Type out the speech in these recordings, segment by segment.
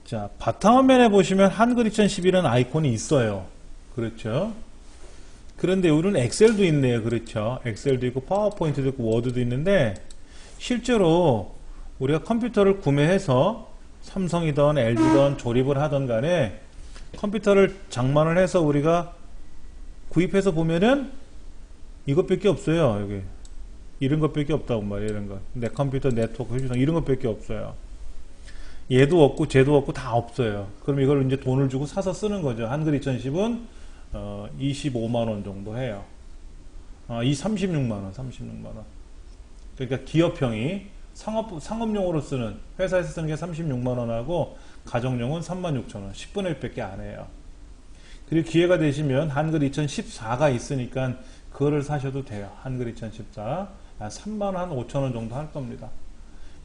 자, 바탕화면에 보시면 한글 2011은 아이콘이 있어요. 그렇죠? 그런데 우리는 엑셀도 있네요. 그렇죠? 엑셀도 있고 파워포인트도 있고 워드도 있는데 실제로 우리가 컴퓨터를 구매해서 삼성이든 LG든 조립을 하던 간에 컴퓨터를 장만을 해서 우리가 구입해서 보면은 이것밖에 없어요. 여기 이런 것밖에 없다고 말이에요. 이런 거. 내 컴퓨터 네트워크 휴대폰 이런 것밖에 없어요. 얘도 없고 쟤도 없고 다 없어요. 그럼 이걸 이제 돈을 주고 사서 쓰는 거죠. 한글 2010은 25만원 정도 해요. 이 36만원. 그러니까 기업형이 상업용으로 쓰는, 회사에서 쓰는 게 36만원하고 가정용은 36,000원. 10분의 1밖에 안 해요. 그리고 기회가 되시면 한글 2014가 있으니까 그거를 사셔도 돼요. 한글 2014. 3만원 한 5천원 정도 할 겁니다.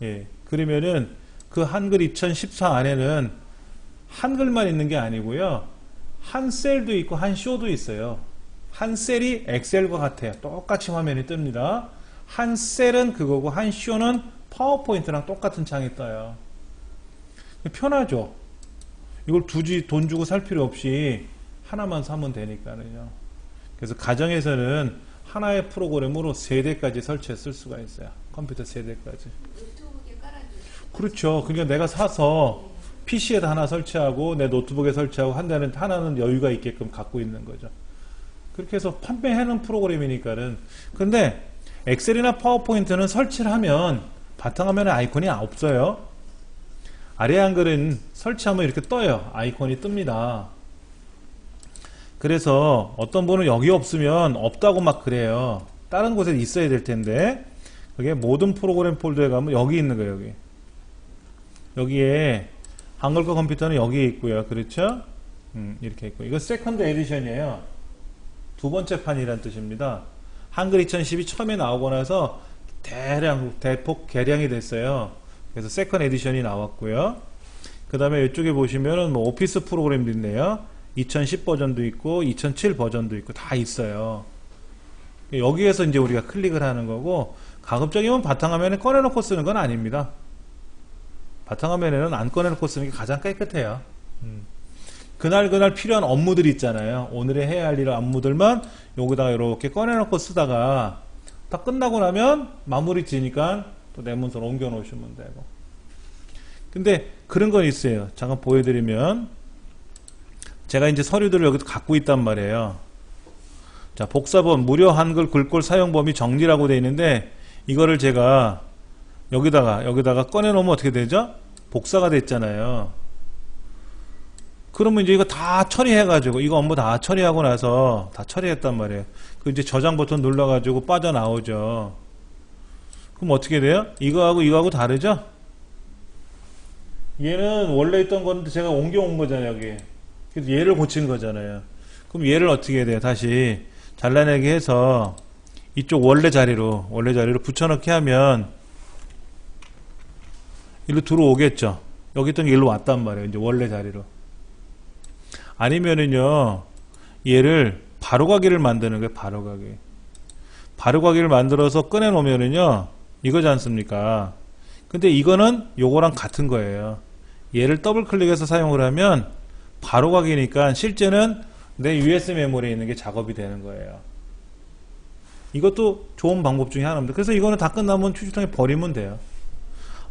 예. 그러면은 그 한글 2014 안에는 한글만 있는 게 아니고요. 한 셀도 있고 한 쇼도 있어요. 한 셀이 엑셀과 같아요. 똑같이 화면이 뜹니다. 한 셀은 그거고 한 쇼는 파워포인트랑 똑같은 창이 떠요. 편하죠. 이걸 굳이 돈 주고 살 필요 없이 하나만 사면 되니까요. 그래서 가정에서는 하나의 프로그램으로 3대까지 설치해 쓸 수가 있어요. 컴퓨터 3대까지. 그렇죠. 그러니까 내가 사서 PC에다 하나 설치하고 내 노트북에 설치하고 하나는 여유가 있게끔 갖고 있는 거죠. 그렇게 해서 판매하는 프로그램이니까는. 근데 엑셀이나 파워포인트는 설치를 하면 바탕화면에 아이콘이 없어요. 아래 한글은 설치하면 이렇게 떠요. 아이콘이 뜹니다. 그래서 어떤 분은 여기 없으면 없다고 막 그래요. 다른 곳에 있어야 될 텐데 그게 모든 프로그램 폴더에 가면 여기 있는 거예요. 여기. 여기에 한글과 컴퓨터는 여기에 있고요. 그렇죠? 이렇게 있고. 이거 세컨드 에디션이에요. 두 번째 판이란 뜻입니다. 한글 2010이 처음에 나오고 나서 대폭 개량이 됐어요. 그래서 세컨드 에디션이 나왔고요. 그 다음에 이쪽에 보시면은 뭐 오피스 프로그램도 있네요. 2010 버전도 있고 2007 버전도 있고 다 있어요. 여기에서 이제 우리가 클릭을 하는 거고, 가급적이면 바탕화면에 꺼내놓고 쓰는 건 아닙니다. 바탕화면에는 안 꺼내놓고 쓰는 게 가장 깨끗해요. 그날 필요한 업무들이 있잖아요. 오늘의 해야 할 일 업무들만 여기다가 이렇게 꺼내놓고 쓰다가 다 끝나고 나면 마무리 지니까 또 내 문서로 옮겨 놓으시면 되고. 근데 그런 건 있어요. 잠깐 보여드리면, 제가 이제 서류들을 여기서 갖고 있단 말이에요. 자, 복사본 무료 한글 글꼴 사용 범위 정리라고 되어 있는데, 이거를 제가 여기다가 꺼내놓으면 어떻게 되죠? 복사가 됐잖아요. 그러면 이제 이거 다 처리해가지고, 이거 업무 다 처리하고 나서 다 처리했단 말이에요. 그 이제 저장 버튼 눌러가지고 빠져나오죠. 그럼 어떻게 돼요? 이거하고 다르죠? 얘는 원래 있던 건데 제가 옮겨온 거잖아요, 여기. 그래서 얘를 고친 거잖아요. 그럼 얘를 어떻게 해야 돼요? 다시 잘라내게 해서 이쪽 원래 자리로 붙여넣기 하면 일로 들어오겠죠. 여기 있던 게 일로 왔단 말이에요. 이제 원래 자리로. 아니면은요, 얘를 바로가기를 만드는 거예요. 바로가기를 만들어서 꺼내놓으면은요, 이거지 않습니까? 근데 이거는 요거랑 같은 거예요. 얘를 더블 클릭해서 사용을 하면 바로가기니까 실제는 내 USB 메모리에 있는 게 작업이 되는 거예요. 이것도 좋은 방법 중에 하나입니다. 그래서 이거는 다 끝나면 휴지통에 버리면 돼요.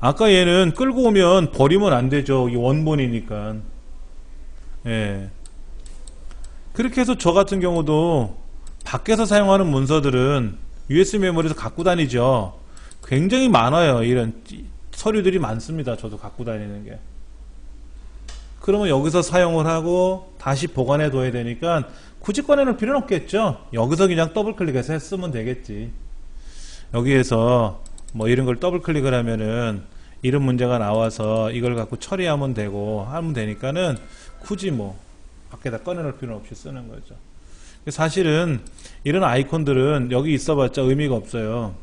아까 얘는 끌고 오면 버리면 안 되죠. 이 원본이니까. 예. 그렇게 해서 저 같은 경우도 밖에서 사용하는 문서들은 USB 메모리에서 갖고 다니죠. 굉장히 많아요. 이런 서류들이 많습니다. 저도 갖고 다니는 게. 그러면 여기서 사용을 하고 다시 보관해 둬야 되니까 굳이 꺼내놓을 필요는 없겠죠. 여기서 그냥 더블 클릭해서 쓰면 되겠지. 여기에서 뭐 이런 걸 더블 클릭을 하면은 이런 문제가 나와서 이걸 갖고 처리하면 되고 하면 되니까는 굳이 뭐 밖에다 꺼내놓을 필요는 없이 쓰는 거죠. 사실은 이런 아이콘들은 여기 있어봤자 의미가 없어요.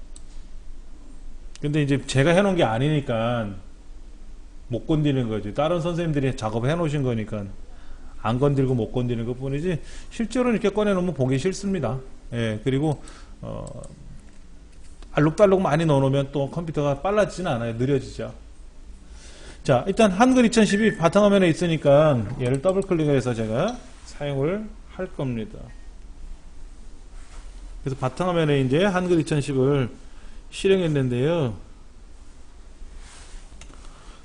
근데 이제 제가 해놓은 게 아니니까 못 건드리는 거지. 다른 선생님들이 작업을 해놓으신 거니까 안 건들고 못 건드리는 것 뿐이지, 실제로 이렇게 꺼내놓으면 보기 싫습니다. 예, 그리고 알록달록 많이 넣어놓으면 또 컴퓨터가 빨라지진 않아요. 느려지죠. 자, 일단 한글 2012 바탕화면에 있으니까 얘를 더블 클릭해서 제가 사용을 할 겁니다. 그래서 바탕화면에 이제 한글 2010을 실행했는데요.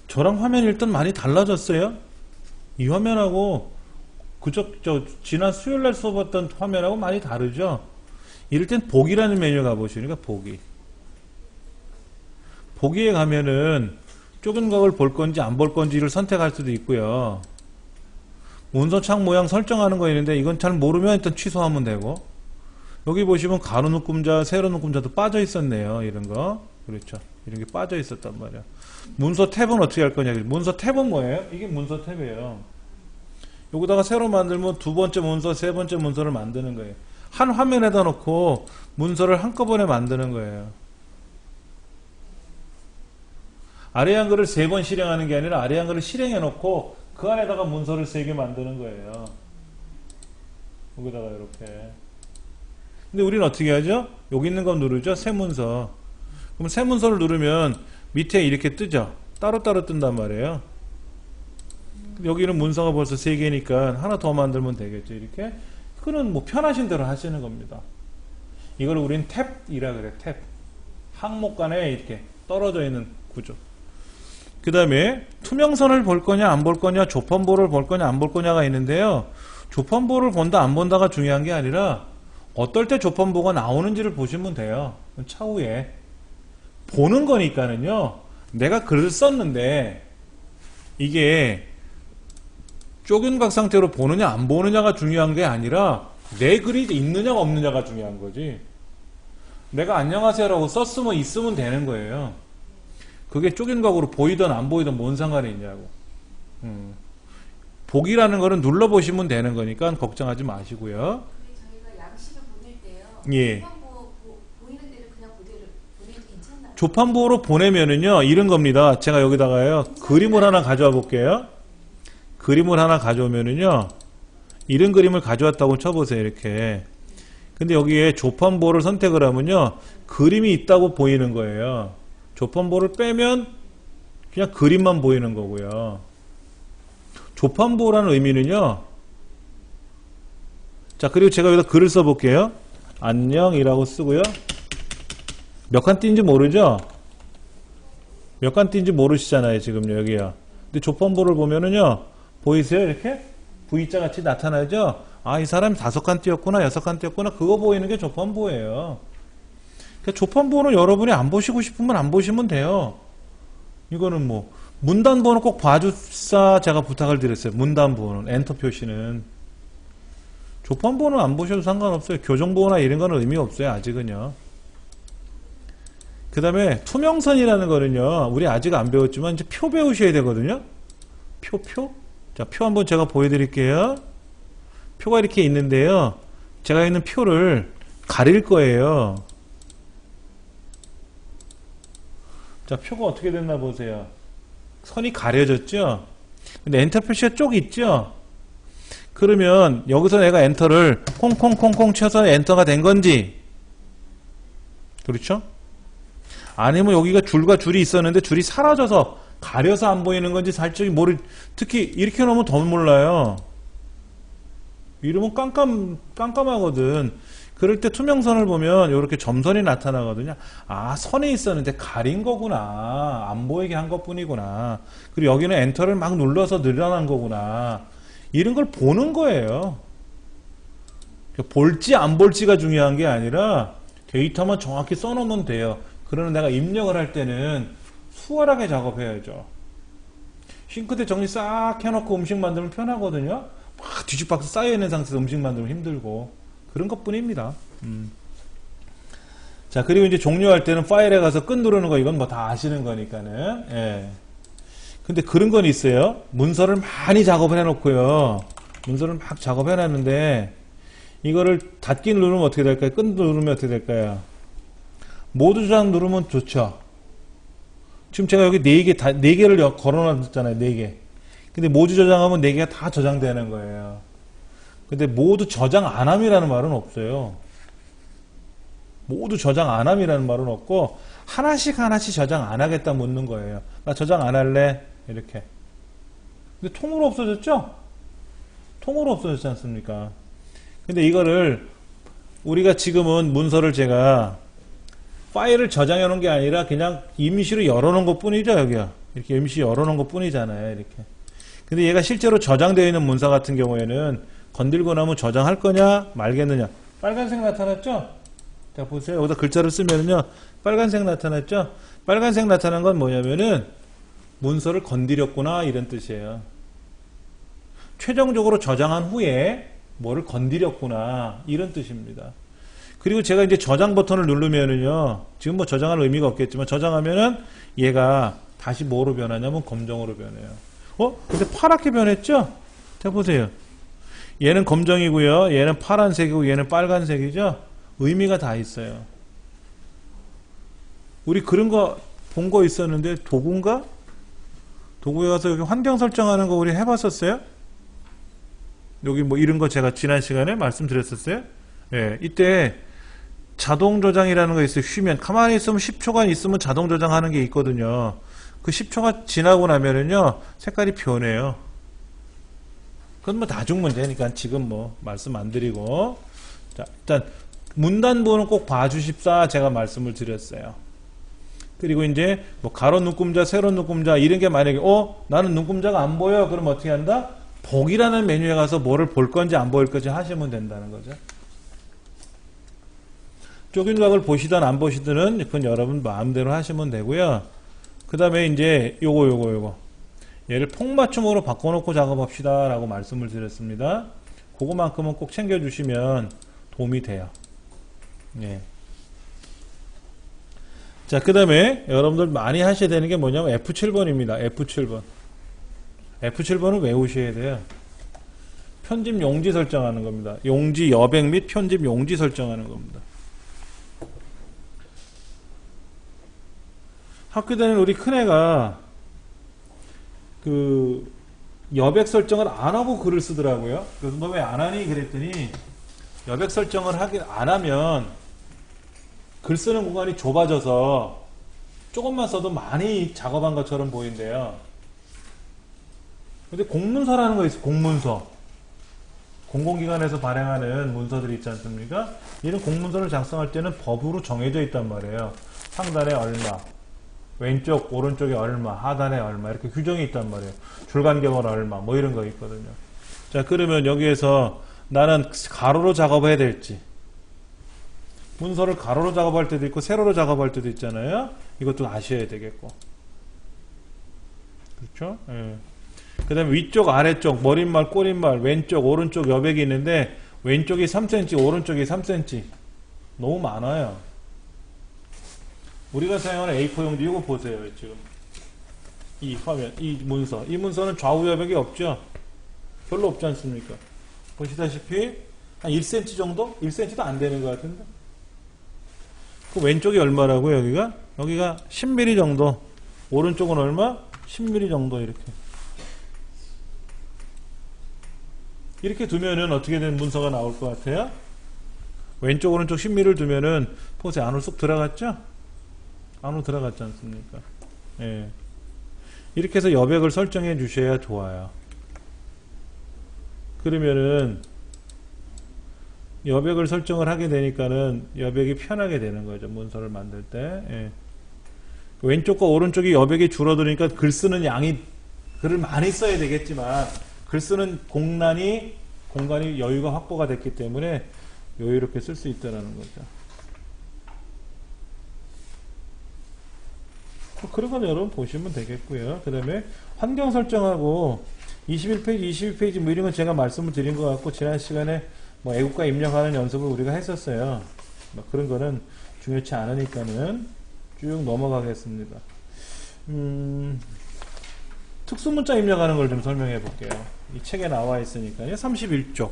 저랑 화면이 일단 많이 달라졌어요. 이 화면하고 지난 수요일날 써봤던 화면하고 많이 다르죠. 이럴 땐 보기라는 메뉴 가보시니까 보기에 가면은 쪼갠 각을 볼 건지 안 볼 건지를 선택할 수도 있고요. 문서창 모양 설정하는 거 있는데 이건 잘 모르면 일단 취소하면 되고, 여기 보시면 가로 묶음자, 세로 묶음자도 빠져 있었네요. 이런 거. 그렇죠. 이런 게 빠져 있었단 말이야. 문서 탭은 어떻게 할 거냐. 문서 탭은 뭐예요? 이게 문서 탭이에요. 여기다가 새로 만들면 두 번째 문서, 세 번째 문서를 만드는 거예요. 한 화면에다 놓고 문서를 한꺼번에 만드는 거예요. 아래 한글을 3번 실행하는 게 아니라 아래 한글을 실행해 놓고 그 안에다가 문서를 3개 만드는 거예요. 여기다가 이렇게. 근데 우리는 어떻게 하죠? 여기 있는 거 누르죠? 새 문서. 그럼 새 문서를 누르면 밑에 이렇게 뜨죠? 따로따로 뜬단 말이에요. 여기는 문서가 벌써 3개니까 하나 더 만들면 되겠죠. 이렇게. 그는 뭐 편하신 대로 하시는 겁니다. 이걸 우리는 탭이라 그래. 탭. 항목 간에 이렇게 떨어져 있는 구조. 그 다음에 투명선을 볼 거냐 안 볼 거냐, 조판보를 볼 거냐 안 볼 거냐가 있는데요. 조판보를 본다 안 본다가 중요한 게 아니라 어떨 때 조판보가 나오는지를 보시면 돼요. 차후에 보는 거니까는요. 내가 글을 썼는데 이게 쪼갠각 상태로 보느냐 안 보느냐가 중요한 게 아니라 내 글이 있느냐가 없느냐가 중요한 거지. 내가 안녕하세요라고 썼으면 있으면 되는 거예요. 그게 쪼갠각으로 보이든 안 보이든 뭔 상관이 있냐고. 보기라는 거는 눌러보시면 되는 거니까 걱정하지 마시고요. 저희가 양식을 보낼 때요. 예. 보이는 데를 그냥 그대로 보내도 괜찮나요? 조판보로 보내면은요, 이런 겁니다. 제가 여기다가요, 그림을 하나 가져와 볼게요. 그림을 하나 가져오면은요, 이런 그림을 가져왔다고 쳐보세요, 이렇게. 근데 여기에 조판보를 선택을 하면요, 그림이 있다고 보이는 거예요. 조판보를 빼면 그냥 그림만 보이는 거고요. 조판보라는 의미는요, 자, 그리고 제가 여기다 글을 써볼게요. 안녕이라고 쓰고요. 몇 칸 띄는지 모르죠? 몇 칸 띄는지 모르시잖아요, 지금요, 여기요. 근데 조판보를 보면은요, 보이세요? 이렇게? V자 같이 나타나죠? 아, 이 사람이 5칸 띄었구나, 6칸 띄었구나, 그거 보이는 게 조판보예요. 그러니까 조판보는 여러분이 안 보시고 싶으면 안 보시면 돼요. 이거는 뭐, 문단보는 꼭 봐주사 제가 부탁을 드렸어요. 문단보는, 엔터 표시는. 조판보는 안 보셔도 상관없어요. 교정보나 이런 거는 의미 없어요, 아직은요. 그 다음에 투명선이라는 거는요, 우리 아직 안 배웠지만 이제 표 배우셔야 되거든요. 표? 자, 표 한번 제가 보여드릴게요. 표가 이렇게 있는데요. 제가 있는 표를 가릴 거예요. 자, 표가 어떻게 됐나 보세요. 선이 가려졌죠? 근데 엔터 표시가 쪽 있죠? 그러면 여기서 내가 엔터를 콩콩콩콩 쳐서 엔터가 된 건지, 그렇죠? 아니면 여기가 줄과 줄이 있었는데 줄이 사라져서 가려서 안 보이는 건지 살짝 특히 이렇게 놓으면 더 몰라요. 이러면 깜깜하거든. 그럴 때 투명선을 보면 이렇게 점선이 나타나거든요. 아, 선이 있었는데 가린 거구나. 안 보이게 한 것 뿐이구나. 그리고 여기는 엔터를 막 눌러서 늘어난 거구나. 이런 걸 보는 거예요. 볼지 안 볼지가 중요한 게 아니라 데이터만 정확히 써놓으면 돼요. 그러면 내가 입력을 할 때는 수월하게 작업해야죠. 싱크대 정리 싹 해놓고 음식 만들면 편하거든요. 막 뒤집박스 쌓여있는 상태에서 음식 만들면 힘들고 그런 것 뿐입니다. 자, 그리고 이제 종료할 때는 파일에 가서 끝 누르는 거 이건 뭐 다 아시는 거니까는. 예. 근데 그런 건 있어요. 문서를 많이 작업을 해놓고요. 문서를 막 작업해놨는데 이거를 닫기 누르면 어떻게 될까요? 끝 누르면 어떻게 될까요? 모두 저장 누르면 좋죠. 지금 제가 여기 4개를 걸어놨잖아요. 4개. 근데 모두 저장하면 4개가 다 저장되는 거예요. 근데 모두 저장 안함이라는 말은 없어요. 모두 저장 안함이라는 말은 없고 하나씩 저장 안 하겠다 묻는 거예요. 나 저장 안 할래? 이렇게. 근데 통으로 없어졌죠? 통으로 없어졌지 않습니까? 근데 이거를 우리가 지금은 문서를 제가 파일을 저장해 놓은 게 아니라 그냥 임시로 열어 놓은 것 뿐이죠, 여기요. 이렇게 임시 열어 놓은 것 뿐이잖아요, 이렇게. 근데 얘가 실제로 저장되어 있는 문서 같은 경우에는 건들고 나면 저장할 거냐, 말겠느냐. 빨간색 나타났죠? 자, 보세요. 여기다 글자를 쓰면은요, 빨간색 나타났죠? 빨간색 나타난 건 뭐냐면은 문서를 건드렸구나, 이런 뜻이에요. 최종적으로 저장한 후에 뭐를 건드렸구나, 이런 뜻입니다. 그리고 제가 이제 저장 버튼을 누르면은요, 지금 뭐 저장할 의미가 없겠지만, 저장하면은 얘가 다시 뭐로 변하냐면 검정으로 변해요. 근데 파랗게 변했죠? 자, 보세요. 얘는 검정이고요, 얘는 파란색이고, 얘는 빨간색이죠? 의미가 다 있어요. 우리 그런 거 본 거 있었는데, 도구인가? 도구에 가서 여기 환경 설정하는 거 우리 해봤었어요? 여기 뭐 이런 거 제가 지난 시간에 말씀드렸었어요? 예, 이때 자동 저장이라는 거 있어요. 쉬면 가만히 있으면 10초간 있으면 자동 저장하는 게 있거든요. 그 10초가 지나고 나면은요 색깔이 변해요. 그건 뭐 나중 문제니까 지금 뭐 말씀 안 드리고, 자, 일단 문단부는 꼭 봐주십사 제가 말씀을 드렸어요. 그리고 이제 뭐 가로 눈금자, 세로 눈금자 이런 게 만약에 나는 눈금자가 안 보여, 그럼 어떻게 한다? 보기라는 메뉴에 가서 뭐를 볼 건지 안 보일 건지 하시면 된다는 거죠. 쪼긴 각을 보시든 안 보시든은 그건 여러분 마음대로 하시면 되고요. 그 다음에 이제 요거 얘를 폭맞춤으로 바꿔놓고 작업합시다 라고 말씀을 드렸습니다. 그거만큼은 꼭 챙겨주시면 도움이 돼요. 예. 자, 그 다음에 여러분들 많이 하셔야 되는 게 뭐냐면 F7번입니다. F7번. F7번은 외우셔야 돼요. 편집 용지 설정하는 겁니다. 용지 여백 및 편집 용지 설정하는 겁니다. 학교 다니는 우리 큰애가 그 여백 설정을 안 하고 글을 쓰더라고요. 그래서 너 왜 안 하니? 그랬더니 여백 설정을 안 하면 글 쓰는 공간이 좁아져서 조금만 써도 많이 작업한 것처럼 보인대요. 근데 공문서라는 거 있어요. 공문서. 공공기관에서 발행하는 문서들이 있지 않습니까? 이런 공문서를 작성할 때는 법으로 정해져 있단 말이에요. 상단에 얼마, 왼쪽, 오른쪽에 얼마, 하단에 얼마, 이렇게 규정이 있단 말이에요. 줄간격은 얼마, 뭐 이런 거 있거든요. 자, 그러면 여기에서 나는 가로로 작업해야 될지, 문서를 가로로 작업할 때도 있고 세로로 작업할 때도 있잖아요. 이것도 아셔야 되겠고, 그렇죠? 예. 그 다음에 위쪽, 아래쪽, 머릿말, 꼬릿말, 왼쪽, 오른쪽 여백이 있는데 왼쪽이 3cm, 오른쪽이 3cm. 너무 많아요. 우리가 사용하는 A4 용지 이거 보세요. 지금 이 화면, 이 문서는 좌우 여백이 없죠? 별로 없지 않습니까? 보시다시피 한 1cm 정도? 1cm도 안 되는 것 같은데. 그 왼쪽이 얼마라고요? 여기가 10mm 정도, 오른쪽은 얼마? 10mm 정도. 이렇게 두면은 어떻게 된 문서가 나올 것 같아요? 왼쪽 오른쪽 10mm를 두면은 보세요. 안으로 쏙 들어갔죠? 안으로 들어갔지 않습니까? 예. 이렇게 해서 여백을 설정해 주셔야 좋아요. 그러면은 여백을 설정을 하게 되니까는 여백이 편하게 되는 거죠. 문서를 만들 때. 예. 왼쪽과 오른쪽이 여백이 줄어드니까 글 쓰는 양이, 글을 많이 써야 되겠지만 글 쓰는 공간이 여유가 확보가 됐기 때문에 여유롭게 쓸 수 있다는 거죠. 그런 건 여러분 보시면 되겠고요. 그 다음에 환경 설정하고 21페이지, 22페이지 뭐 이런 건 제가 말씀을 드린 것 같고, 지난 시간에 뭐 애국가 입력하는 연습을 우리가 했었어요. 뭐 그런 거는 중요치 않으니까는 쭉 넘어가겠습니다. 특수문자 입력하는 걸 좀 설명해 볼게요. 이 책에 나와 있으니까요. 31쪽.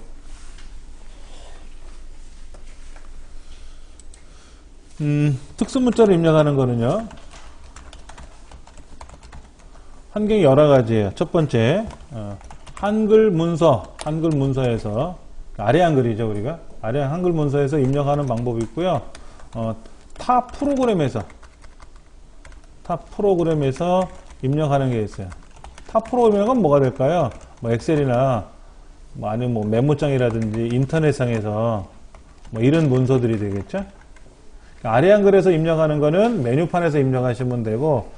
특수문자를 입력하는 거는요, 환경이 여러 가지예요. 첫 번째, 한글 문서에서 아래 한글이죠. 우리가 아래 한글 문서에서 입력하는 방법이 있고요. 타 프로그램에서 입력하는 게 있어요. 타 프로그래밍은 뭐가 될까요? 뭐 엑셀이나 뭐 아니면 뭐 메모장이라든지 인터넷상에서 뭐 이런 문서들이 되겠죠? 아래 한글에서 입력하는 거는 메뉴판에서 입력하시면 되고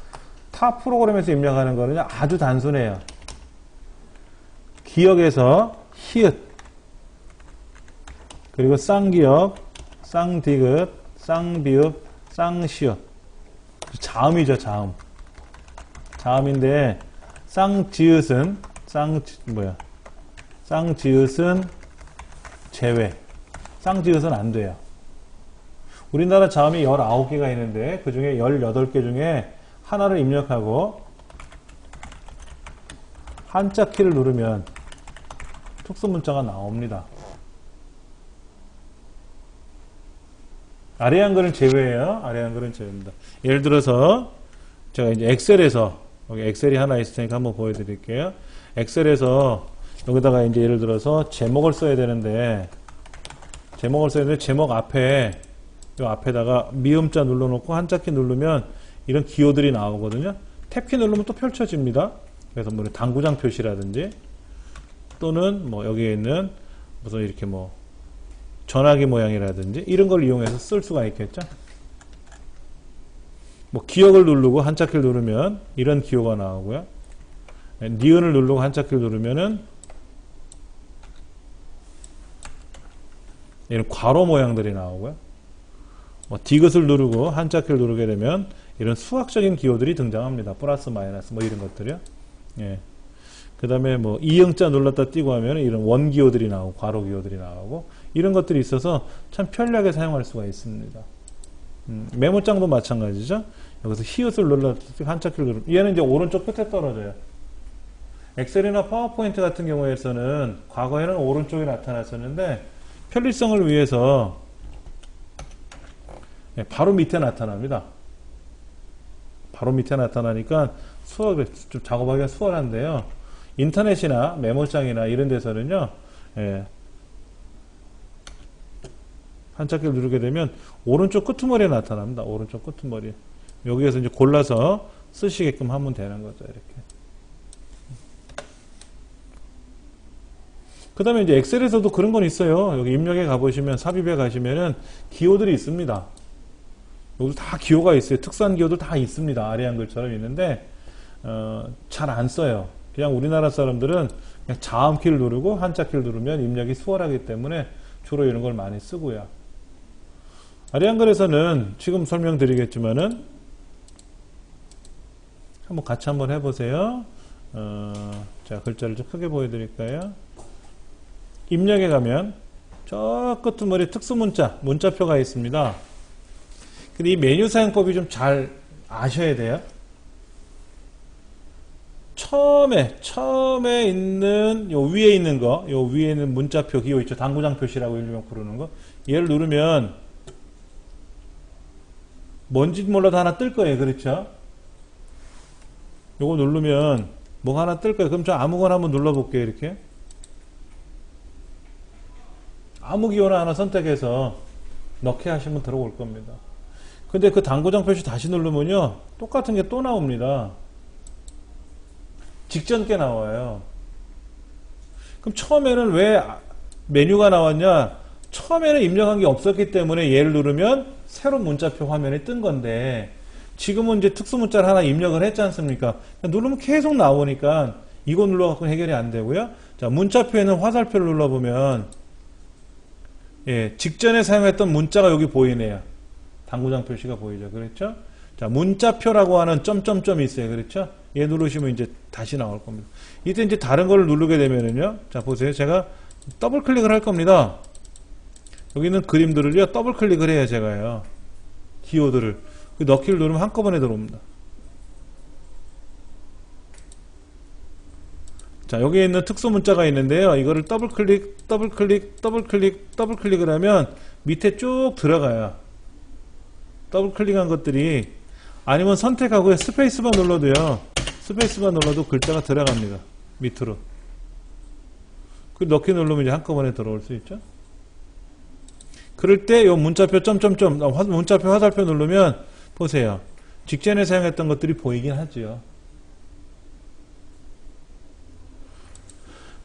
타 프로그램에서 입력하는 거는 아주 단순해요. 기역에서 히읗 그리고 쌍기역, 쌍디귿, 쌍비읍, 쌍시읒 자음이죠. 자음. 자음인데 쌍지읒은 쌍지읒은 제외. 쌍지읒은 안 돼요. 우리나라 자음이 19개가 있는데 그 중에 18개 중에 하나를 입력하고 한자 키를 누르면 특수 문자가 나옵니다. 아래 한글은 제외예요. 아래 한글은 제외입니다. 예를 들어서 제가 이제 엑셀에서 여기 엑셀이 하나 있을 테니까 한번 보여드릴게요. 엑셀에서 여기다가 이제 예를 들어서 제목을 써야 되는데 제목 앞에 이 앞에다가 미음자 눌러놓고 한자키 누르면 이런 기호들이 나오거든요. 탭키 누르면 또 펼쳐집니다. 그래서 뭐 당구장 표시라든지 또는 뭐 여기에 있는 무슨 이렇게 뭐 전화기 모양이라든지 이런 걸 이용해서 쓸 수가 있겠죠. 뭐 기역을 누르고 한자키를 누르면 이런 기호가 나오고요. 니은을 누르고 한자키를 누르면은 이런 괄호 모양들이 나오고요. 뭐 디귿을 누르고 한자키를 누르게 되면 이런 수학적인 기호들이 등장합니다. 플러스 마이너스 뭐 이런 것들이요. 예. 그 다음에 뭐 이응자 눌렀다 띄고 하면 이런 원기호들이 나오고 괄호 기호들이 나오고 이런 것들이 있어서 참 편리하게 사용할 수가 있습니다. 메모장도 마찬가지죠. 여기서 히읗을 눌렀다 띄고 한자키를 누르면 얘는 이제 오른쪽 끝에 떨어져요. 엑셀이나 파워포인트 같은 경우에서는 과거에는 오른쪽에 나타났었는데 편리성을 위해서 바로 밑에 나타납니다. 바로 밑에 나타나니까 수학을 좀 작업하기가 수월한데요. 인터넷이나 메모장이나 이런 데서는요, 한자키를 누르게 되면 오른쪽 끄트머리에 나타납니다. 오른쪽 끄트머리. 여기에서 이제 골라서 쓰시게끔 하면 되는 거죠. 이렇게. 그 다음에 이제 엑셀에서도 그런 건 있어요. 여기 입력에 가보시면 삽입에 가시면은 기호들이 있습니다. 여기도 다 기호가 있어요. 특수한 기호도 다 있습니다. 아래 한글처럼 있는데 잘 안 써요. 그냥 우리나라 사람들은 그냥 자음키를 누르고 한자키를 누르면 입력이 수월하기 때문에 주로 이런 걸 많이 쓰고요. 아래 한글에서는 지금 설명드리겠지만은 한번 같이 한번 해보세요. 제가 글자를 좀 크게 보여드릴까요? 입력에 가면 저 끝머리 문자표가 있습니다. 근데 이 메뉴 사용법이 좀 잘 아셔야 돼요. 처음에 있는 요 위에 있는 거, 요 위에 있는 문자표 기호 있죠. 당구장 표시라고 일명 부르는 거. 얘를 누르면 뭔지 몰라도 하나 뜰 거예요. 그렇죠? 요거 누르면 뭐가 하나 뜰 거예요. 그럼 저 아무거나 한번 눌러볼게요. 이렇게. 아무 기호나 하나 선택해서 넣게 하시면 들어올 겁니다. 근데 그 당구장 표시 다시 누르면요. 똑같은 게 또 나옵니다. 직전 게 나와요. 그럼 처음에는 왜 메뉴가 나왔냐? 처음에는 입력한 게 없었기 때문에 얘를 누르면 새로운 문자표 화면이 뜬 건데 지금은 이제 특수 문자를 하나 입력을 했지 않습니까? 누르면 계속 나오니까 이거 눌러갖고 해결이 안 되고요. 자, 문자표에는 화살표를 눌러보면 직전에 사용했던 문자가 여기 보이네요. 당구장 표시가 보이죠. 그렇죠? 자, 문자표라고 하는 점점점이 있어요. 그렇죠? 얘 누르시면 이제 다시 나올 겁니다. 이때 이제 다른 걸 누르게 되면은요. 자, 보세요. 제가 더블 클릭을 할 겁니다. 여기 있는 그림들을요. 더블 클릭을 해요. 제가요. 기호들을. 넣기를 누르면 한꺼번에 들어옵니다. 자, 여기에 있는 특수 문자가 있는데요. 이거를 더블 클릭을 하면 밑에 쭉 들어가요. 더블 클릭한 것들이 아니면 선택하고요. 스페이스바 눌러도요. 스페이스바 눌러도 글자가 들어갑니다. 밑으로. 그 넣기 누르면 이제 한꺼번에 들어올 수 있죠. 그럴 때 요 문자표 점점점 문자표 화살표 누르면 보세요. 직전에 사용했던 것들이 보이긴 하죠.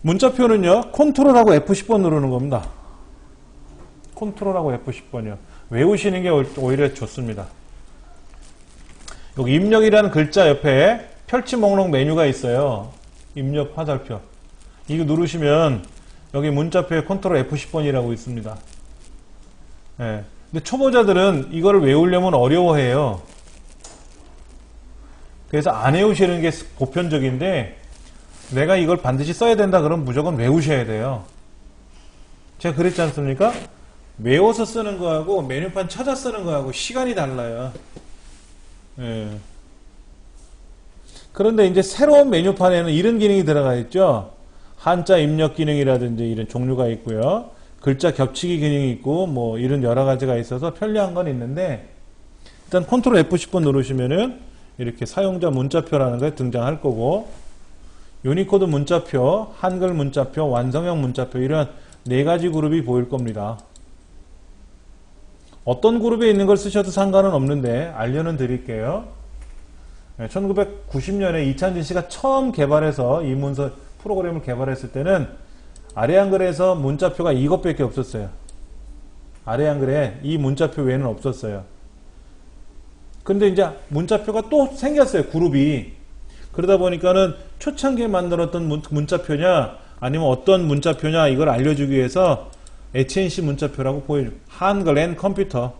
문자표는요, 컨트롤하고 F10번 누르는 겁니다. 컨트롤하고 F10번이요. 외우시는 게 오히려 좋습니다. 여기 입력이라는 글자 옆에 펼치 목록 메뉴가 있어요. 입력 화살표. 이거 누르시면 여기 문자표에 컨트롤 F10번이라고 있습니다. 예. 근데 초보자들은 이거를 외우려면 어려워해요. 그래서 안 외우시는 게 보편적인데, 내가 이걸 반드시 써야 된다 그러면 무조건 외우셔야 돼요. 제가 그랬지 않습니까? 외워서 쓰는 거하고 메뉴판 찾아 쓰는 거하고 시간이 달라요. 예. 그런데 이제 새로운 메뉴판에는 이런 기능이 들어가 있죠. 한자 입력 기능이라든지 이런 종류가 있고요. 글자 겹치기 기능이 있고 뭐 이런 여러 가지가 있어서 편리한 건 있는데, 일단 컨트롤 F10번 누르시면은 이렇게 사용자 문자표라는 게 등장할 거고, 유니코드 문자표, 한글 문자표, 완성형 문자표, 이런 네 가지 그룹이 보일 겁니다. 어떤 그룹에 있는 걸 쓰셔도 상관은 없는데 알려는 드릴게요. 1990년에 이찬진 씨가 처음 개발해서 이 문서 프로그램을 개발했을 때는 아래 한글에서 문자표가 이것밖에 없었어요. 아래 한글에 이 문자표 외에는 없었어요. 근데 이제 문자표가 또 생겼어요, 그룹이. 그러다 보니까는 초창기에 만들었던 문자표냐 아니면 어떤 문자표냐 이걸 알려주기 위해서 HNC 문자표라고 보여요. 한글 앤 컴퓨터.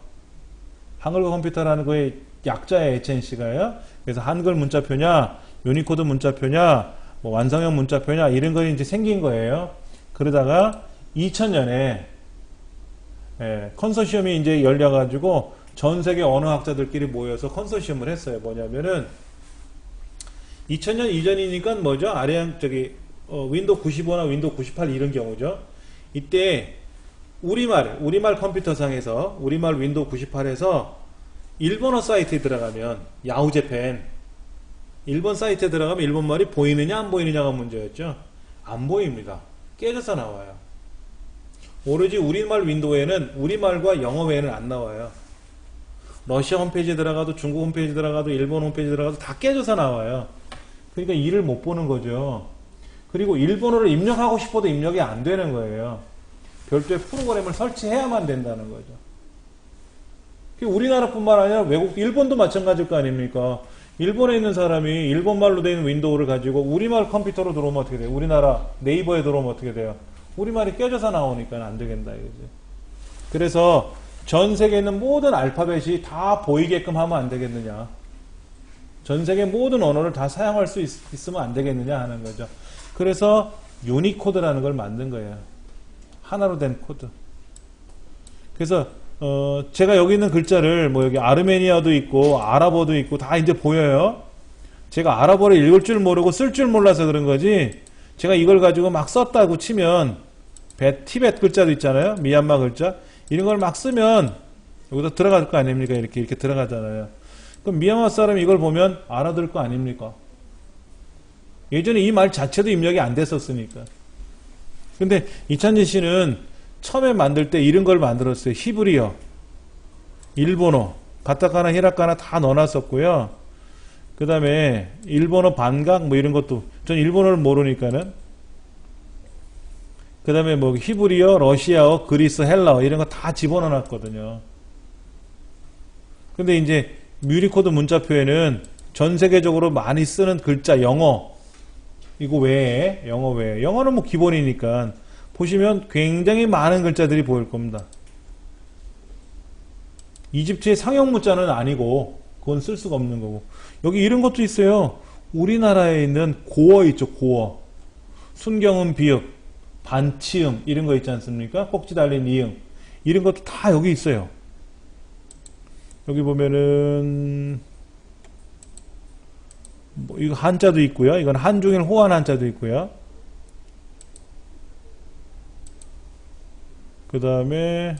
한글과 컴퓨터라는 거의 약자의 HNC가요. 그래서 한글 문자표냐, 유니코드 문자표냐, 뭐 완성형 문자표냐 이런 거 이제 생긴 거예요. 그러다가 2000년에 컨소시엄이 이제 열려가지고 전 세계 언어학자들끼리 모여서 컨소시엄을 했어요. 뭐냐면은 2000년 이전이니까 뭐죠? 윈도우 95나 윈도우 98 이런 경우죠. 이때 우리말 컴퓨터상에서 우리말 윈도우 98에서 일본어 사이트에 들어가면 야후재팬 일본 사이트에 들어가면 일본말이 보이느냐 안 보이느냐가 문제였죠. 안 보입니다. 깨져서 나와요. 오로지 우리말 윈도우에는 우리말과 영어 외에는 안 나와요. 러시아 홈페이지에 들어가도 중국 홈페이지에 들어가도 일본 홈페이지에 들어가도 다 깨져서 나와요. 그러니까 일을 못 보는 거죠. 그리고 일본어를 입력하고 싶어도 입력이 안 되는 거예요. 별도의 프로그램을 설치해야만 된다는 거죠. 우리나라뿐만 아니라 외국, 일본도 마찬가지일 거 아닙니까? 일본에 있는 사람이 일본말로 된 윈도우를 가지고 우리말 컴퓨터로 들어오면 어떻게 돼요? 우리나라 네이버에 들어오면 어떻게 돼요? 우리말이 깨져서 나오니까 안 되겠다 이거지. 그래서 전 세계에 있는 모든 알파벳이 다 보이게끔 하면 안 되겠느냐. 전 세계 모든 언어를 다 사용할 수 있으면 안 되겠느냐 하는 거죠. 그래서 유니코드라는 걸 만든 거예요. 하나로 된 코드. 그래서 제가 여기 있는 글자를 뭐 여기 아르메니아도 있고 아랍어도 있고 다 이제 보여요. 제가 아랍어를 읽을 줄 모르고 쓸 줄 몰라서 그런 거지. 제가 이걸 가지고 막 썼다고 치면 티벳 글자도 있잖아요. 미얀마 글자. 이런 걸 막 쓰면 여기다 들어갈 거 아닙니까? 이렇게 들어가잖아요. 그럼 미얀마 사람이 이걸 보면 알아들을 거 아닙니까? 예전에 이 말 자체도 입력이 안 됐었으니까. 근데 이찬진 씨는 처음에 만들 때 이런 걸 만들었어요. 히브리어, 일본어, 가타카나, 히라카나 다 넣어놨었고요. 그 다음에 일본어 반각 뭐 이런 것도, 전 일본어를 모르니까는. 그 다음에 뭐 히브리어, 러시아어, 그리스, 헬라어 이런 거 다 집어넣어놨거든요. 근데 이제 유니코드 문자표에는 전 세계적으로 많이 쓰는 글자, 영어 이거 외에, 영어 외에, 영어는 뭐 기본이니까 보시면 굉장히 많은 글자들이 보일 겁니다. 이집트의 상형 문자는 아니고 그건 쓸 수가 없는 거고, 여기 이런 것도 있어요. 우리나라에 있는 고어 있죠. 고어, 순경음, 비읍, 반치음 이런 거 있지 않습니까? 꼭지 달린 이응 이런 것도 다 여기 있어요. 여기 보면은 뭐 이거 한자도 있고요. 이건 한중일 호한 한자도 있고요. 그 다음에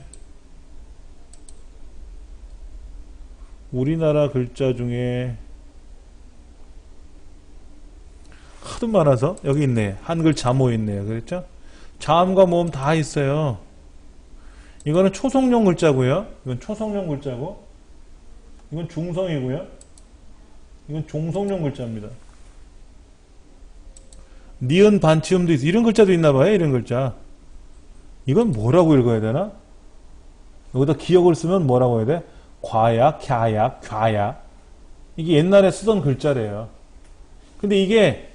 우리나라 글자 중에 하도 많아서 여기 있네. 한글 자모 있네요. 그랬죠? 자음과 모음 다 있어요. 이거는 초성용 글자고요. 이건 초성용 글자고, 이건 중성이고요. 이건 종성용 글자입니다. 니은 반치음도 있어. 이런 글자도 있나 봐요. 이런 글자. 이건 뭐라고 읽어야 되나? 여기다 기역을 쓰면 뭐라고 해야 돼? 과약, 갸약, 갸약. 이게 옛날에 쓰던 글자래요. 근데 이게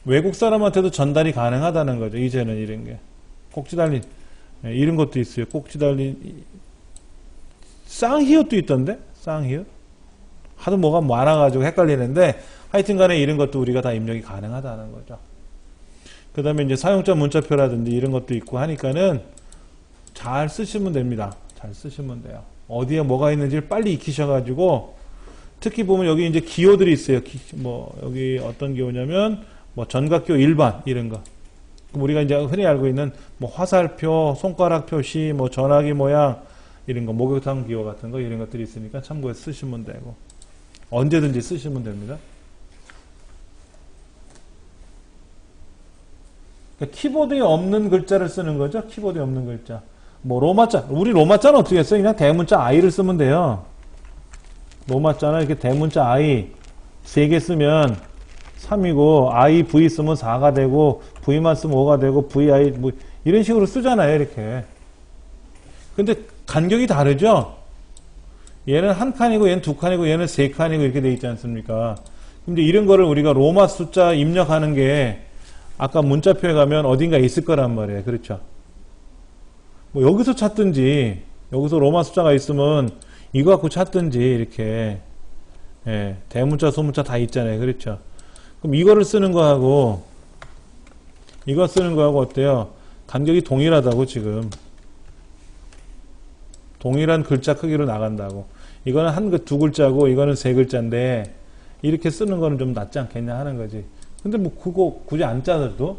외국 사람한테도 전달이 가능하다는 거죠. 이제는 이런 게. 꼭지 달린, 이런 것도 있어요. 꼭지 달린, 쌍히읗도 있던데? 쌍히읗? 하도 뭐가 많아가지고 헷갈리는데, 하여튼 간에 이런 것도 우리가 다 입력이 가능하다는 거죠. 그 다음에 이제 사용자 문자표라든지 이런 것도 있고 하니까는 잘 쓰시면 됩니다. 잘 쓰시면 돼요. 어디에 뭐가 있는지를 빨리 익히셔가지고, 특히 보면 여기 이제 기호들이 있어요. 뭐, 여기 어떤 기호냐면, 뭐, 전각기호 일반, 이런 거. 그럼 우리가 이제 흔히 알고 있는, 뭐, 화살표, 손가락 표시, 뭐, 전화기 모양, 이런 거, 목욕탕 기호 같은 거, 이런 것들이 있으니까 참고해서 쓰시면 되고. 언제든지 쓰시면 됩니다. 그러니까 키보드에 없는 글자를 쓰는 거죠. 키보드에 없는 글자. 뭐, 로마자. 우리 로마자는 어떻게 써요? 그냥 대문자 I를 쓰면 돼요. 로마자는 이렇게 대문자 I 3개 쓰면 3이고 I, V 쓰면 4가 되고 V만 쓰면 5가 되고 VI 뭐 이런 식으로 쓰잖아요. 이렇게. 근데 간격이 다르죠? 얘는 한 칸이고 얘는 두 칸이고 얘는 세 칸이고 이렇게 돼 있지 않습니까? 근데 이런 거를 우리가 로마 숫자 입력하는 게 아까 문자표에 가면 어딘가 있을 거란 말이에요. 그렇죠? 뭐 여기서 찾든지 여기서 로마 숫자가 있으면 이거 갖고 찾든지 이렇게 예, 대문자 소문자 다 있잖아요. 그렇죠? 그럼 이거를 쓰는 거하고 이거 쓰는 거하고 어때요? 간격이 동일하다고 지금 동일한 글자 크기로 나간다고. 이거는 두 글자고 이거는 세 글자인데 이렇게 쓰는 거는 좀 낫지 않겠냐 하는 거지. 근데 뭐 그거 굳이 안 따져도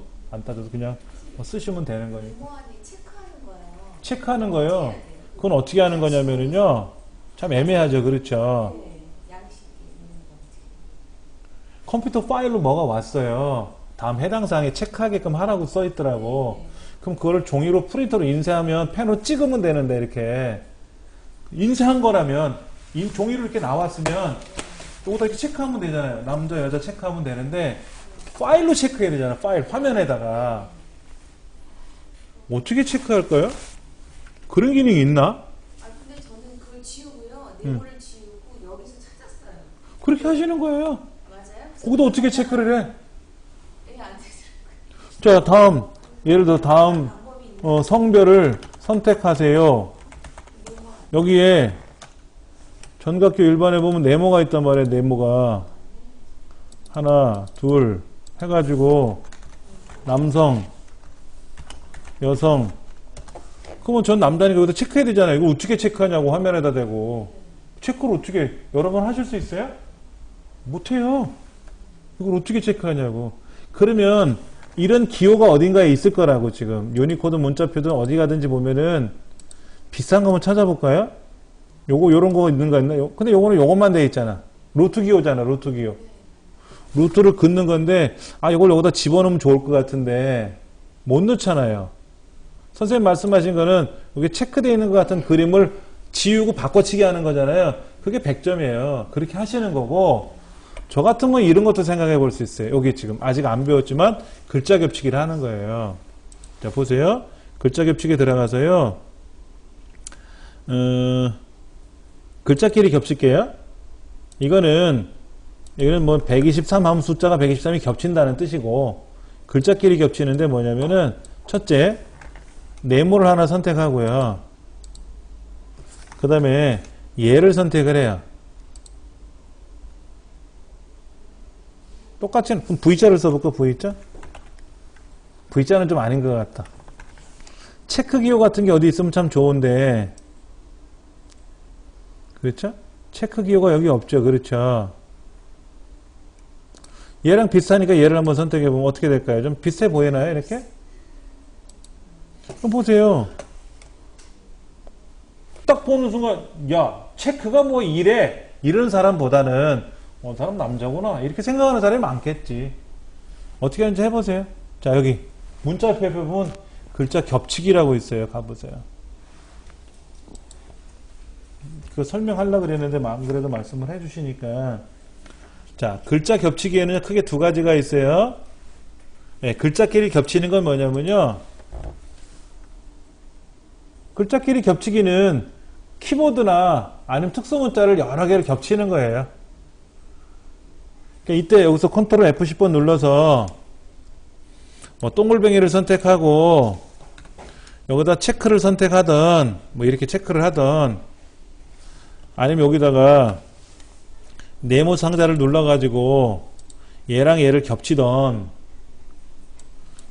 그냥 뭐 쓰시면 되는 거니까. 공무원이 체크하는 거예요. 체크하는 거요. 그건 어떻게 하는 거냐면은요. 참 애매하죠. 그렇죠. 네, 양식이 있는 거. 컴퓨터 파일로 뭐가 왔어요. 다음 해당 사항에 체크하게끔 하라고 써 있더라고. 그럼 그거를 종이로 프린터로 인쇄하면 펜으로 찍으면 되는데 이렇게 인쇄한 거라면 종이로 이렇게 나왔으면 여기다 이렇게 체크하면 되잖아요. 남자 여자 체크하면 되는데 파일로 체크해야 되잖아. 파일 화면에다가 어떻게 체크할까요? 그런 기능이 있나? 아 근데 저는 그걸 지우고요. 네모를 지우고 여기서 찾았어요. 그렇게 하시는 거예요. 맞아요? 거기다 어떻게 체크를 해? 안 되더라고요. 자, 다음 예를 들어 다음 방법이 있는 성별을 선택하세요. 여기에 전각교 일반에 보면 네모가 있단 말이에요. 네모가 하나, 둘 해가지고 남성, 여성. 그러면 전 남자니까 여기다 체크해야 되잖아요. 이거 어떻게 체크하냐고 화면에다 대고. 체크를 어떻게 여러 번 하실 수 있어요? 못해요. 이걸 어떻게 체크하냐고. 그러면 이런 기호가 어딘가에 있을 거라고 지금. 유니코드 문자표든 어디 가든지 보면은 비싼 거만 찾아볼까요? 요런 거 있는 거 있나? 근데 요거는 요것만 돼 있잖아. 루트 기호잖아. 루트 기호. 루트를 긋는 건데 요걸 여기다 집어넣으면 좋을 것 같은데 못 넣잖아요. 선생님 말씀하신 거는 여기 체크되어 있는 것 같은 그림을 지우고 바꿔치기 하는 거잖아요. 그게 100점이에요. 그렇게 하시는 거고 저 같은 건 이런 것도 생각해 볼 수 있어요. 여기 지금 아직 안 배웠지만 글자 겹치기를 하는 거예요. 자 보세요. 글자 겹치기 들어가서요. 글자끼리 겹칠게요. 이거는 뭐 123 하면 숫자가 123이 겹친다는 뜻이고 글자끼리 겹치는데 뭐냐면은 첫째 네모를 하나 선택하고요. 그 다음에 얘를 선택을 해요. 똑같이 그럼 V자를 써볼까? V자? V자는 좀 아닌 것 같다. 체크 기호 같은 게 어디 있으면 참 좋은데 그렇죠? 체크 기호가 여기 없죠. 그렇죠? 얘랑 비슷하니까 얘를 한번 선택해보면 어떻게 될까요? 좀 비슷해 보이나요? 이렇게? 그럼 보세요. 딱 보는 순간 야 체크가 뭐 이래 이런 사람보다는 사람 남자구나 이렇게 생각하는 사람이 많겠지. 어떻게 하는지 해보세요. 자 여기 문자표에 보면 글자 겹치기라고 있어요. 가보세요. 그거 설명하려고 그랬는데 안 그래도 말씀을 해주시니까 자 글자 겹치기에는 크게 두 가지가 있어요. 예, 글자끼리 겹치는 건 뭐냐면요. 글자끼리 겹치기는 키보드나 아니면 특수 문자를 여러 개를 겹치는 거예요. 그러니까 이때 여기서 컨트롤 F10번 눌러서 뭐 동글뱅이를 선택하고 여기다 체크를 선택하든 뭐 이렇게 체크를 하든 아니면 여기다가 네모 상자를 눌러가지고 얘랑 얘를 겹치던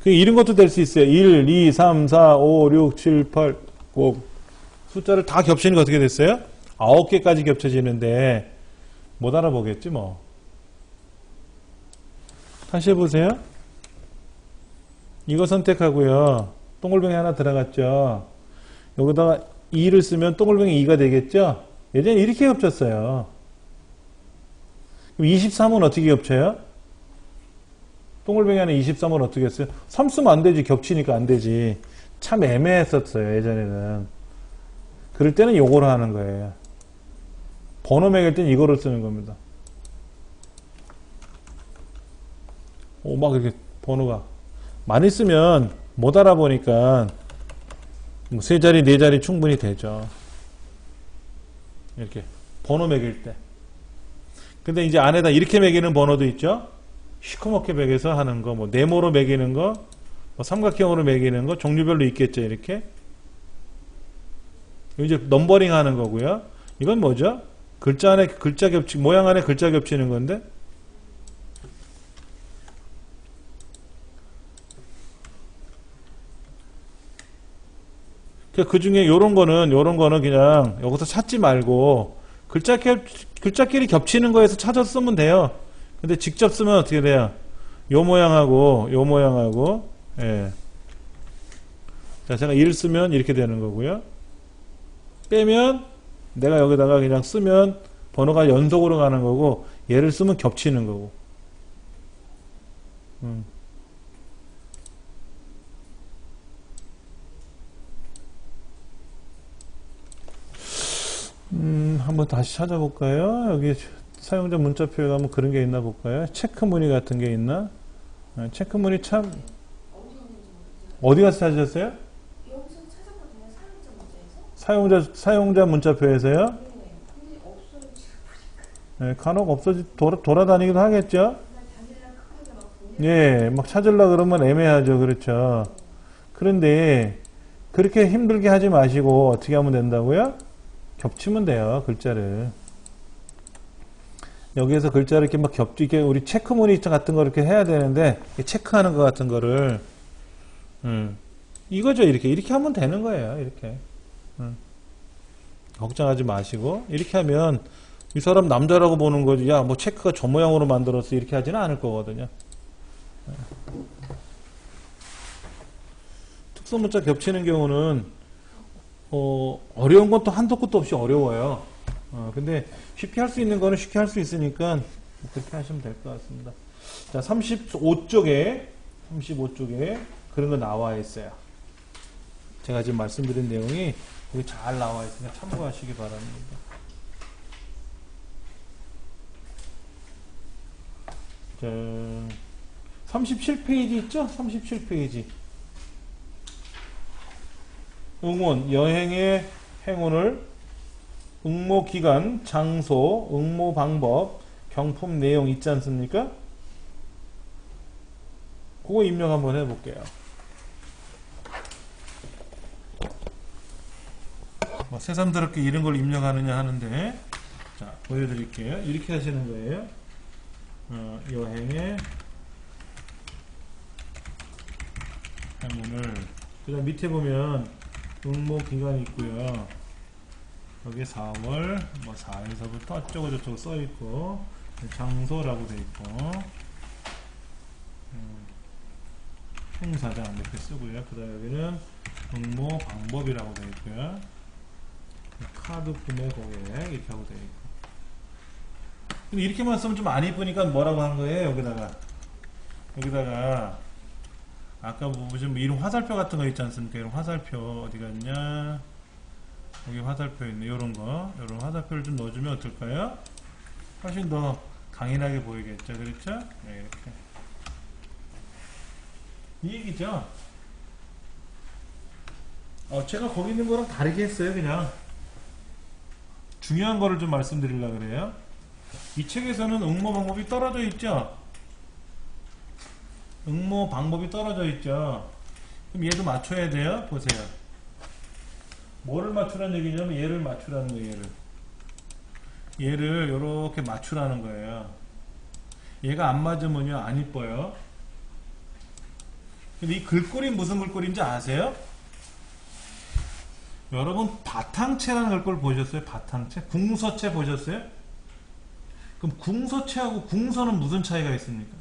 이런 것도 될 수 있어요. 1, 2, 3, 4, 5, 6, 7, 8, 9 숫자를 다 겹치는 게 어떻게 됐어요? 9개까지 겹쳐지는데 못 알아보겠지 뭐. 다시 해보세요. 이거 선택하고요. 동글뱅이 하나 들어갔죠. 여기다가 2를 쓰면 동글뱅이 2가 되겠죠. 예전에 이렇게 겹쳤어요. 그럼 23은 어떻게 겹쳐요? 동글뱅이 안에 23을 어떻게 했어요? 3 쓰면 안 되지. 겹치니까 안 되지. 참 애매했었어요. 예전에는. 그럴 때는 요거를 하는 거예요. 번호 매길 때는 이거를 쓰는 겁니다. 막 이렇게 번호가 많이 쓰면 못 알아보니까 뭐 3자리, 4자리 충분히 되죠. 이렇게 번호 매길 때. 근데 이제 안에다 이렇게 매기는 번호도 있죠. 시커멓게 매겨서 하는 거, 뭐 네모로 매기는 거, 뭐 삼각형으로 매기는 거 종류별로 있겠죠. 이렇게. 이제 넘버링 하는 거고요. 이건 뭐죠? 글자 안에 글자 모양 안에 글자 겹치는 건데. 그 중에 요런 거는 그냥 여기서 찾지 말고 글자끼리 겹치는 거에서 찾아서 쓰면 돼요. 근데 직접 쓰면 어떻게 돼요? 요 모양하고, 예. 자, 제가 1 쓰면 이렇게 되는 거고요. 빼면 내가 여기다가 그냥 쓰면 번호가 연속으로 가는 거고, 얘를 쓰면 겹치는 거고. 한번 다시 찾아볼까요? 여기 사용자 문자표에 가면 그런 게 있나 볼까요? 체크 무늬 같은 게 있나? 체크 무늬 참 어디 가서 찾으셨어요? 여기서 찾았거든요. 사용자 문자에서. 사용자 문자표에서요? 네. 근데 없어요. 지금 보니까. 네, 간혹 돌아다니기도 하겠죠? 당일날 급하게 막 보내. 예, 막 찾으려 그러면 애매하죠. 그렇죠. 그런데 그렇게 힘들게 하지 마시고 어떻게 하면 된다고요? 겹치면 돼요. 글자를. 여기에서 글자를 이렇게 막 겹치게 우리 체크 무늬 같은 거 이렇게 해야 되는데 체크하는 것 같은 거를 이거죠. 이렇게 하면 되는 거예요. 이렇게 걱정하지 마시고 이렇게 하면 이 사람 남자라고 보는 거지. 야, 뭐 체크가 저 모양으로 만들었어. 이렇게 하지는 않을 거거든요. 특수문자 겹치는 경우는 어려운 건 또 한도 끝도 없이 어려워요. 근데 쉽게 할 수 있는 거는 쉽게 할 수 있으니까 그렇게 하시면 될 것 같습니다. 자, 35쪽에 그런 거 나와 있어요. 제가 지금 말씀드린 내용이 여기 잘 나와 있으니까 참고하시기 바랍니다. 자, 37페이지 있죠? 37페이지. 응원, 여행의 행운을 응모 기간, 장소, 응모 방법, 경품 내용 있지 않습니까? 그거 입력 한번 해볼게요. 뭐 새삼스럽게 이런 걸 입력하느냐 하는데, 자, 보여드릴게요. 이렇게 하시는 거예요. 여행의 행운을. 그 다음 밑에 보면 응모 기간이 있고요. 여기 4월 뭐 4일서부터 어쩌고 저쩌고 써있고 장소라고 돼있고 행사장 이렇게 쓰고요. 그 다음에 여기는 응모 방법이라고 돼있고요. 카드 구매 고객 이렇게 하고 돼있고. 근데 이렇게만 쓰면 좀 안 이쁘니까 뭐라고 한 거예요? 여기다가 아까 보시면 이런 화살표 같은 거 있지 않습니까? 이런 화살표 어디 갔냐? 여기 화살표 있네. 요런 화살표를 좀 넣어주면 어떨까요? 훨씬 더 강인하게 보이겠죠? 그렇죠? 네, 이렇게. 이 얘기죠. 제가 거기 있는 거랑 다르게 했어요. 그냥 중요한 거를 좀 말씀드리려고 그래요. 이 책에서는 응모 방법이 떨어져 있죠. 응모 방법이 떨어져 있죠. 그럼 얘도 맞춰야 돼요. 보세요. 뭐를 맞추라는 얘기냐면 얘를 맞추라는 거예요. 얘를 요렇게 맞추라는 거예요. 얘가 안 맞으면요 안 이뻐요. 근데 이 글꼴이 무슨 글꼴인지 아세요? 여러분 바탕체라는 글꼴 보셨어요? 바탕체? 궁서체 보셨어요? 그럼 궁서체하고 궁서는 무슨 차이가 있습니까?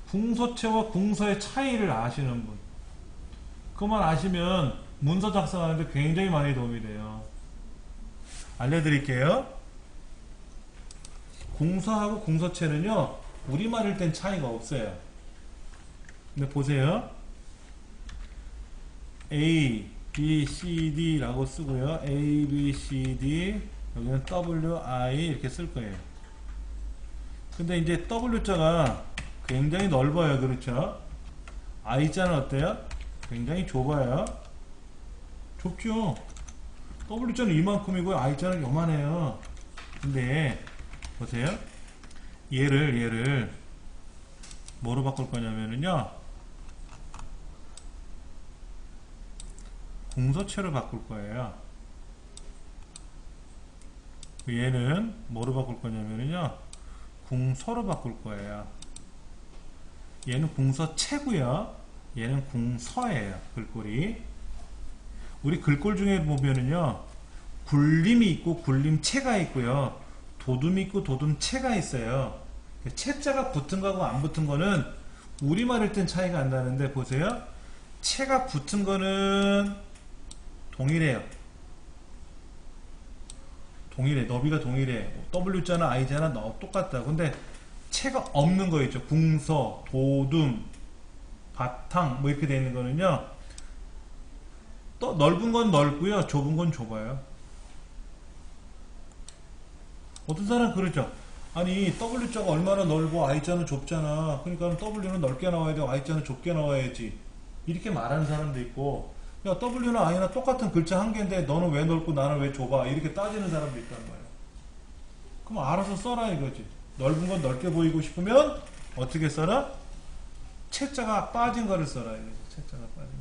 궁서체와 궁서의 차이를 아시는 분, 그만 아시면 문서 작성하는데 굉장히 많이 도움이 돼요. 알려드릴게요. 궁서하고 궁서체는요 우리말일 땐 차이가 없어요. 근데 보세요. A, B, C, D 라고 쓰고요. A, B, C, D 여기는 W, I 이렇게 쓸 거예요. 근데 이제 W자가 굉장히 넓어요. 그렇죠? I자는 어때요? 굉장히 좁아요. 좁죠? W자는 이만큼이고요. I자는 요만해요. 근데 보세요. 얘를 뭐로 바꿀 거냐면요 궁서체로 바꿀 거예요. 얘는 뭐로 바꿀 거냐면요 궁서로 바꿀 거예요. 얘는 궁서체고요. 얘는 궁서예요. 글꼴이. 우리 글꼴 중에 보면은요 굴림이 있고 굴림체가 있고요 도둠이 있고 도둠체가 있어요. 체자가 붙은 거하고 안 붙은 거는 우리말일 땐 차이가 안 나는데 보세요. 체가 붙은 거는 동일해요. 동일해. 너비가 동일해. W자나 I자나 똑같다. 근데 체가 없는 거 있죠. 궁서, 도둠, 바탕 뭐 이렇게 되어 있는 거는요 또 넓은 건 넓고요 좁은 건 좁아요. 어떤 사람 그러죠. 아니 W자가 얼마나 넓고 I자는 좁잖아. 그러니까 W는 넓게 나와야 되고 I자는 좁게 나와야지. 이렇게 말하는 사람도 있고, 야 W나 I나 똑같은 글자 한 개인데 너는 왜 넓고 나는 왜 좁아, 이렇게 따지는 사람도 있단 말이야. 그럼 알아서 써라 이거지. 넓은 건 넓게 보이고 싶으면 어떻게 써라? 채자가 빠진 거를 써라 이거지. 채자가 빠진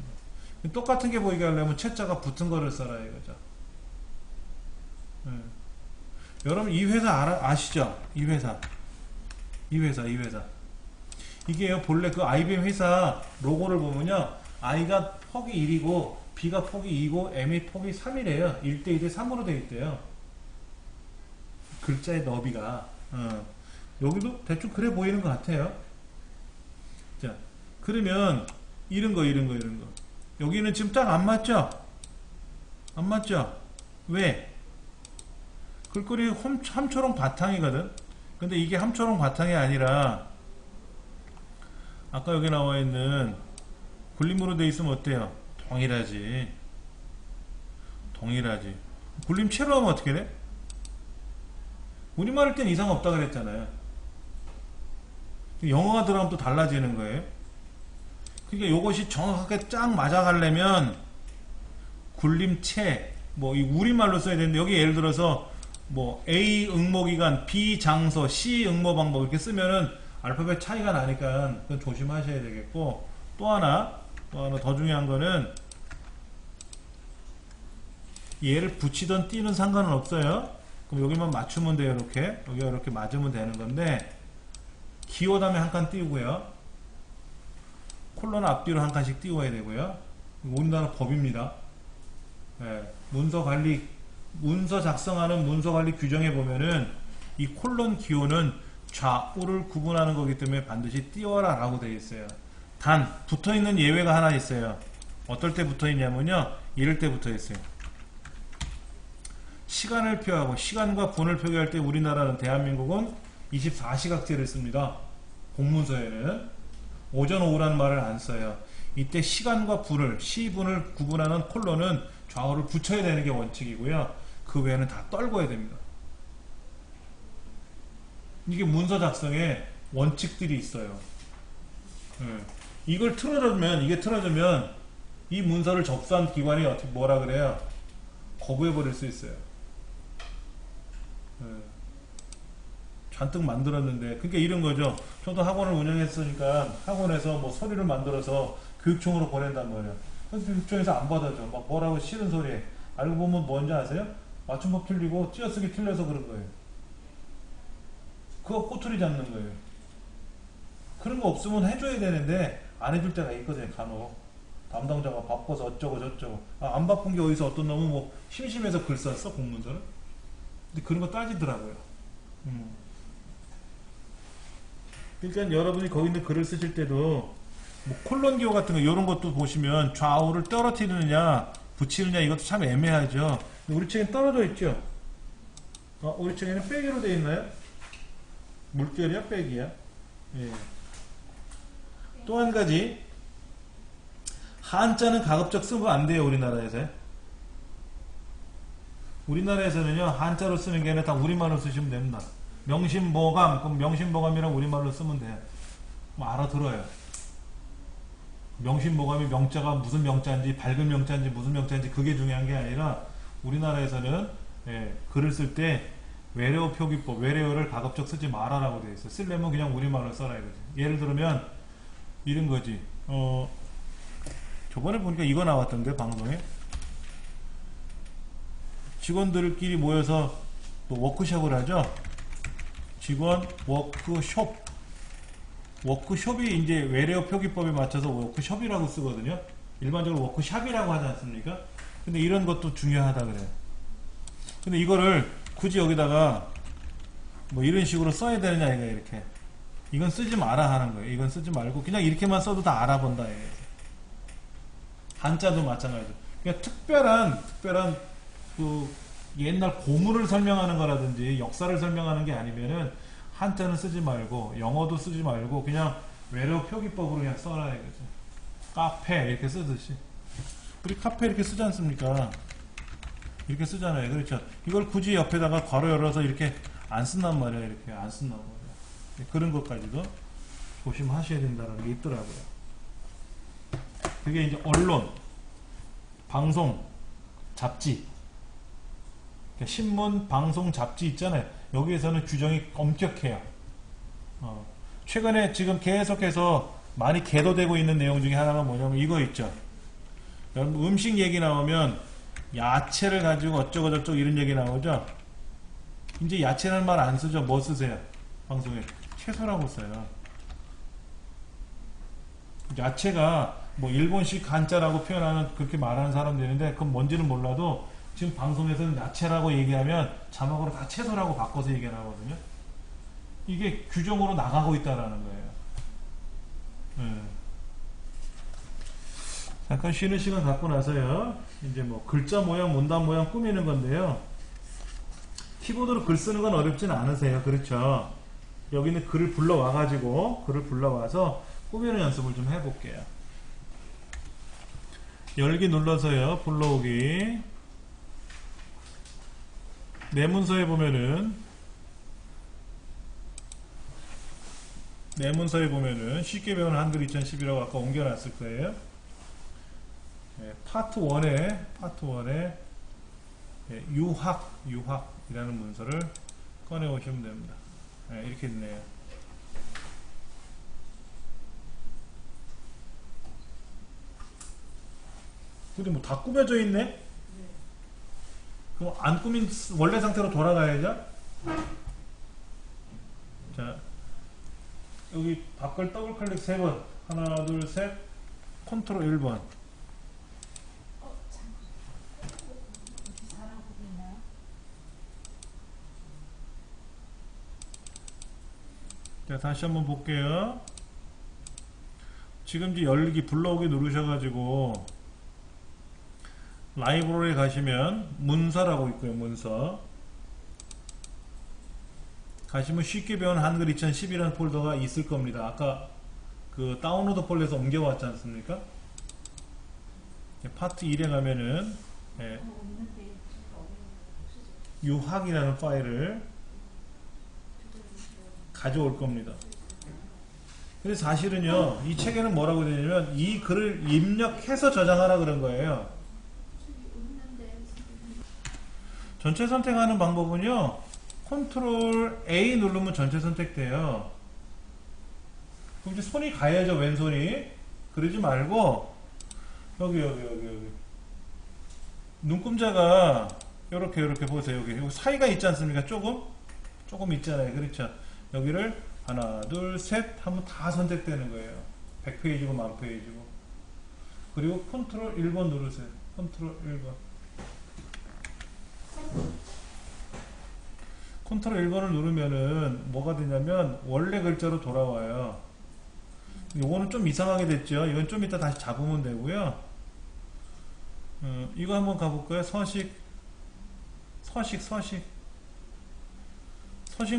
거. 똑같은 게 보이게 하려면 채자가 붙은 거를 써라 이거죠. 네. 여러분 이 회사 아시죠? 이 회사 이게요 본래 그 IBM 회사 로고를 보면요 I가 폭이 1이고 B가 폭이 2고 M이 폭이 3이래요 1대 2대 3으로 되어 있대요. 글자의 너비가 여기도 대충 그래 보이는 것 같아요. 자 그러면 이런 거 여기는 지금 딱 안 맞죠? 안 맞죠? 왜? 글꼴이 함초롱 바탕이거든. 근데 이게 함초롱 바탕이 아니라 아까 여기 나와 있는 굴림으로 돼 있으면 어때요? 동일하지. 굴림체로 하면 어떻게 돼? 우리말 할 땐 이상 없다 그랬잖아요. 영어가 들어가면 또 달라지는 거예요. 그러니까 이것이 정확하게 쫙 맞아가려면 굴림체 뭐 이 우리말로 써야 되는데 여기 예를 들어서 뭐 A 응모기간, B 장소, C 응모 방법 이렇게 쓰면은 알파벳 차이가 나니까 그건 조심하셔야 되겠고, 또 하나 더 중요한 거는 얘를 붙이던 띄는 상관은 없어요. 그럼 여기만 맞추면 돼요. 이렇게 여기가 이렇게 맞으면 되는 건데 기호 다음에 한 칸 띄우고요 콜론 앞뒤로 한 칸씩 띄워야 되고요. 우리나라 법입니다. 네, 문서 작성하는 문서관리 규정에 보면은 이 콜론 기호는 좌우를 구분하는 거기 때문에 반드시 띄워라 라고 되어 있어요. 단 붙어있는 예외가 하나 있어요. 어떨 때 붙어있냐면요 이럴 때 붙어있어요. 시간을 표하고 시간과 분을 표기할 때 우리나라는 대한민국은 24시각제를 씁니다. 공문서에는 오전 오후라는 말을 안 써요. 이때 시간과 분을 시분을 구분하는 콜론은 좌우를 붙여야 되는 게 원칙이고요. 그 외에는 다 떨궈야 됩니다. 이게 문서 작성에 원칙들이 있어요. 예. 이걸 틀어주면, 이게 틀어주면 이 문서를 접수한 기관이 어떻게 뭐라 그래요? 거부해버릴 수 있어요. 예. 잔뜩 만들었는데, 그러니까 이런 거죠. 저도 학원을 운영했으니까 학원에서 뭐 서류를 만들어서 교육청으로 보낸단 말이에요. 그래서 교육청에서 안 받아줘. 막 뭐라고 싫은 소리. 알고 보면 뭔지 아세요? 맞춤법 틀리고 띄어쓰기 틀려서 그런 거예요. 그거 꼬투리 잡는 거예요. 그런 거 없으면 해줘야 되는데 안 해줄 때가 있거든요. 간혹 담당자가 바빠서 어쩌고 저쩌고. 안 바쁜 게 어디서 어떤 놈은 뭐 심심해서 글 썼어 공문서를. 근데 그런 거 따지더라고요. 일단 여러분이 거기 있는 글을 쓰실 때도 뭐 콜론 기호 같은 거 이런 것도 보시면 좌우를 떨어뜨리느냐 붙이느냐 이것도 참 애매하죠. 근데 우리 책엔 떨어져 있죠. 우리 책에는 빼기로 되어 있나요? 물결이야 빼기야? 예. 또 한 가지, 한자는 가급적 쓰면 안 돼요. 우리나라에서. 우리나라에서는요 한자로 쓰는 게 아니라 다 우리말로 쓰시면 됩니다. 명심보감, 그럼 명심보감이랑 우리말로 쓰면 돼요. 뭐 알아들어요. 명심보감이 명자가 무슨 명자인지 밝은 명자인지 무슨 명자인지 그게 중요한 게 아니라 우리나라에서는 글을 쓸 때 외래어 표기법, 외래어를 가급적 쓰지 말아라고 되어 있어요. 쓰려면 그냥 우리말로 써라 이거지. 예를 들면 이런 거지. 저번에 보니까 이거 나왔던데 방송에 직원들끼리 모여서 또 워크숍을 하죠. 직원 워크숍. 워크숍이 이제 외래어 표기법에 맞춰서 워크숍이라고 쓰거든요. 일반적으로 워크샵이라고 하지 않습니까? 근데 이런 것도 중요하다 그래요. 근데 이거를 굳이 여기다가 뭐 이런 식으로 써야 되느냐 이거 이렇게. 이건 쓰지 마라 하는 거예요. 이건 쓰지 말고 그냥 이렇게만 써도 다 알아본다. 이게. 한자도 마찬가지죠. 그냥 특별한 그 옛날 고문을 설명하는 거라든지 역사를 설명하는 게 아니면은 한자는 쓰지 말고 영어도 쓰지 말고 그냥 외래어 표기법으로 그냥 써라 이거죠. 카페 이렇게 쓰듯이. 우리 카페 이렇게 쓰지 않습니까? 이렇게 쓰잖아요. 그렇죠? 이걸 굳이 옆에다가 괄호 열어서 이렇게 안 쓴단 말이에요. 이렇게 안 쓴단 말이에요. 그런 것까지도 조심하셔야 된다는 게 있더라고요. 그게 이제 언론, 방송, 잡지, 그러니까 신문, 방송, 잡지 있잖아요. 여기에서는 규정이 엄격해요. 최근에 지금 계속해서 많이 계도되고 있는 내용 중에 하나가 뭐냐면 이거 있죠. 여러분 음식 얘기 나오면 야채를 가지고 어쩌고 저쩌고 이런 얘기 나오죠. 이제 야채라는 말 안 쓰죠. 뭐 쓰세요? 방송에 채소라고 써요. 야채가 뭐 일본식 한자라고 표현하는 그렇게 말하는 사람도 있는데 그건 뭔지는 몰라도 지금 방송에서는 야채라고 얘기하면 자막으로 다 채소라고 바꿔서 얘기를 하거든요. 이게 규정으로 나가고 있다라는 거예요. 잠깐 쉬는 시간 갖고 나서요. 이제 뭐 글자 모양, 문단 모양 꾸미는 건데요. 키보드로 글 쓰는 건 어렵진 않으세요. 그렇죠? 여기는 글을 불러와가지고 글을 불러와서 꾸미는 연습을 좀 해볼게요. 열기 눌러서요. 불러오기. 내 문서에 보면은 쉽게 배우는 한글 2010이라고 아까 옮겨놨을 거예요. 파트 1에 유학이라는 문서를 꺼내 오시면 됩니다. 이렇게 있네요. 근데 뭐 다 꾸며져 있네? 그럼 안 꾸민 원래 상태로 돌아가야죠? 자, 여기 밖을 더블 클릭 3번. 하나, 둘, 셋. 컨트롤 1번. 자, 다시 한번 볼게요. 지금 이제 열기 불러오기 누르셔가지고 라이브러리에 가시면 문서라고 있고요. 문서 가시면 쉽게 배운 한글 2010이라는 폴더가 있을 겁니다. 아까 그 다운로드 폴더에서 옮겨왔지 않습니까? 파트 1에 가면은 유학이라는 파일을 가져올 겁니다. 근데 사실은요, 이 책에는 뭐라고 되냐면 이 글을 입력해서 저장하라 그런 거예요. 전체 선택하는 방법은요, 컨트롤 A 누르면 전체 선택돼요. 그럼 이제 손이 가야죠, 왼손이. 그러지 말고 여기 눈금자가 요렇게 보세요. 여기 사이가 있지 않습니까? 조금 있잖아요. 그렇죠? 여기를 하나 둘 셋 하면 다 선택되는 거예요. 100페이지고 1000페이지고. 그리고 컨트롤 1번 누르세요. 컨트롤 1번. 컨트롤 1번을 누르면은 뭐가 되냐면 원래 글자로 돌아와요. 요거는 좀 이상하게 됐죠. 이건 좀 이따 다시 잡으면 되고요. 이거 한번 가볼까요? 서식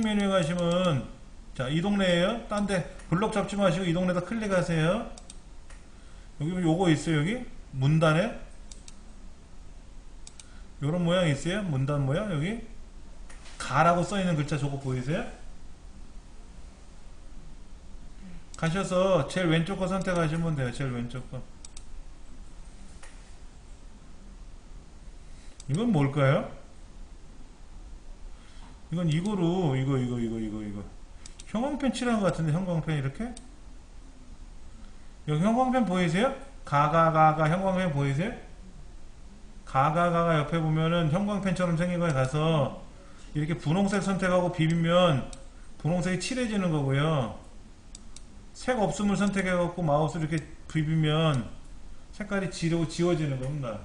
메뉴에 가시면, 자, 이 동네에요. 딴 데 블럭 잡지 마시고 이 동네다 클릭하세요. 여기 요거 있어요. 여기 문단에 요런 모양 있어요. 문단 모양. 여기 가라고 써있는 글자 저거 보이세요? 가셔서 제일 왼쪽 거 선택하시면 돼요. 제일 왼쪽 거. 이건 뭘까요? 이건 이거로 이거 형광펜 칠한 것 같은데. 형광펜 이렇게 여기 형광펜 보이세요? 가가 형광펜 보이세요? 가가 옆에 보면은 형광펜처럼 생긴 거에 가서 이렇게 분홍색 선택하고 비비면 분홍색이 칠해지는 거고요. 색 없음을 선택해갖고 마우스를 이렇게 비비면 색깔이 지워지는 겁니다.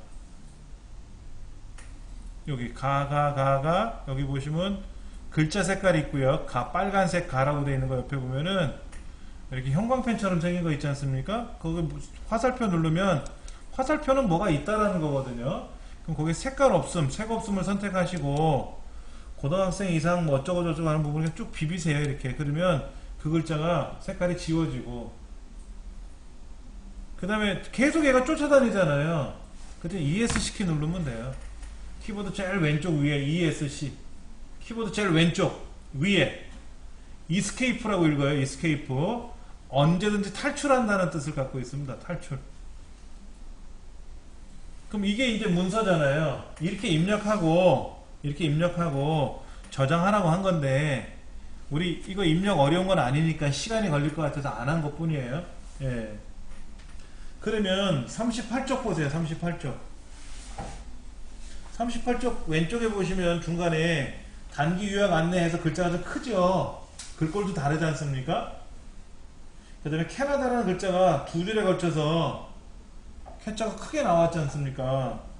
여기 가가 여기 보시면 글자 색깔이 있고요. 빨간색 가라고 되어 있는 거 옆에 보면은 이렇게 형광펜처럼 생긴 거 있지 않습니까? 거기 화살표 누르면 화살표는 뭐가 있다라는 거거든요. 그럼 거기 색 없음을 선택하시고 고등학생 이상 뭐 어쩌고 저쩌고 하는 부분을 쭉 비비세요. 이렇게. 그러면 그 글자가 색깔이 지워지고, 그 다음에 계속 얘가 쫓아다니잖아요. 그때 ESC 키 누르면 돼요. 키보드 제일 왼쪽 위에 ESC, 키보드 제일 왼쪽 위에 Escape라고 읽어요. Escape. 언제든지 탈출한다는 뜻을 갖고 있습니다. 탈출. 그럼 이게 이제 문서잖아요. 이렇게 입력하고 저장하라고 한 건데, 우리 이거 입력 어려운 건 아니니까 시간이 걸릴 것 같아서 안 한 것 뿐이에요. 예. 그러면 38쪽 보세요. 38쪽 왼쪽에 보시면 중간에 단기 요약 안내해서 글자가 좀 크죠. 글꼴도 다르지 않습니까? 그 다음에 캐나다라는 글자가 두 줄에 걸쳐서 캐자가 크게 나왔지 않습니까?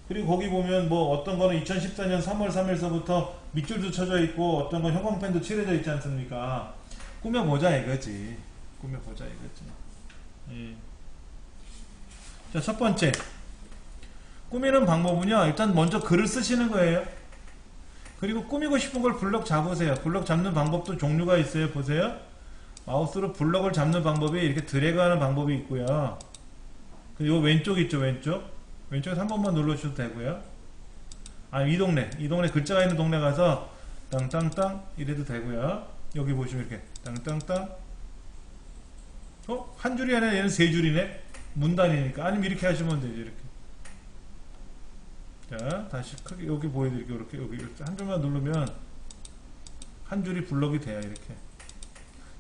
그리고 거기 보면 뭐 어떤 거는 2014년 3월 3일서부터 밑줄도 쳐져 있고 어떤 건 형광펜도 칠해져 있지 않습니까? 꾸며보자 이거지. 예. 자, 첫 번째 꾸미는 방법은요, 일단 먼저 글을 쓰시는 거예요. 그리고 꾸미고 싶은 걸 블럭 잡으세요. 블럭 잡는 방법도 종류가 있어요. 보세요. 마우스로 블럭을 잡는 방법이 이렇게 드래그하는 방법이 있고요. 그리고 왼쪽 있죠. 왼쪽에서 한 번만 눌러주셔도 되고요. 이 동네 글자가 있는 동네 가서 땅땅땅 이래도 되고요. 여기 보시면 이렇게 땅땅땅. 한 줄이 아니라 얘는 세 줄이네. 문단이니까. 아니면 이렇게 하시면 되죠. 이렇게. 자, 다시 크게 여기 보여드릴게요. 이렇게 여기 한 줄만 누르면 한 줄이 블럭이 돼요. 이렇게.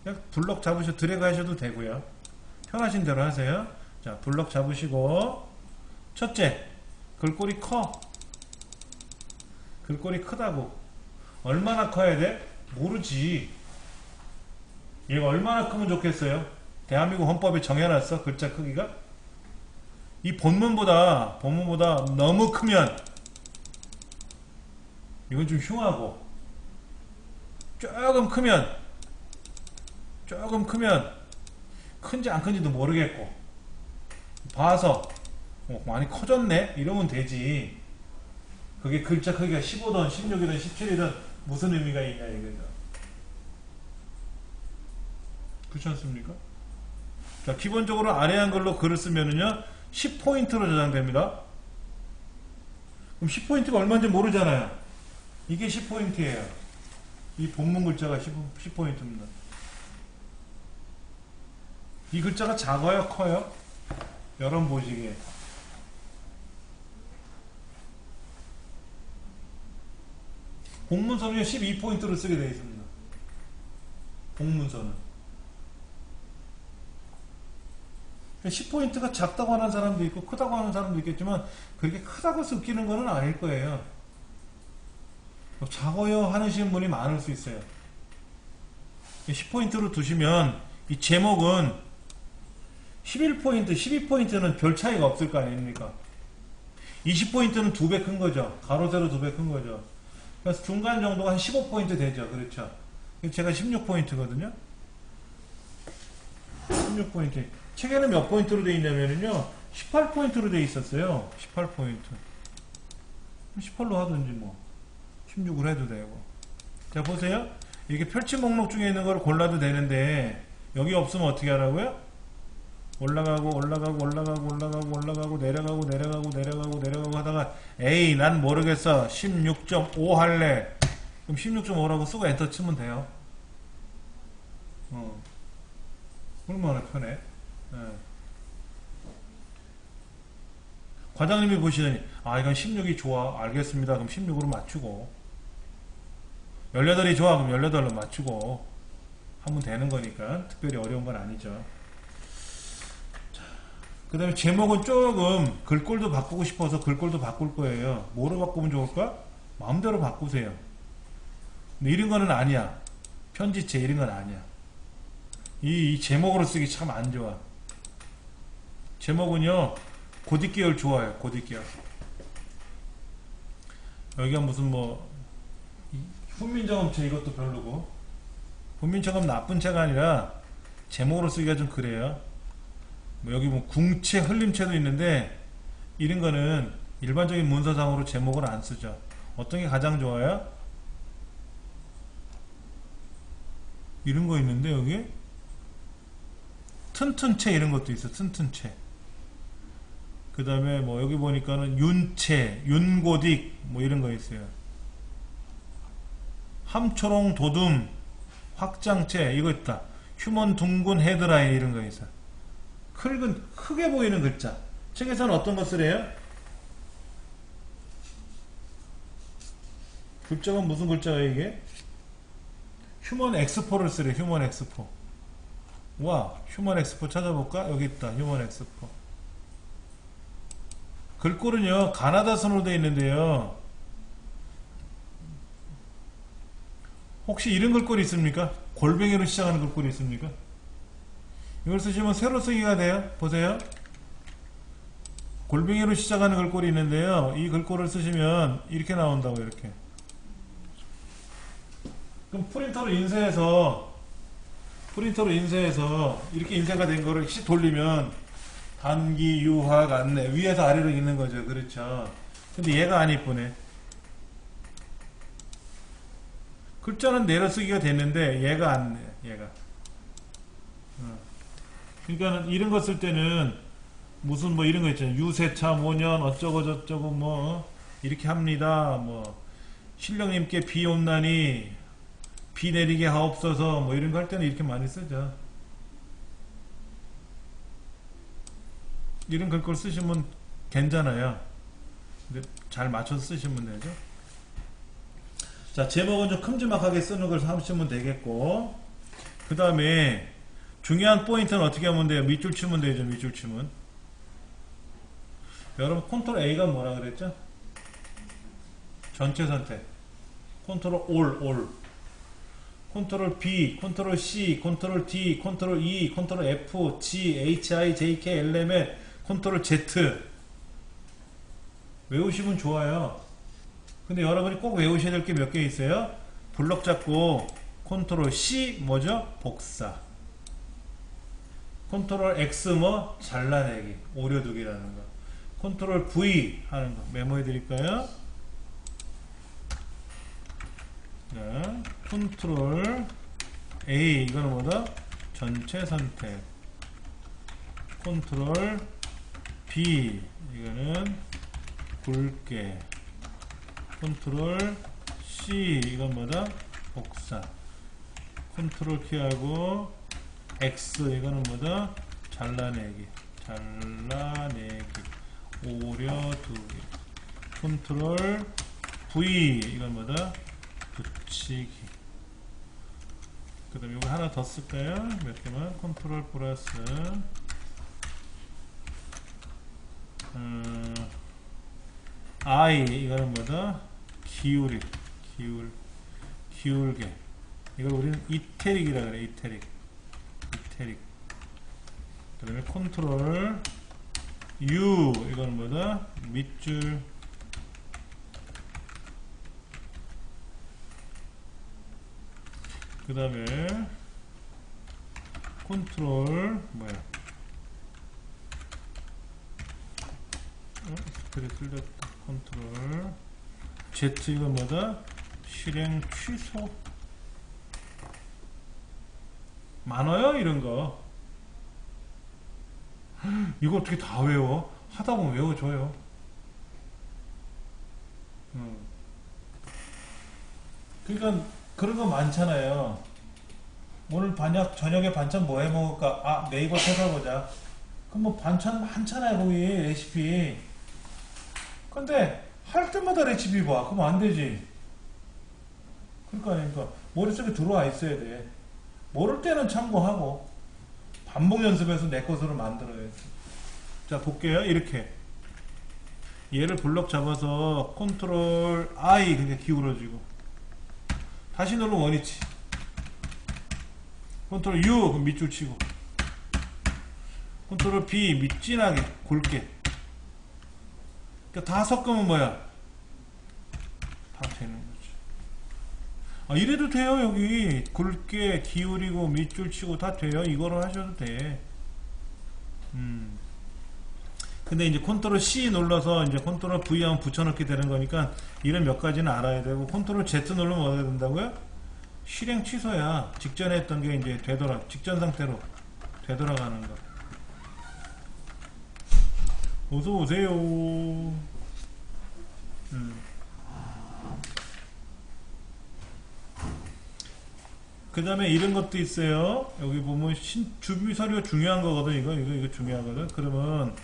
그냥 블럭 잡으셔도 드래그 하셔도 되고요. 편하신 대로 하세요. 자, 블럭 잡으시고, 첫째, 글꼴이 커. 글꼴이 크다고. 얼마나 커야 돼? 모르지. 얘가 얼마나 크면 좋겠어요? 대한민국 헌법에 정해놨어. 글자 크기가. 이 본문보다 너무 크면 이건 좀 흉하고, 조금 크면 큰지 안 큰지도 모르겠고, 봐서 많이 커졌네 이러면 되지. 그게 글자 크기가 15든 16이든 17이든 무슨 의미가 있냐 이거죠. 그렇지 않습니까? 자, 기본적으로 아래 한글로 글을 쓰면은요 10포인트로 저장됩니다. 그럼 10포인트가 얼마인지 모르잖아요. 이게 10포인트예요. 이 본문 글자가 10포인트입니다. 이 글자가 작아요? 커요? 여러분 보시기에. 공문서는 12포인트를 쓰게 되어 있습니다. 공문서는. 10포인트가 작다고 하는 사람도 있고 크다고 하는 사람도 있겠지만 그렇게 크다고 쓰기는 거는 아닐 거예요. 작아요 하시는 분이 많을 수 있어요. 10포인트로 두시면 이 제목은 11포인트, 12포인트는 별 차이가 없을 거 아닙니까? 20포인트는 2배 큰 거죠. 가로 세로 2배 큰 거죠. 그래서 중간 정도가 한 15포인트 되죠. 그렇죠. 제가 16포인트거든요. 16포인트. 책에는 몇 포인트로 되어 있냐면요. 18포인트로 되어 있었어요. 18포인트. 18로 하든지 뭐. 16으로 해도 되고. 자, 보세요. 이렇게 펼치 목록 중에 있는 걸 골라도 되는데, 여기 없으면 어떻게 하라고요? 올라가고, 올라가고, 올라가고, 올라가고, 올라가고, 내려가고, 내려가고, 내려가고, 내려가고 하다가, 에이, 난 모르겠어. 16.5 할래. 그럼 16.5라고 쓰고 엔터 치면 돼요. 얼마나 편해. 과장님이 보시더니 아 이건 16이 좋아 알겠습니다 그럼 16으로 맞추고 18이 좋아 그럼 18로 맞추고 하면 되는 거니까 특별히 어려운 건 아니죠. 그 다음에 제목은 조금 글꼴도 바꾸고 싶어서 글꼴도 바꿀 거예요. 뭐로 바꾸면 좋을까? 마음대로 바꾸세요. 근데 이런 거는 아니야. 편지체 이런 건 아니야. 이 제목으로 쓰기 참 안 좋아. 제목은요 고딕계열 좋아요. 고딕계열. 여기가 무슨 뭐 훈민정음체 이것도 별로고 훈민정음 나쁜 체가 아니라 제목으로 쓰기가 좀 그래요. 뭐 여기 뭐 궁체 흘림체도 있는데 이런 거는 일반적인 문서상으로 제목을 안 쓰죠. 어떤 게 가장 좋아요? 이런 거 있는데 여기 튼튼체 이런 것도 있어. 튼튼체. 그 다음에 뭐 여기 보니까는 윤체, 윤고딕 뭐 이런 거 있어요. 함초롱 도둠, 확장체 이거 있다. 휴먼 둥근 헤드라인 이런 거 있어. 크게 보이는 글자. 책에서는 어떤 거 쓰래요? 글자가 무슨 글자예요 이게? 휴먼 엑스포를 쓰래. 휴먼 엑스포. 와, 휴먼 엑스포 찾아볼까? 여기 있다. 휴먼 엑스포. 글꼴은요 가나다 선으로 되어 있는데요. 혹시 이런 글꼴이 있습니까? 골뱅이로 시작하는 글꼴이 있습니까? 이걸 쓰시면 세로 쓰기가 돼요. 보세요. 골뱅이로 시작하는 글꼴이 있는데요. 이 글꼴을 쓰시면 이렇게 나온다고. 이렇게. 그럼 프린터로 인쇄해서 이렇게 인쇄가 된 거를 씩 돌리면 단기, 유학, 안내 위에서 아래로 있는 거죠. 그렇죠. 근데 얘가 안 이쁘네. 글자는 내려쓰기가 됐는데 얘가 안 내. 얘가. 그러니까 이런 거 쓸 때는 무슨 뭐 이런 거 있잖아요. 유세차 모년 어쩌고 저쩌고 뭐 이렇게 합니다. 뭐 신령님께 비 온나니 비 내리게 하옵소서 뭐 이런 거 할 때는 이렇게 많이 쓰죠. 이런 글꼴 쓰시면 괜찮아요. 근데 잘 맞춰서 쓰시면 되죠. 자, 제목은 좀 큼지막하게 쓰는 걸 하시면 되겠고, 그 다음에 중요한 포인트는 어떻게 하면 돼요? 밑줄 치면 되죠. 밑줄 치면. 여러분 컨트롤 A가 뭐라 그랬죠? 전체 선택. 컨트롤 올. 컨트롤 B, 컨트롤 C, 컨트롤 D, 컨트롤 E, 컨트롤 F, G, H, I, J, K, L, M, N, 컨트롤 Z. 외우시면 좋아요. 근데 여러분이 꼭 외우셔야 될 게 몇 개 있어요. 블럭 잡고 컨트롤 C 뭐죠? 복사. 컨트롤 X 뭐? 잘라내기, 오려두기라는 거. 컨트롤 V 하는 거 메모해 드릴까요? 자, 컨트롤 A 이거는 뭐다? 전체 선택. 컨트롤 B 이거는 굵게. 컨트롤 C 이건 뭐다? 복사. 컨트롤 키하고 X 이거는 뭐다? 잘라내기. 오려두기. 컨트롤 V 이건 뭐다? 붙이기. 그 다음에 이거 하나 더 쓸까요? 몇 개만. 컨트롤 플러스 I 이거는 뭐다? 기울게. 이걸 우리는 이태릭이라 그래. 이태릭. 그 다음에 컨트롤 U 이거는 뭐다? 밑줄. 그 다음에 컨트롤 뭐야? 스펠이 틀렸다. 컨트롤 Z 이건 뭐다? 실행 취소. 많아요 이런거. 이거 어떻게 다 외워? 하다보면 외워줘요. 그러니까 그런 거 많잖아요. 오늘 저녁에 반찬 뭐 해 먹을까? 아, 네이버 찾아보자. 그럼 뭐 반찬 많잖아요 거기 레시피. 근데 할 때마다 레시피 봐. 그럼 안 되지. 그러니까 머릿속에 들어와 있어야 돼. 모를 때는 참고하고 반복 연습해서 내 것으로 만들어야지. 자 볼게요. 이렇게 얘를 블럭 잡아서 컨트롤 I 그러니까 기울어지고 다시 누르면 원위치. 컨트롤 U 그럼 밑줄 치고 컨트롤 B 밑진하게 굵게. 그러니까 다 섞으면 뭐야? 다 되는 거지. 아, 이래도 돼요. 여기 굵게 기울이고 밑줄 치고 다 돼요. 이거로 하셔도 돼. 근데 이제 컨트롤 C 눌러서 이제 컨트롤 V 하면 붙여넣기 되는 거니까 이런 몇 가지는 알아야 되고 컨트롤 Z 누르면 어떻게 된다고요? 실행 취소야. 직전에 했던 게 이제 직전 상태로 되돌아가는 거. 어서 오세요. 그 다음에 이런 것도 있어요. 여기 보면 주비 서류 중요한 거거든. 이거 중요하거든. 그러면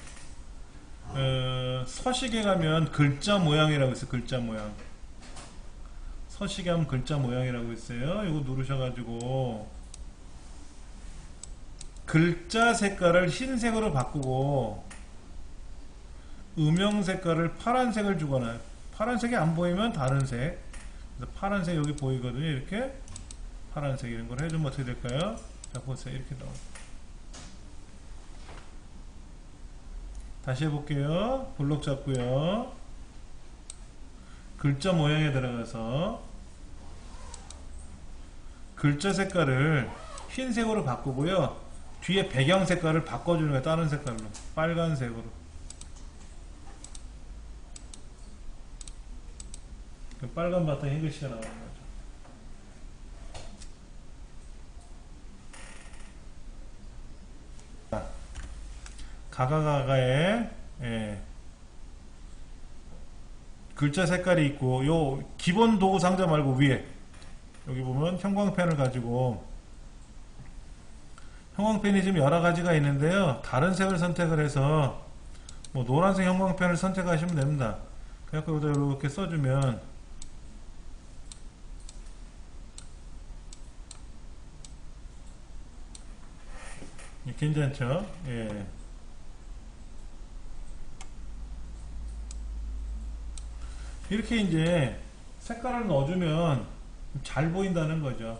서식에 가면 글자 모양이라고 있어요. 글자 모양. 서식에 하면 글자 모양이라고 있어요. 이거 누르셔가지고 글자 색깔을 흰색으로 바꾸고 음영 색깔을 파란색을 주거나 파란색이 안 보이면 다른 색. 그래서 파란색 여기 보이거든요. 이렇게 파란색 이런 걸 해주면 어떻게 될까요? 자 보세요. 이렇게 나옵니다. 다시 해볼게요. 블록 잡고요. 글자 모양에 들어가서 글자 색깔을 흰색으로 바꾸고요. 뒤에 배경 색깔을 바꿔주는 거예요. 다른 색깔로. 빨간색으로. 빨간 바탕 흰 글씨가 나오는 거죠. 가가가가에 글자 색깔이 있고 요 기본 도구 상자 말고 위에 여기 보면 형광펜을 가지고 형광펜이 지금 여러 가지가 있는데요. 다른 색을 선택을 해서 뭐 노란색 형광펜을 선택하시면 됩니다. 그래서 여기다 이렇게 써주면 괜찮죠? 예. 이렇게 이제 색깔을 넣어주면 잘 보인다는 거죠.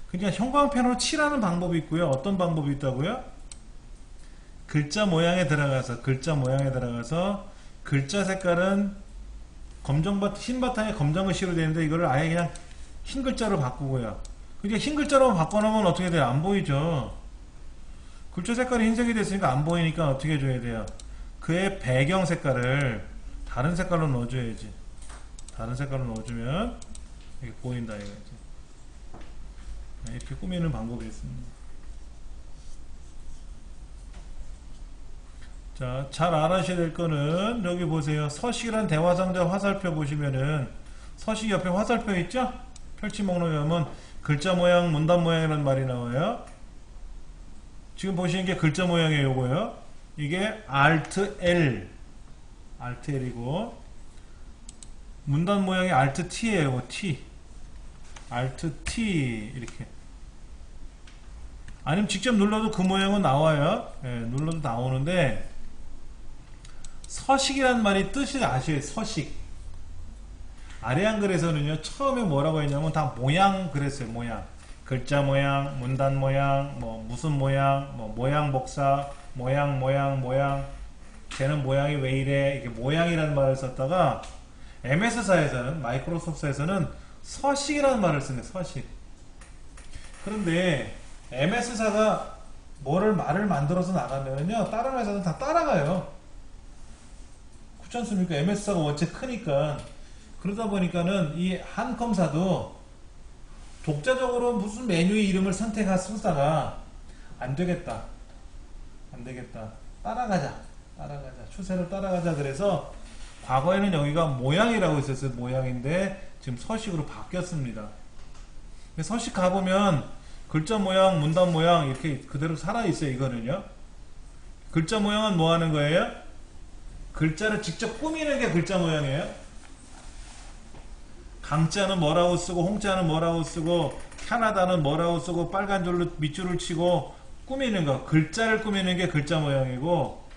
그냥 형광펜으로 칠하는 방법이 있고요. 어떤 방법이 있다고요? 글자 모양에 들어가서 글자 색깔은 흰 바탕에 검정 글씨로 되는데 이거를 아예 그냥 흰 글자로 바꾸고요. 그러니까 흰 글자로 바꿔놓으면 어떻게 돼요? 안 보이죠. 글자 색깔이 흰색이 됐으니까 안 보이니까 어떻게 해줘야 돼요? 그의 배경 색깔을 다른 색깔로 넣어줘야지. 다른 색깔로 넣어주면 이렇게 보인다 이거지. 이렇게 꾸미는 방법이 있습니다. 자, 잘 알아셔야 될 거는 여기 보세요. 서식이란 대화상자 화살표 보시면은 서식 옆에 화살표 있죠? 펼치 목록이라면 글자 모양, 문단 모양이라는 말이 나와요. 지금 보시는 게 글자 모양이에요. 요거요. 이게 Alt L, Alt L이고 문단 모양이 Alt T예요. T, Alt T 이렇게. 아니면 직접 눌러도 그 모양은 나와요. 예, 눌러도 나오는데 서식이란 말이 뜻이 아시죠? 서식. 아래 한글에서는요 처음에 뭐라고 했냐면 다 모양 그랬어요. 모양. 글자 모양, 문단 모양, 뭐 무슨 모양, 뭐 모양 복사, 모양, 쟤는 모양이 왜 이래, 이게 모양이라는 말을 썼다가 MS사에서는, 마이크로소프트에서는 서식이라는 말을 쓰네. 서식. 그런데 MS사가 말을 만들어서 나가면요 다른 회사는 다 따라가요. 그렇지 않습니까? MS사가 원체 크니까. 그러다 보니까는 이 한컴사도 독자적으로 무슨 메뉴의 이름을 쓰다가 안 되겠다. 따라가자. 추세를 따라가자. 그래서 과거에는 여기가 모양이라고 있었어요. 모양인데 지금 서식으로 바뀌었습니다. 서식 가보면 글자 모양, 문단 모양 이렇게 그대로 살아있어요. 이거는요. 글자 모양은 뭐 하는 거예요? 글자를 직접 꾸미는 게 글자 모양이에요. 강자는 뭐라고 쓰고 홍자는 뭐라고 쓰고 캐나다는 뭐라고 쓰고 빨간 줄로 밑줄을 치고 꾸미는 거, 글자를 꾸미는 게 글자 모양이고,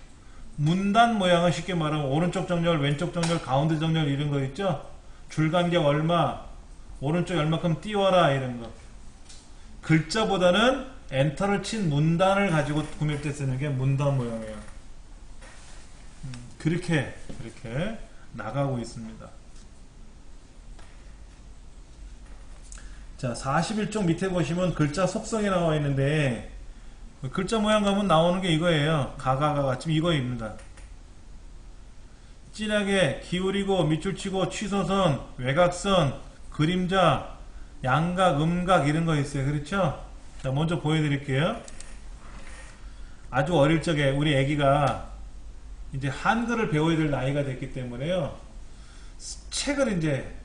문단 모양은 쉽게 말하면 오른쪽 정렬, 왼쪽 정렬, 가운데 정렬 이런 거 있죠. 줄간격 얼마, 오른쪽 얼마큼 띄워라 이런 거. 글자보다는 엔터를 친 문단을 가지고 꾸밀 때 쓰는 게 문단 모양이에요. 그렇게 나가고 있습니다. 자, 41쪽 밑에 보시면 글자 속성이 나와 있는데 글자 모양 가면 나오는 게 이거예요. 가가가 지금 이거입니다. 진하게 기울이고 밑줄 치고 취소선, 외곽선, 그림자, 양각, 음각 이런 거 있어요. 그렇죠? 자, 먼저 보여드릴게요. 아주 어릴 적에 우리 애기가 이제 한글을 배워야 될 나이가 됐기 때문에요. 책을 이제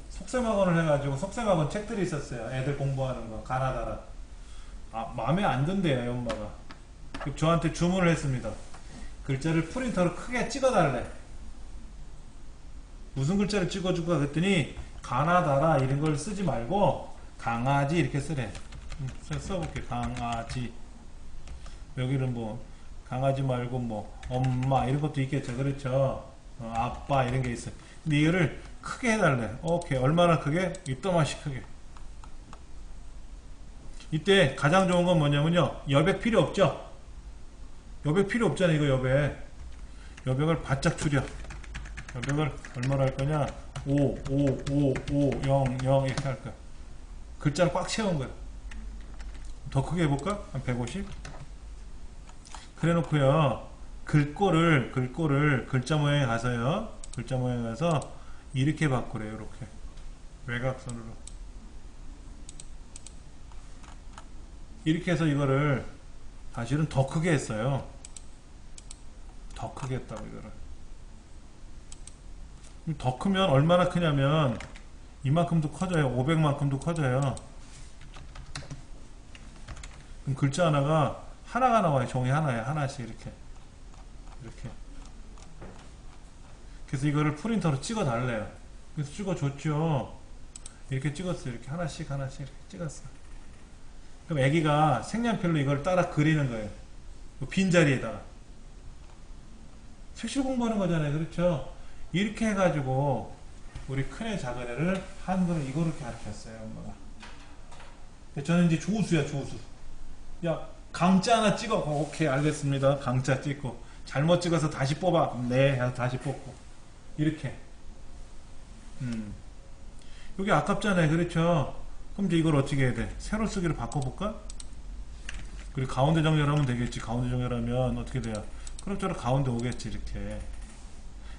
속셈학원을 해가지고 속셈학원 책들이 있었어요. 애들 공부하는 거. 가나다라. 마음에 안 든대요. 엄마가. 저한테 주문을 했습니다. 글자를 프린터로 크게 찍어달래. 무슨 글자를 찍어줄까 그랬더니 가나다라 이런 걸 쓰지 말고 강아지 이렇게 쓰래. 써볼게. 강아지. 여기는 뭐 강아지 말고 뭐 엄마 이런 것도 있겠죠. 그렇죠. 아빠 이런 게 있어요. 근데 이거를 크게 해달래. 오케이. 얼마나 크게? 입더만씩 크게. 이때 가장 좋은 건 뭐냐면요. 여백 필요 없죠? 여백 필요 없잖아요. 이거 여백. 여백을 바짝 줄여. 여백을 얼마로 할 거냐? 5, 0, 0 이렇게 할 거야. 글자를 꽉 채운 거야. 더 크게 해볼까? 한 150? 그래 놓고요. 글꼴을 글자 모양에 가서요. 글자 모양에 가서 이렇게 바꾸래요. 이렇게. 외곽선으로. 이렇게 해서 이거를 사실은 더 크게 했어요. 더 크게 했다고 이거를. 더 크면 얼마나 크냐면 이만큼도 커져요. 500만큼도 커져요. 그럼 글자 하나가 나와요. 종이 하나에 하나씩 이렇게. 그래서 이거를 프린터로 찍어 달래요. 그래서 찍어줬죠. 이렇게 찍었어요. 이렇게 하나씩 이렇게 찍었어요. 그럼 애기가 색연필로 이걸 따라 그리는 거예요. 빈자리에다가. 색칠 공부하는 거잖아요. 그렇죠? 이렇게 해가지고 우리 큰애 작은애를 한글을 이거로 가르쳤어요. 엄마가. 저는 이제 조수야. 조수. 야, 강자 하나 찍어. 오케이, 알겠습니다. 강자 찍고. 잘못 찍어서 다시 뽑아. 네, 해서 다시 뽑고. 이렇게. 여기 아깝잖아요. 그렇죠? 그럼 이제 이걸 어떻게 해야 돼? 세로 쓰기를 바꿔볼까? 그리고 가운데 정렬하면 되겠지. 가운데 정렬하면 어떻게 돼요? 그럼 저런 가운데 오겠지. 이렇게.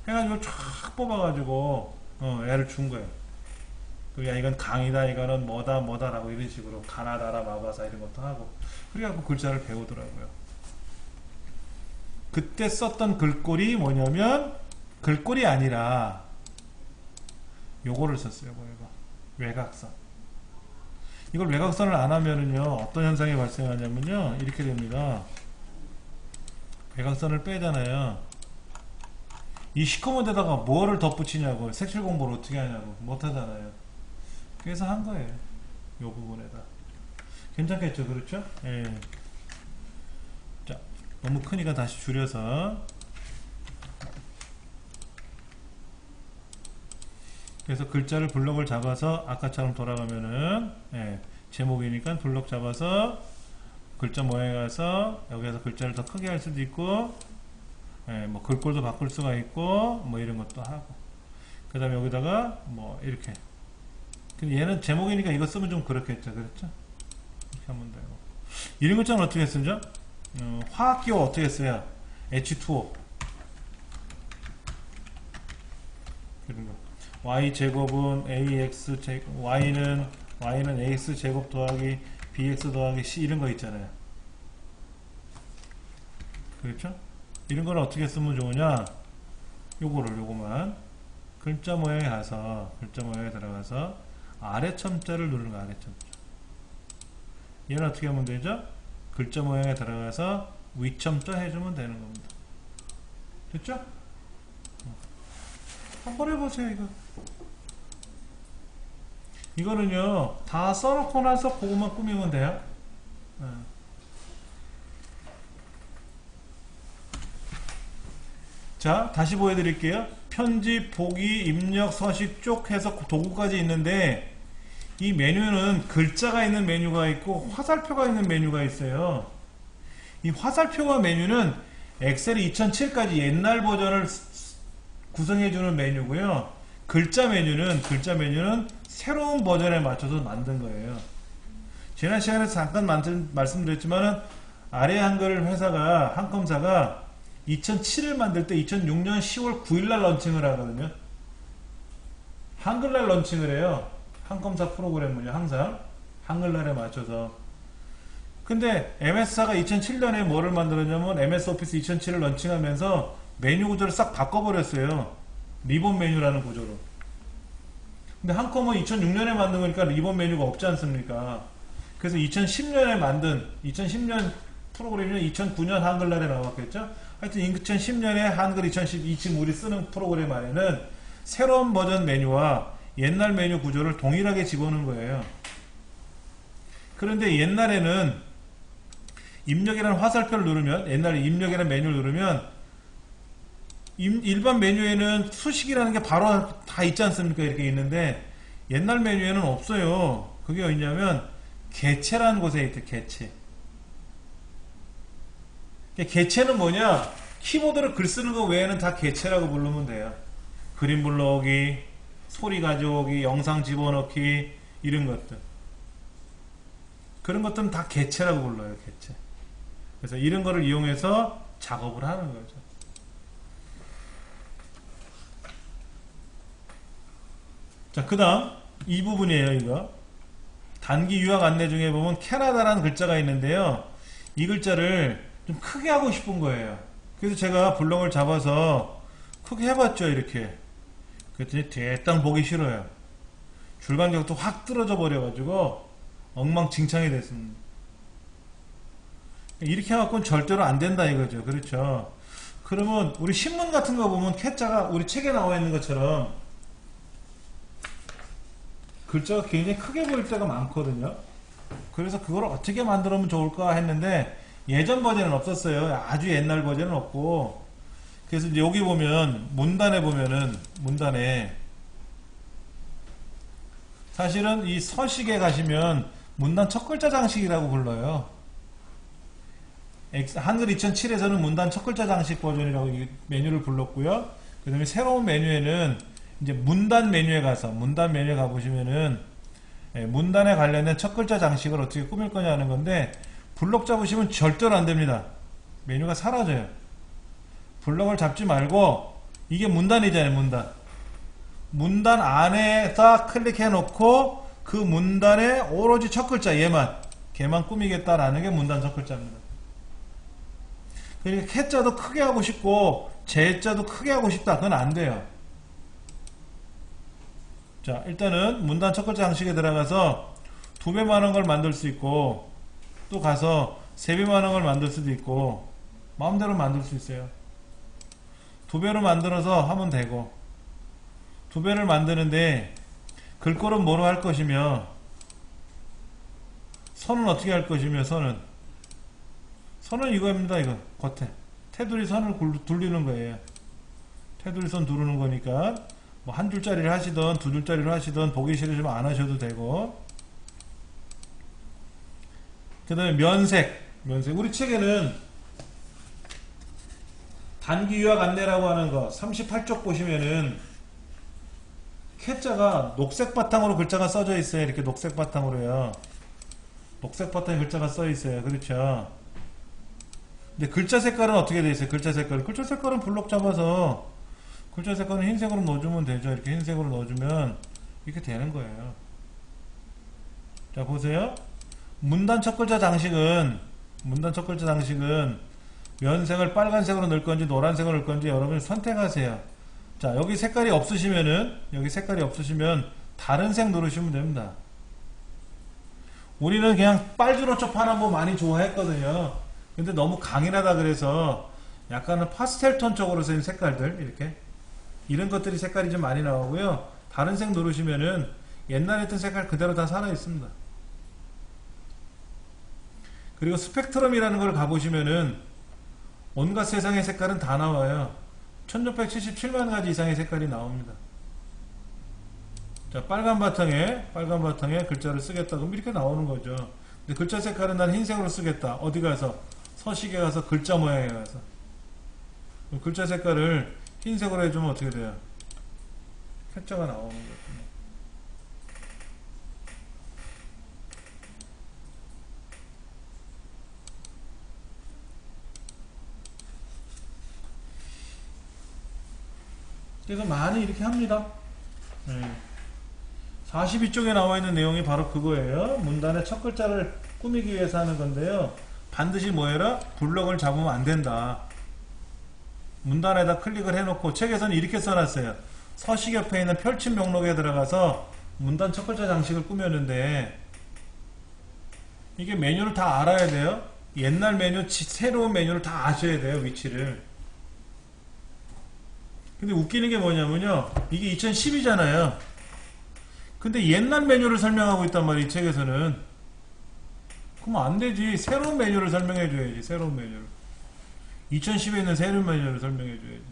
해가지고 쫙 뽑아가지고, 애를 준 거예요. 야, 이건 강이다, 이거는 뭐다라고 이런 식으로 가나다라, 마바사 이런 것도 하고. 그래갖고 글자를 배우더라고요. 그때 썼던 글꼴이 뭐냐면, 글꼴이 아니라, 요거를 썼어요, 이거. 외곽선. 이걸 외곽선을 안 하면은요, 어떤 현상이 발생하냐면요, 이렇게 됩니다. 외곽선을 빼잖아요. 이 시커먼 데다가 뭐를 덧붙이냐고, 색칠 공부를 어떻게 하냐고, 못하잖아요. 그래서 한 거예요. 요 부분에다. 괜찮겠죠? 그렇죠? 예. 자, 너무 크니까 다시 줄여서. 그래서 글자를 블럭을 잡아서 아까처럼 돌아가면은, 예, 제목이니까 블럭 잡아서 글자 모양에 가서 여기서 글자를 더 크게 할 수도 있고, 예, 뭐 글꼴도 바꿀 수가 있고, 뭐 이런 것도 하고. 그 다음에 여기다가 뭐 이렇게. 근데 얘는 제목이니까 이거 쓰면 좀 그렇겠죠, 그렇죠? 이렇게 하면 되고. 이런 글자는 어떻게 쓰죠? 화학기호 어떻게 써야? H2O. 그리고 y제곱은 ax 제곱, y는 ax 제곱 더하기 bx 더하기 c 이런 거 있잖아요. 그렇죠? 이런 걸 어떻게 쓰면 좋으냐? 요거만 글자 모양에 들어가서 아래 첨자를 누르는 거, 아래 첨자. 얘는 어떻게 하면 되죠? 글자 모양에 들어가서 위첨자 해주면 되는 겁니다. 됐죠? 한번 해보세요, 이거. 이거는요, 다 써놓고 나서 그것만 꾸미면 돼요. 자, 다시 보여드릴게요. 편집, 보기, 입력, 서식 쪽 해서 도구까지 있는데, 이 메뉴는 글자가 있는 메뉴가 있고 화살표가 있는 메뉴가 있어요. 이 화살표가 메뉴는 엑셀이 2007까지 옛날 버전을 구성해주는 메뉴고요. 글자 메뉴는 새로운 버전에 맞춰서 만든 거예요. 지난 시간에 잠깐 말씀드렸지만은 아래 한글 회사가 한컴사가 2007을 만들 때 2006년 10월 9일날 런칭을 하거든요. 한글날 런칭을 해요. 한컴사 프로그램은요, 항상 한글날에 맞춰서. 근데 MS사가 2007년에 뭐를 만들었냐면 MS 오피스 2007을 런칭하면서 메뉴 구조를 싹 바꿔버렸어요. 리본 메뉴라는 구조로. 근데 한컴은 2006년에 만든 거니까 리본 메뉴가 없지 않습니까? 그래서 2010년 프로그램이 2009년 한글날에 나왔겠죠? 하여튼 2010년에 한글 2010 지금 우리 쓰는 프로그램 안에는 새로운 버전 메뉴와 옛날 메뉴 구조를 동일하게 집어넣은 거예요. 그런데 옛날에는 입력이라는 화살표를 누르면, 옛날에 입력이라는 메뉴를 누르면 일반 메뉴에는 수식이라는 게 바로 다 있지 않습니까? 이렇게 있는데 옛날 메뉴에는 없어요. 그게 어디냐면 개체라는 곳에 있대. 개체. 개체는 뭐냐? 키보드로 글 쓰는 거 외에는 다 개체라고 부르면 돼요. 그림 불러오기, 소리 가져오기, 영상 집어넣기, 이런 것들. 그런 것들은 다 개체라고 불러요. 개체. 그래서 이런 거를 이용해서 작업을 하는 거죠. 자, 그 다음 이 부분이에요. 이거 단기 유학 안내 중에 보면 캐나다라는 글자가 있는데요, 이 글자를 좀 크게 하고 싶은 거예요. 그래서 제가 블럭을 잡아서 크게 해봤죠. 이렇게. 그랬더니 대땅 보기 싫어요. 줄간격도 확 떨어져 버려가지고 엉망진창이 됐습니다. 이렇게 해갖고는 절대로 안 된다 이거죠. 그렇죠? 그러면 우리 신문 같은 거 보면 캐자가 우리 책에 나와 있는 것처럼 글자가 굉장히 크게 보일 때가 많거든요. 그래서 그걸 어떻게 만들면 좋을까 했는데 예전 버전은 없었어요. 아주 옛날 버전은 없고. 그래서 이제 여기 보면 문단에 보면은 문단에 사실은 이 서식에 가시면 문단 첫 글자 장식이라고 불러요. 한글 2007에서는 문단 첫 글자 장식 버전이라고 이 메뉴를 불렀고요. 그 다음에 새로운 메뉴에는 이제 문단 메뉴에 가보시면은 문단에 관련된 첫 글자 장식을 어떻게 꾸밀 거냐 하는 건데, 블럭 잡으시면 절대로 안 됩니다. 메뉴가 사라져요. 블럭을 잡지 말고, 이게 문단이잖아요. 문단 안에다 클릭해 놓고 그 문단에 오로지 첫 글자 걔만 꾸미겠다라는 게 문단 첫 글자입니다. 그러니까 캐자도 크게 하고 싶고 제자도 크게 하고 싶다, 그건 안 돼요. 자, 일단은 문단 첫 글자 장식에 들어가서 2배 많은 걸 만들 수 있고, 또 가서 3배 많은 걸 만들 수도 있고, 마음대로 만들 수 있어요. 2배로 만들어서 하면 되고, 2배를 만드는데 글꼴은 뭐로 할 것이며, 선은 어떻게 할 것이며, 선은 이거입니다. 이거 겉에 테두리 선을 돌리는 거예요. 테두리 선 두르는 거니까 뭐 한 줄짜리를 하시던 두 줄짜리를 하시던 보기 싫으시면 안 하셔도 되고, 그 다음에 면색 우리 책에는 단기 유학 안내라고 하는 거 38쪽 보시면은 캐자가 녹색 바탕으로 글자가 써져 있어요. 이렇게 녹색 바탕으로요. 녹색 바탕에 글자가 써 있어요. 그렇죠. 근데 글자 색깔은 어떻게 돼 있어요? 글자 색깔은 블록 잡아서 글자 색깔은 흰색으로 넣어주면 되죠. 이렇게 흰색으로 넣어주면 이렇게 되는 거예요. 자, 보세요. 문단 첫 글자 장식은 면색을 빨간색으로 넣을 건지 노란색으로 넣을 건지 여러분이 선택하세요. 자, 여기 색깔이 없으시면 다른 색 누르시면 됩니다. 우리는 그냥 빨주노초 파란 거 많이 좋아했거든요. 근데 너무 강인하다 그래서 약간은 파스텔 톤 쪽으로 쓰인 색깔들, 이렇게 이런 것들이 색깔이 좀 많이 나오고요. 다른 색 누르시면은 옛날에 했던 색깔 그대로 다 살아 있습니다. 그리고 스펙트럼이라는 걸 가보시면은 온갖 세상의 색깔은 다 나와요. 1677만 가지 이상의 색깔이 나옵니다. 자, 빨간 바탕에 글자를 쓰겠다. 그럼 이렇게 나오는 거죠. 근데 글자 색깔은 난 흰색으로 쓰겠다. 어디 가서? 서식에 가서 글자 모양에 가서. 그럼 글자 색깔을 흰색으로 해주면 어떻게 돼요? 캐자가 나오는 거죠. 그래서 많이 이렇게 합니다. 42쪽에 나와 있는 내용이 바로 그거예요. 문단의 첫 글자를 꾸미기 위해서 하는 건데요. 반드시 뭐 해라? 블럭을 잡으면 안 된다. 문단에다 클릭을 해놓고 책에서는 이렇게 써놨어요. 서식 옆에 있는 펼친 목록에 들어가서 문단 첫 글자 장식을 꾸몄는데, 이게 메뉴를 다 알아야 돼요. 옛날 메뉴, 새로운 메뉴를 다 아셔야 돼요. 위치를. 근데 웃기는 게 뭐냐면요, 이게 2010이잖아요. 근데 옛날 메뉴를 설명하고 있단 말이에요, 이 책에서는. 그럼 안 되지. 새로운 메뉴를 설명해 줘야지. 새로운 메뉴를. 2010에 있는 새로운 메뉴를 설명해 줘야지.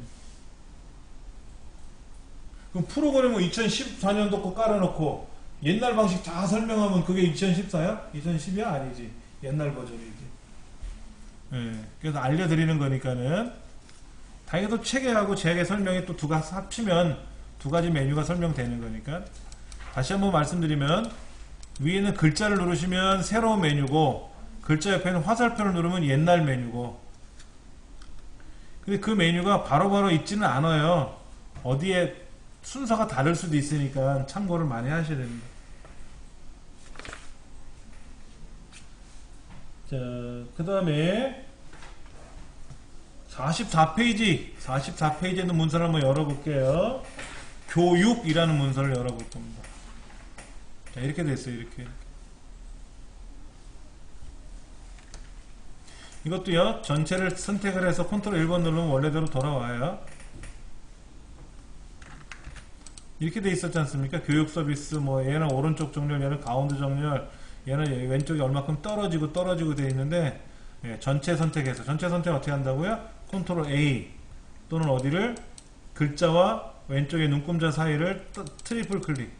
그럼 프로그램을 2014년도 거 깔아놓고 옛날 방식 다 설명하면 그게 2014야? 2010이야? 아니지. 옛날 버전이지. 그래서 알려드리는 거니까는, 당연히 또 체계하고 제게 설명이 또 두 가지 합치면 두 가지 메뉴가 설명되는 거니까. 다시 한번 말씀드리면, 위에는 글자를 누르시면 새로운 메뉴고, 글자 옆에는 화살표를 누르면 옛날 메뉴고. 근데 그 메뉴가 바로바로 있지는 않아요. 어디에 순서가 다를 수도 있으니까 참고를 많이 하셔야 됩니다. 자, 그 다음에 44페이지에 있는 문서를 한번 열어볼게요. 교육이라는 문서를 열어볼 겁니다. 자, 이렇게 됐어요. 이렇게. 이것도요, 전체를 선택을 해서 컨트롤 1번 누르면 원래대로 돌아와요. 이렇게 돼 있었지 않습니까? 교육 서비스, 뭐, 얘는 오른쪽 정렬, 얘는 가운데 정렬, 얘는 왼쪽이 얼마큼 떨어지고 돼 있는데, 전체 선택해서, 전체 선택 어떻게 한다고요? 컨트롤 A 또는 어디를? 글자와 왼쪽의 눈금자 사이를 트리플 클릭.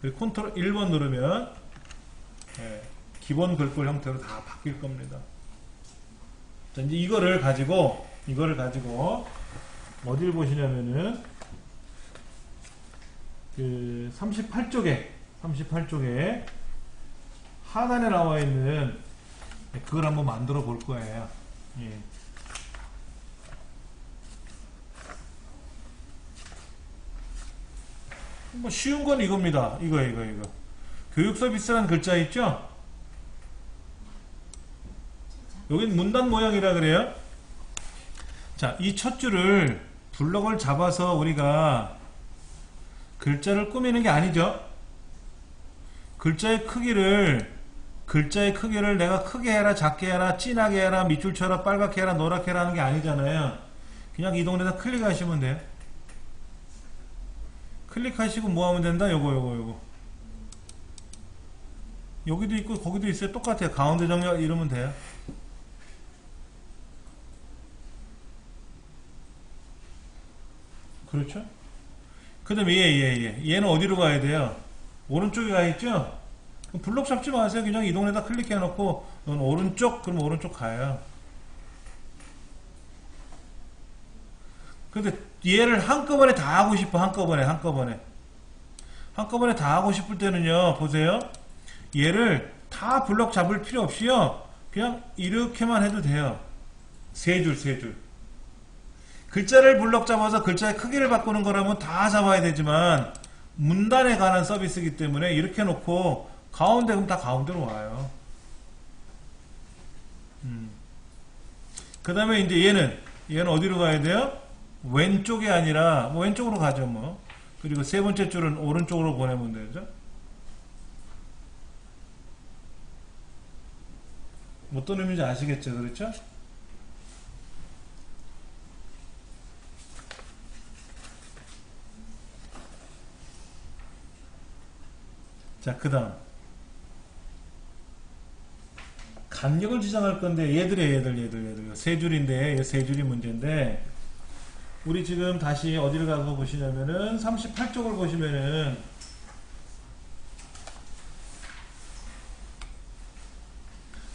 그리고 컨트롤 1번 누르면 기본 글꼴 형태로 다 바뀔 겁니다. 자, 이제 이거를 가지고 어디를 보시냐면은 그 38쪽에 하단에 나와 있는 그걸 한번 만들어 볼 거예요. 예. 뭐 쉬운 건 이겁니다. 이거. 교육 서비스라는 글자 있죠? 여긴 문단 모양이라 그래요. 자, 이 첫 줄을 블럭을 잡아서 우리가 글자를 꾸미는 게 아니죠. 글자의 크기를 내가 크게 해라, 작게 해라, 진하게 해라, 밑줄 쳐라, 빨갛게 해라, 노랗게 해라 하는 게 아니잖아요. 그냥 이동해서 클릭하시면 돼요. 클릭하시고 뭐 하면 된다? 요거. 여기도 있고 거기도 있어요. 똑같아요. 가운데 정렬 이러면 돼요. 그렇죠? 그 다음에 얘는 어디로 가야 돼요? 오른쪽에 가 있죠? 그럼 블록 잡지 마세요. 그냥 이동에다 클릭해 놓고 넌 오른쪽, 그럼 오른쪽 가요. 근데 얘를 한꺼번에 다 하고 싶어. 한꺼번에 다 하고 싶을 때는요, 보세요. 얘를 다 블록 잡을 필요 없이요, 그냥 이렇게만 해도 돼요. 세 줄. 글자를 블록 잡아서 글자의 크기를 바꾸는 거라면 다 잡아야 되지만 문단에 관한 서비스이기 때문에 이렇게 놓고 가운데, 그럼 다 가운데로 와요. 그 다음에 이제 얘는 어디로 가야 돼요? 왼쪽이 아니라 뭐 왼쪽으로 가죠 뭐. 그리고 세 번째 줄은 오른쪽으로 보내면 되죠. 어떤 의미인지 아시겠죠? 그렇죠? 자, 그 다음 간격을 지정할 건데 얘들 세 줄인데, 세 줄이 문제인데, 우리 지금 다시 어디를 가서 보시냐면은 38쪽을 보시면은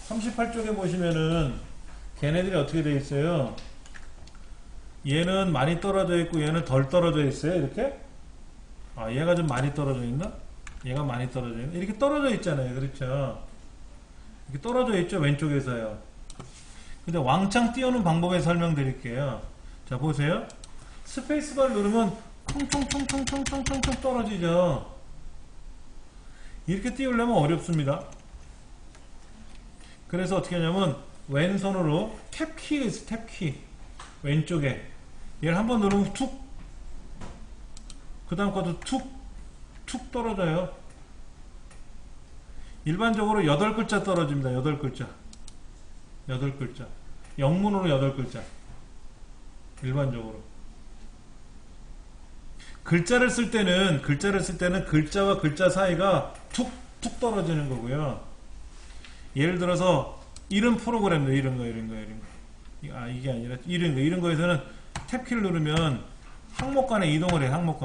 38쪽에 보시면은 걔네들이 어떻게 되어 있어요? 얘는 많이 떨어져 있고 얘는 덜 떨어져 있어요. 이렇게? 아, 얘가 좀 많이 떨어져 있나? 얘가 많이 떨어져 있나? 이렇게 떨어져 있잖아요. 그렇죠? 이렇게 떨어져 있죠. 왼쪽에서요. 근데 왕창 띄우는 방법에 설명드릴게요. 자, 보세요. 스페이스바를 누르면 총총총총총총총 떨어지죠. 이렇게 띄우려면 어렵습니다. 그래서 어떻게 하냐면 왼손으로 탭키가 있어. 탭키 왼쪽에 얘를 한번 누르면 툭, 그 다음 것도 툭 떨어져요. 일반적으로 8글자 떨어집니다. 8글자 영문으로 8글자 일반적으로. 글자를 쓸 때는 글자와 글자 사이가 툭툭 떨어지는 거고요. 예를 들어서 이런 프로그램도 이런 거 아, 이게 아니라 이런 거에서는 탭키를 누르면 항목 간에 이동을 해요. 항목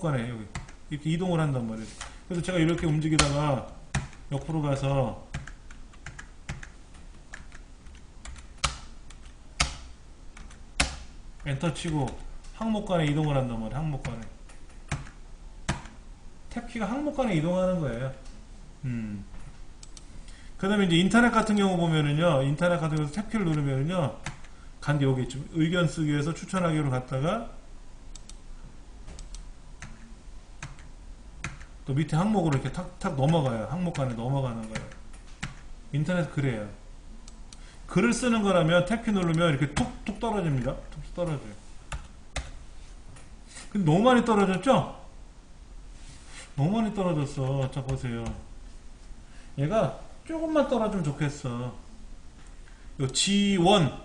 간에 여기 이렇게 이동을 한단 말이에요. 그래서 제가 이렇게 움직이다가 옆으로 가서 엔터 치고 항목 간에 이동을 한단 말이에요. 항목 간에. 탭키가 항목 간에 이동하는 거예요. 그 다음에 이제 인터넷 같은 경우 보면은요, 인터넷 같은 경우 탭키를 누르면은요, 간디 여기 있죠. 의견 쓰기 위해서 추천하기로 갔다가 또 밑에 항목으로 이렇게 탁탁 넘어가요. 항목 간에 넘어가는 거예요. 인터넷 그래요. 글을 쓰는 거라면 탭키 누르면 이렇게 툭툭 떨어집니다. 툭툭 떨어져요. 근데 너무 많이 떨어졌죠? 너무 많이 떨어졌어. 자, 보세요. 얘가 조금만 떨어지면 좋겠어. 요 G1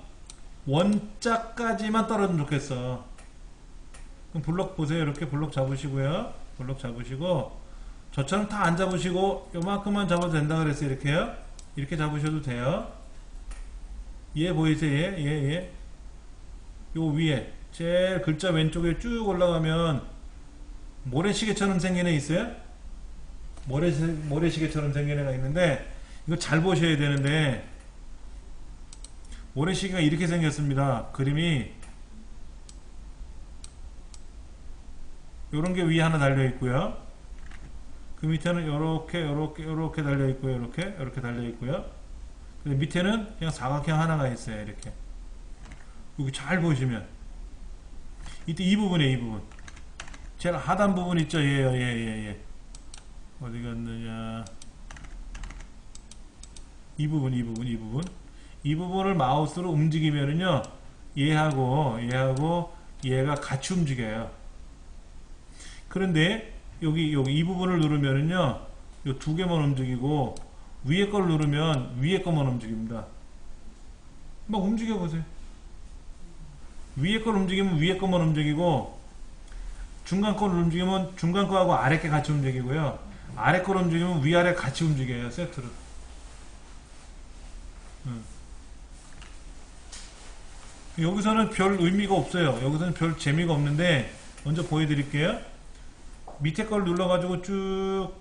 원자까지만 떨어지면 좋겠어. 그럼 블록 보세요. 이렇게 블록 잡으시고요. 블록 잡으시고 저처럼 다 안 잡으시고 요만큼만 잡아도 된다 그랬어요. 이렇게요. 이렇게 잡으셔도 돼요. 얘 보이세요? 얘. 요 위에 제일 글자 왼쪽에 쭉 올라가면 모래시계처럼 생긴 애 있어요? 모래시계처럼 생긴 애가 있는데 이거 잘 보셔야 되는데, 모래시계가 이렇게 생겼습니다. 그림이 요런 게 위에 하나 달려 있고요. 그 밑에는 요렇게 달려 있고요. 요렇게 달려 있고요. 근데 밑에는 그냥 사각형 하나가 있어요. 이렇게. 여기 잘 보시면 이때 이 부분이에요. 이 부분 제일 하단 부분 있죠. 얘 어디 갔느냐. 이 부분을 마우스로 움직이면은요, 얘하고 얘가 같이 움직여요. 그런데 여기 이 부분을 누르면은요, 요 두 개만 움직이고 위에 걸 누르면 위에 것만 움직입니다. 막 움직여 보세요. 위에 걸 움직이면 위에 것만 움직이고, 중간 걸 움직이면 중간 거하고 아래 게 같이 움직이고요. 아래 걸 움직이면 위아래 같이 움직여요. 세트로. 여기서는 별 의미가 없어요. 여기서는 별 재미가 없는데, 먼저 보여드릴게요. 밑에 걸 눌러가지고 쭉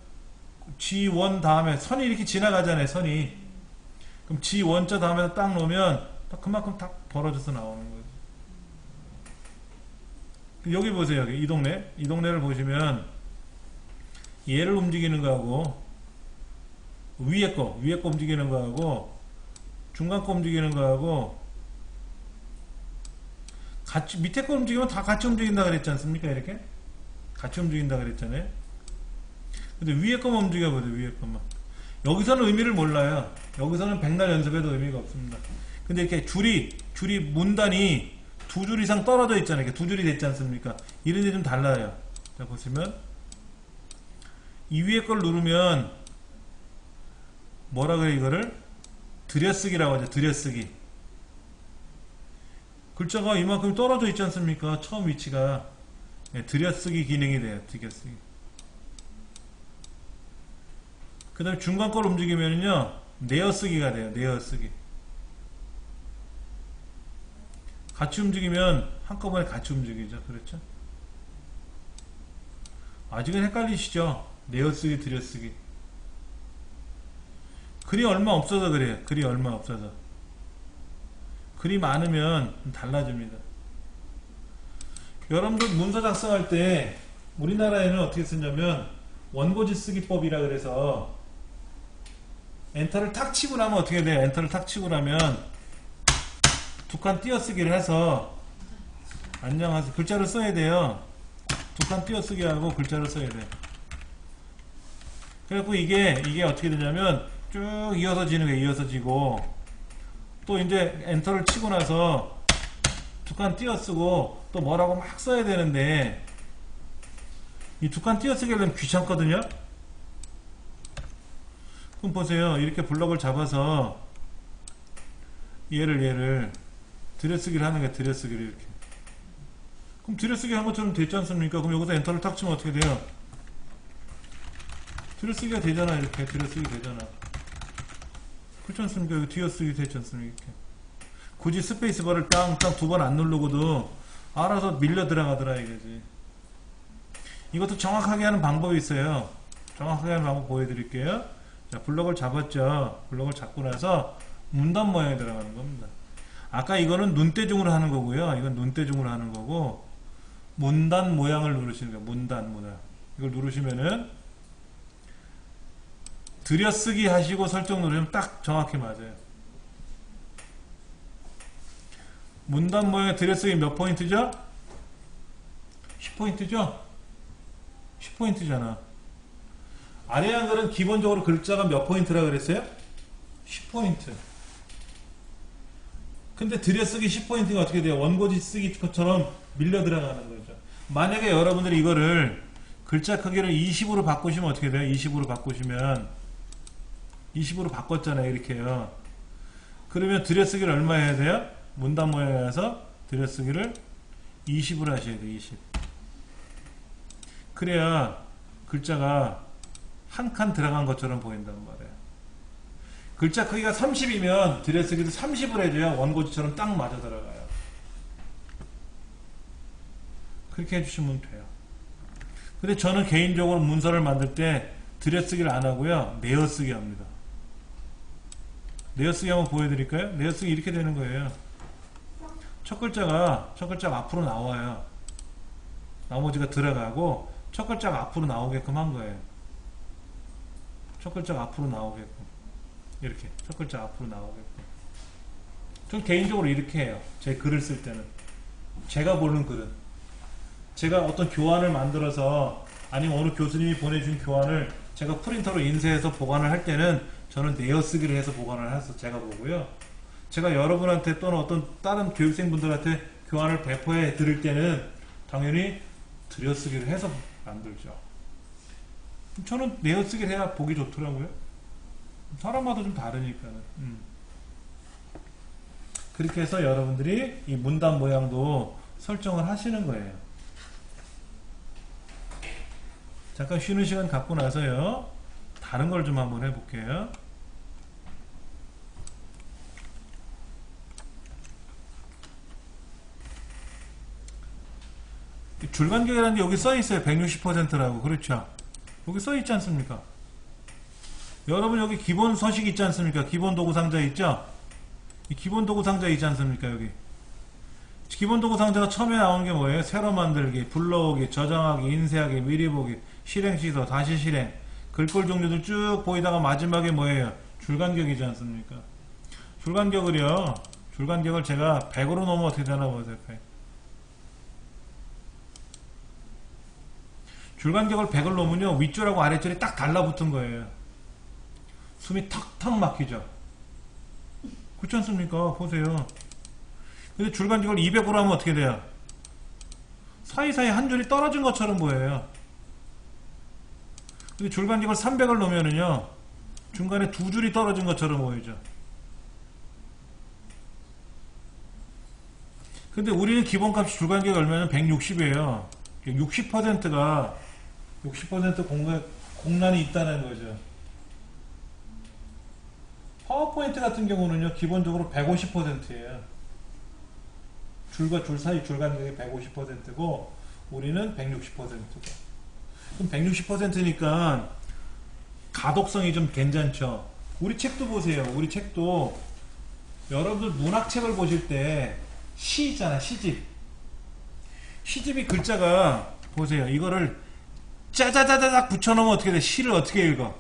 G1 다음에 선이 이렇게 지나가잖아요. 선이. 그럼 G1자 다음에 딱 놓으면 딱 그만큼 딱 벌어져서 나오는 거죠. 여기 보세요. 여기 이 동네를 보시면 얘를 움직이는 거하고 위에 거 움직이는 거하고 중간 거 움직이는 거하고 같이 밑에 거 움직이면 다 같이 움직인다 그랬지 않습니까? 이렇게 같이 움직인다 그랬잖아요. 근데 위에 것만 움직여보세요. 위에 것만. 여기서는 의미를 몰라요. 여기서는 백날 연습해도 의미가 없습니다. 근데 이렇게 줄이 문단이 두 줄 이상 떨어져 있잖아요. 이렇게 두 줄이 됐지 않습니까? 이런 게 좀 달라요. 자, 보시면 이 위에 걸 누르면 뭐라 그래, 이거를? 들여쓰기라고 하죠. 들여쓰기. 글자가 이만큼 떨어져 있지 않습니까? 처음 위치가. 네, 들여쓰기 기능이 돼요. 들여쓰기. 그 다음에 중간 걸 움직이면요, 내어쓰기가 돼요. 내어쓰기. 같이 움직이면 한꺼번에 같이 움직이죠. 그렇죠? 아직은 헷갈리시죠? 내어쓰기, 들여쓰기. 글이 얼마 없어서 그래요. 글이 얼마 없어서. 글이 많으면 달라집니다. 여러분들 문서 작성할 때 우리나라에는 어떻게 쓰냐면 원고지 쓰기법이라 그래서 엔터를 탁 치고 나면 어떻게 돼요? 엔터를 탁 치고 나면 두 칸 띄어쓰기를 해서 안녕하세요. 글자를 써야 돼요. 두 칸 띄어쓰기 하고 글자를 써야 돼요. 그래갖고 이게 어떻게 되냐면 쭉 이어서 지는 거예요. 이어서 지고 또 이제 엔터를 치고 나서 두 칸 띄어쓰고 또 뭐라고 막 써야 되는데 이 두 칸 띄어쓰기 하려면 귀찮거든요. 그럼 보세요. 이렇게 블럭을 잡아서 얘를 들여쓰기를 하는 거예요. 들여쓰기를 이렇게. 그럼 들여쓰기 한 것처럼 됐지 않습니까? 그럼 여기서 엔터를 탁 치면 어떻게 돼요? 들여쓰기가 되잖아. 이렇게 들여쓰기 되잖아. 그렇지 않습니까? 여기 뒤어쓰기 되지 않습니까? 이렇게. 굳이 스페이스바를 땅땅 두 번 안 누르고도 알아서 밀려 들어가더라 이거지. 이것도 정확하게 하는 방법이 있어요. 정확하게 하는 방법 보여드릴게요. 자, 블럭을 잡았죠. 블럭을 잡고 나서 문단 모양에 들어가는 겁니다. 아까 이거는 눈대중으로 하는 거고요. 이건 눈대중으로 하는 거고, 문단 모양을 누르시는 거예요. 문단 모양. 이걸 누르시면은 들여쓰기 하시고 설정 누르면 딱 정확히 맞아요. 문단 모양의 들여쓰기 몇 포인트죠? 10포인트죠? 10포인트잖아. 아래 한글은 기본적으로 글자가 몇 포인트라 그랬어요? 10포인트. 근데 들여쓰기 10포인트가 어떻게 돼요? 원고지 쓰기 것처럼 밀려 들어가는 거죠. 만약에 여러분들이 이거를 글자 크기를 20으로 바꾸시면 어떻게 돼요? 20으로 바꾸시면 20으로 바꿨잖아요. 이렇게요. 그러면 들여쓰기를 얼마 해야 돼요? 문단 모양에 해서 들여쓰기를 20으로 하셔야 돼요. 20. 그래야 글자가 한 칸 들어간 것처럼 보인단 말이에요. 글자 크기가 30이면 들여쓰기도 30을 해줘야 원고지처럼 딱 맞아 들어가요. 그렇게 해주시면 돼요. 근데 저는 개인적으로 문서를 만들 때 들여쓰기를 안 하고요. 내어쓰기 합니다. 내어쓰기 한번 보여드릴까요? 내어쓰기 이렇게 되는 거예요. 첫 글자가 앞으로 나와요. 나머지가 들어가고 첫 글자가 앞으로 나오게끔 한 거예요. 첫 글자가 앞으로 나오게끔. 이렇게 첫 글자 앞으로 나오게끔. 전 개인적으로 이렇게 해요. 제 글을 쓸 때는. 제가 보는 글은. 제가 어떤 교환을 만들어서 아니면 어느 교수님이 보내준 교환을 제가 프린터로 인쇄해서 보관을 할 때는 저는 내어쓰기를 해서 보관을 해서 제가 보고요. 제가 여러분한테 또는 어떤 다른 교육생분들한테 교환을 배포해 드릴 때는 당연히 들여쓰기를 해서 만들죠. 저는 내어쓰기를 해야 보기 좋더라고요. 사람마다 좀 다르니까는. 그렇게 해서 여러분들이 이 문단 모양도 설정을 하시는 거예요. 잠깐 쉬는 시간 갖고 나서요, 다른 걸 좀 한번 해볼게요. 줄간격이라는 게 여기 써 있어요. 160%라고. 그렇죠. 여기 써 있지 않습니까? 여러분 여기 기본 서식 있지 않습니까? 기본 도구 상자 있죠? 이 기본 도구 상자 있지 않습니까? 여기 기본 도구 상자가 처음에 나오는 게 뭐예요? 새로 만들기, 불러오기, 저장하기, 인쇄하기, 미리 보기, 실행 취소, 다시 실행, 글꼴 종류들 쭉 보이다가 마지막에 뭐예요? 줄간격이지 않습니까? 줄간격을 제가 100으로 넣으면 어떻게 되나 보세요. 줄간격을 100을 놓으면요, 윗줄하고 아랫줄이 딱 달라붙은 거예요. 숨이 턱턱 막히죠. 그렇지 않습니까? 보세요. 근데 줄간격을 200으로 하면 어떻게 돼요? 사이사이 한 줄이 떨어진 것처럼 보여요. 근데 줄간격을 300을 놓으면은요, 중간에 두 줄이 떨어진 것처럼 보이죠. 근데 우리는 기본값이 줄간격이 얼마냐면 160이에요. 60%가 60% 공란이 있다는 거죠. 파워포인트 같은 경우는요, 기본적으로 150%예요. 줄과 줄 사이 줄간격이 150%고 우리는 160%고. 그럼 160%니까 가독성이 좀 괜찮죠. 우리 책도 보세요. 우리 책도 여러분들 문학책을 보실 때 시 있잖아, 시집. 시집이 글자가 보세요. 이거를 짜자자자작 붙여놓으면 어떻게 돼? 시를 어떻게 읽어?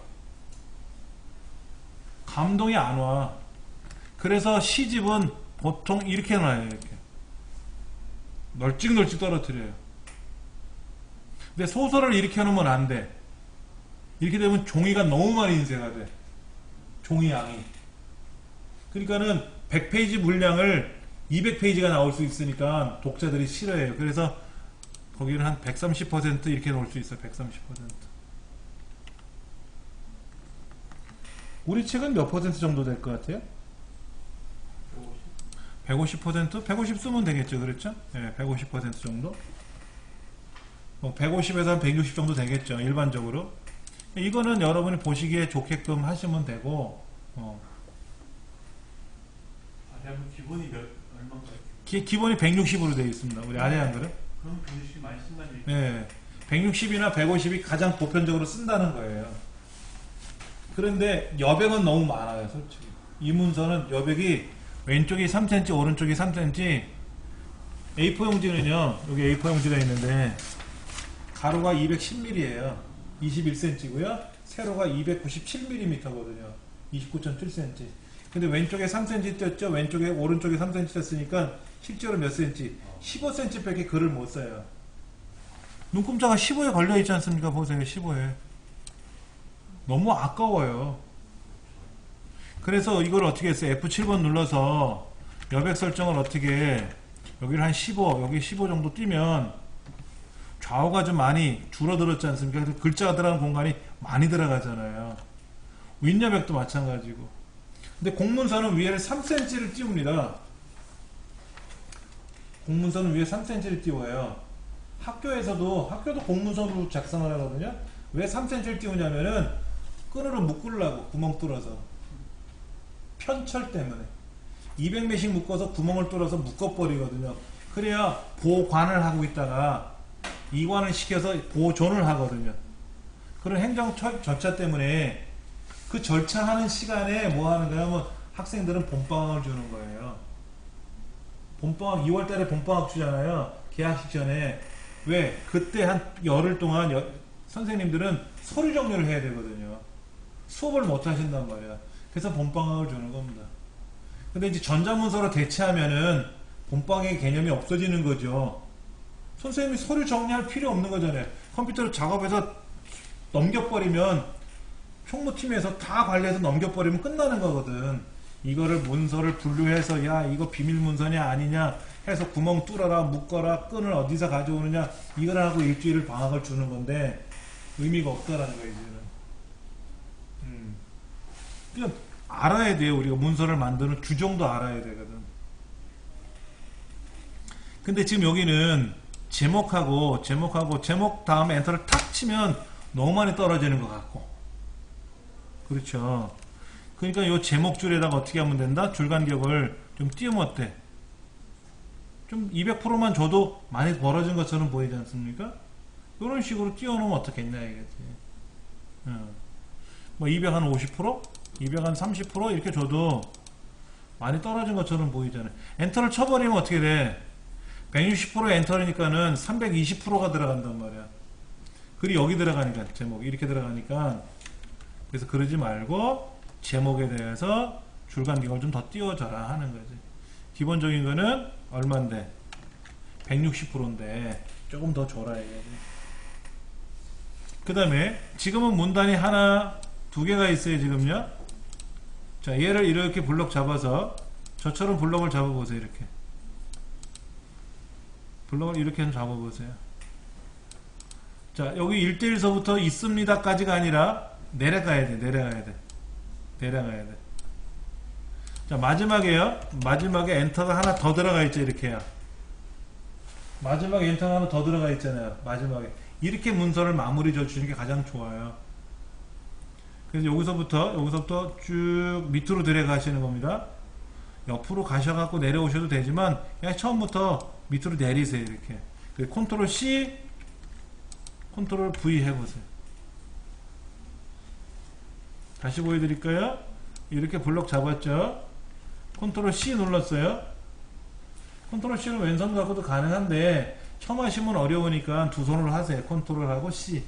감동이 안 와. 그래서 시집은 보통 이렇게 놔요. 이렇게 널찍널찍 떨어뜨려요. 근데 소설을 이렇게 놓으면 안 돼. 이렇게 되면 종이가 너무 많이 인쇄가 돼. 종이 양이. 그러니까는 100페이지 물량을 200페이지가 나올 수 있으니까 독자들이 싫어해요. 그래서 거기는 한 130% 이렇게 놓을 수 있어요. 130%. 우리 책은 몇 퍼센트 정도 될 것 같아요? 150%? 150 쓰면 되겠죠. 그렇죠? 네, 150% 정도? 150에서 한 160 정도 되겠죠. 일반적으로. 이거는 여러분이 보시기에 좋게끔 하시면 되고, 기본이 얼마인가요? 기본이 160으로 되어 있습니다. 우리 아래 한글은. 그럼 160 많이 쓴다는 얘기. 네. 160이나 150이 가장 보편적으로 쓴다는 거예요. 그런데 여백은 너무 많아요, 솔직히. 이 문서는 여백이 왼쪽이 3cm, 오른쪽이 3cm. A4 용지는요, 여기 A4 용지가 있는데, 가로가 210mm예요. 21cm고요. 세로가 297mm거든요. 29.7cm. 근데 왼쪽에 3cm 떴죠? 왼쪽에, 오른쪽에 3cm 떴으니까 실제로 몇 cm? 15cm 밖에 글을 못 써요. 눈금자가 15에 걸려있지 않습니까? 보세요, 15에. 너무 아까워요. 그래서 이걸 어떻게 했어요? F7번 눌러서 여백 설정을 어떻게, 여기를 한 15, 여기 15 정도 띄면 좌우가 좀 많이 줄어들었지 않습니까? 그래서 글자가 들어가는 공간이 많이 들어가잖아요. 윗여백도 마찬가지고. 근데 공문서는 위에를 3cm를 띄웁니다. 공문서는 위에 3cm를 띄워요. 학교도 공문서로 작성을 하거든요. 왜 3cm를 띄우냐면은 끈으로 묶으려고, 구멍 뚫어서. 편철 때문에. 200매씩 묶어서 구멍을 뚫어서 묶어버리거든요. 그래야 보관을 하고 있다가 이관을 시켜서 보존을 하거든요. 그런 행정 절차 때문에 그 절차하는 시간에 뭐 하는 거야? 뭐 학생들은 봄방학을 주는 거예요. 봄방학, 2월달에 봄방학 주잖아요. 개학식 전에. 왜? 그때 한 열흘 동안 선생님들은 서류 정리를 해야 되거든요. 수업을 못 하신단 말이야. 그래서 봄방학을 주는 겁니다. 근데 이제 전자문서로 대체하면은 봄방학의 개념이 없어지는 거죠. 선생님이 서류 정리할 필요 없는 거잖아요. 컴퓨터로 작업해서 넘겨버리면 총무팀에서 다 관리해서 넘겨버리면 끝나는 거거든. 이거를 문서를 분류해서 야 이거 비밀 문서냐 아니냐 해서 구멍 뚫어라 묶어라 끈을 어디서 가져오느냐 이걸 하고 일주일 방학을 주는 건데 의미가 없다라는 거예요 이제는. 그냥 알아야 돼요. 우리가 문서를 만드는 규정도 알아야 되거든. 근데 지금 여기는 제목하고 제목 다음에 엔터를 탁 치면 너무 많이 떨어지는 것 같고 그렇죠. 그러니까 이 제목 줄에다가 어떻게 하면 된다? 줄간격을 좀 띄우면 어때? 좀 200%만 줘도 많이 벌어진 것처럼 보이지 않습니까? 이런 식으로 띄워놓으면 어떻겠냐 이거지. 뭐 200 한 50%? 200 한 30% 이렇게 줘도 많이 떨어진 것처럼 보이잖아요. 엔터를 쳐버리면 어떻게 돼? 160% 엔터니까는 320%가 들어간단 말이야. 글이 여기 들어가니까 제목이 이렇게 들어가니까 그래서 그러지 말고 제목에 대해서 줄간격을 좀 더 띄워줘라 하는 거지. 기본적인 거는 얼만데? 160%인데 조금 더 줘라 이거지. 그 다음에 지금은 문단이 하나, 두 개가 있어요 지금요. 자 얘를 이렇게 블럭 잡아서 저처럼 블럭을 잡아보세요. 이렇게 블럭을 이렇게 좀 잡아보세요. 자 여기 1대1서부터 있습니다 까지가 아니라 내려가야 돼. 자 마지막에요. 마지막에 엔터가 하나 더 들어가 있죠. 이렇게요. 마지막에 엔터가 하나 더 들어가 있잖아요. 마지막에 이렇게 문서를 마무리 져주시는 게 가장 좋아요. 그래서 여기서부터 쭉 밑으로 들어가시는 겁니다. 옆으로 가셔갖고 내려오셔도 되지만 그냥 처음부터 밑으로 내리세요. 이렇게 컨트롤 C 컨트롤 V 해보세요. 다시 보여드릴까요? 이렇게 블럭 잡았죠. 컨트롤 C 눌렀어요. 컨트롤 C는 왼손 갖고도 가능한데 처음 하시면 어려우니까 두 손으로 하세요. 컨트롤하고 C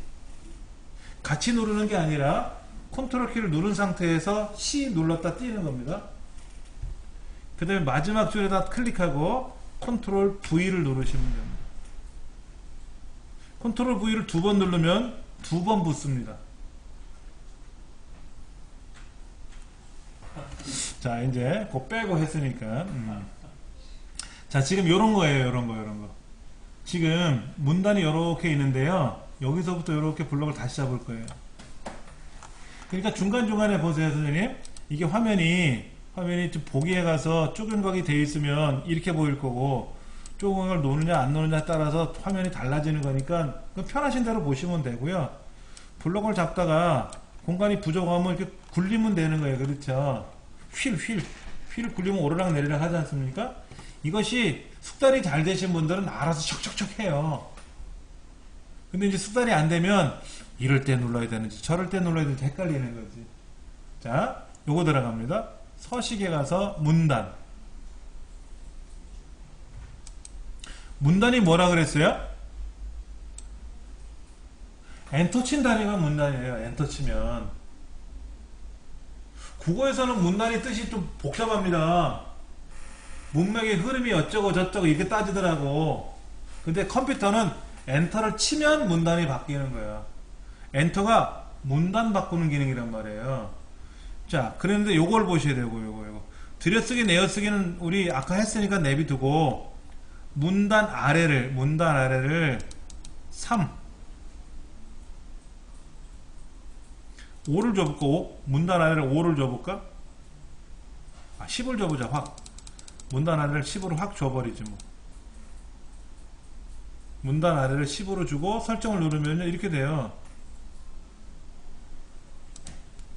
같이 누르는 게 아니라 컨트롤 키를 누른 상태에서 C 눌렀다 띄는 겁니다. 그 다음에 마지막 줄에다 클릭하고 컨트롤 V를 누르시면 됩니다. 컨트롤 V를 두 번 누르면 두 번 붙습니다. 자 이제 그거 빼고 했으니까 자 지금 요런 거예요. 요런 거 지금 문단이 요렇게 있는데요. 여기서부터 요렇게 블럭을 다시 잡을 거예요. 그러니까 중간중간에 보세요 선생님. 이게 화면이 좀 보기에 가서 쪼금각이 되어 있으면 이렇게 보일 거고 쪼금각을 놓느냐 안 놓느냐에 따라서 화면이 달라지는 거니까 편하신 대로 보시면 되고요. 블럭을 잡다가 공간이 부족하면 이렇게 굴리면 되는 거예요. 그렇죠. 휠을 굴리면 오르락 내리락 하지 않습니까? 이것이 숙달이 잘 되신 분들은 알아서 척척척 해요. 근데 이제 숙달이 안 되면 이럴 때 눌러야 되는지 저럴 때 눌러야 되는지 헷갈리는 거지. 자, 요거 들어갑니다. 서식에 가서 문단이 뭐라 그랬어요? 엔터 친 단위가 문단이에요. 엔터 치면 국어에서는 문단이 뜻이 좀 복잡합니다. 문맥의 흐름이 어쩌고 저쩌고 이렇게 따지더라고. 근데 컴퓨터는 엔터를 치면 문단이 바뀌는 거예요. 엔터가 문단 바꾸는 기능이란 말이에요. 자, 그런데 요걸 보셔야 되고, 요거. 들여쓰기, 내어쓰기는 우리 아까 했으니까 내비두고, 문단 아래를 3. 5를 줘볼까? 5? 문단 아래를 5를 줘볼까? 10을 줘보자, 확. 문단 아래를 10으로 확 줘버리지, 뭐. 문단 아래를 10으로 주고, 설정을 누르면 이렇게 돼요.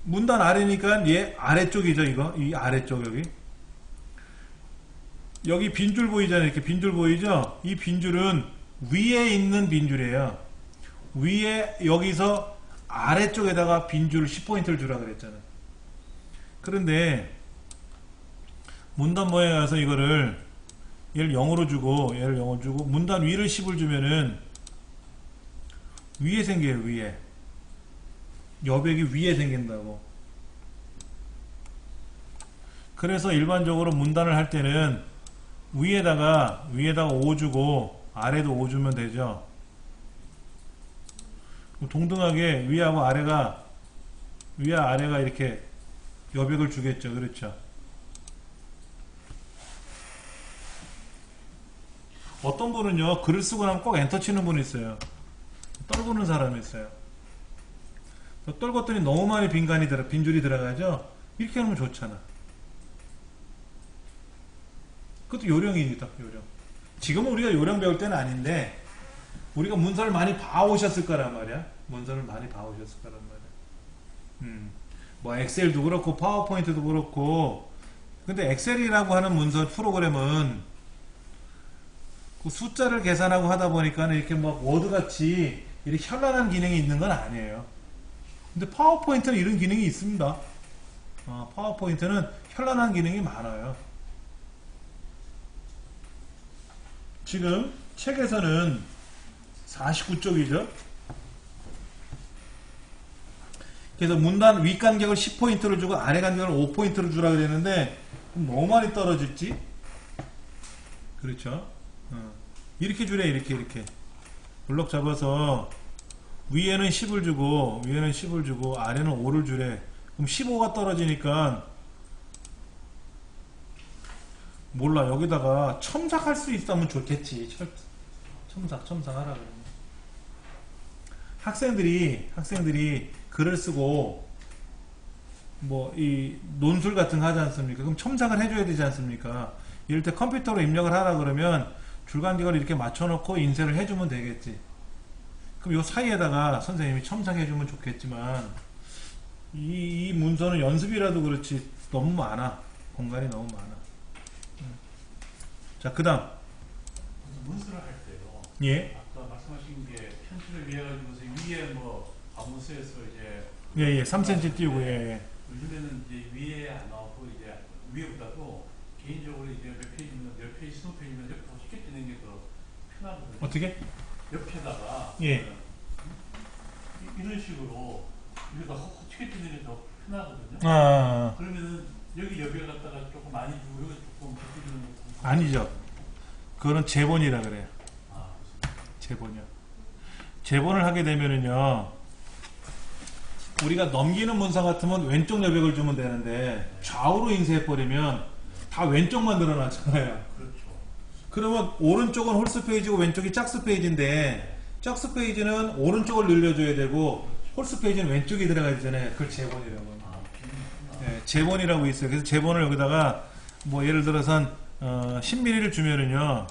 문단 아래니까 얘 아래쪽이죠, 이거. 이 아래쪽, 여기 빈줄 보이잖아요. 이렇게 빈줄 보이죠? 이 빈줄은 위에 있는 빈줄이에요. 위에, 여기서 아래쪽에다가 빈줄 10포인트를 주라 그랬잖아요. 그런데, 문단 모양에 가서 이거를, 얘를 0으로 주고, 문단 위를 10을 주면은, 위에 생겨요, 위에. 여백이 위에 생긴다고. 그래서 일반적으로 문단을 할 때는 위에다가 5 주고 아래도 5 주면 되죠. 동등하게 위와 아래가 이렇게 여백을 주겠죠. 그렇죠. 어떤 분은요, 글을 쓰고 나면 꼭 엔터 치는 분이 있어요. 떨구는 사람이 있어요. 떨궜더니 너무 많이 빈줄이 들어가죠? 이렇게 하면 좋잖아. 그것도 요령입니다, 요령. 지금은 우리가 요령 배울 때는 아닌데, 우리가 문서를 많이 봐오셨을 거란 말이야. 문서를 많이 봐오셨을 거란 말이야. 뭐, 엑셀도 그렇고, 파워포인트도 그렇고, 근데 엑셀이라고 하는 문서 프로그램은, 그 숫자를 계산하고 하다 보니까 이렇게 막 워드같이 이렇게 현란한 기능이 있는 건 아니에요. 근데 파워포인트는 이런 기능이 있습니다. 파워포인트는 현란한 기능이 많아요. 지금 책에서는 49쪽이죠. 그래서 문단 윗간격을 10포인트를 주고 아래 간격을 5포인트를 주라 그랬는데 너무 많이 떨어졌지? 그렇죠? 이렇게 주래. 이렇게 블럭 잡아서 위에는 10을 주고 아래는 5를 주래. 그럼 15가 떨어지니까 몰라. 여기다가 첨삭할 수 있다면 좋겠지. 첨삭하라 그러면. 학생들이 글을 쓰고 뭐 이 논술 같은 거 하지 않습니까? 그럼 첨삭을 해줘야 되지 않습니까? 이럴 때 컴퓨터로 입력을 하라 그러면 줄간격을 이렇게 맞춰놓고 인쇄를 해주면 되겠지. 그럼 요 사이에다가 선생님이 첨삭해주면 좋겠지만 이 문서는 연습이라도 그렇지 너무 많아. 공간이 너무 많아. 자, 그 다음. 문서를 할 때요. 예. 아까 말씀하신 게 편집을 위해 가지고 위에 뭐 과문서에서 이제 예. 3cm 띄우고, 예. 요즘에는 이제 위에 안 나오고 이제 위에보다도 개인적으로 이제 몇 페이지, 20페이지면 이렇게 쉽게 뜨는 게 더 편하거든요. 어떻게? 옆에다가 예. 이런 식으로 여기다 쉽게 뜨는 게 더 편하거든요. 그러면은 여기 옆에 갖다가 조금 많이 주고 여기 조금 적게 주는 거 아니죠. 그거는 재본이라 그래요. 재본이요. 재본을 하게 되면은요, 우리가 넘기는 문서 같으면 왼쪽 여백을 주면 되는데 좌우로 인쇄해버리면 다 왼쪽만 늘어나잖아요. 그렇죠. 그러면 오른쪽은 홀수 페이지고 왼쪽이 짝수 페이지인데 짝수 페이지는 오른쪽을 늘려줘야 되고 홀수 페이지는 왼쪽이 들어가야 되잖아요. 그걸 재본이라고. 네, 재본이라고 있어요. 그래서 재본을 여기다가 뭐 예를 들어서 10mm를 주면은요,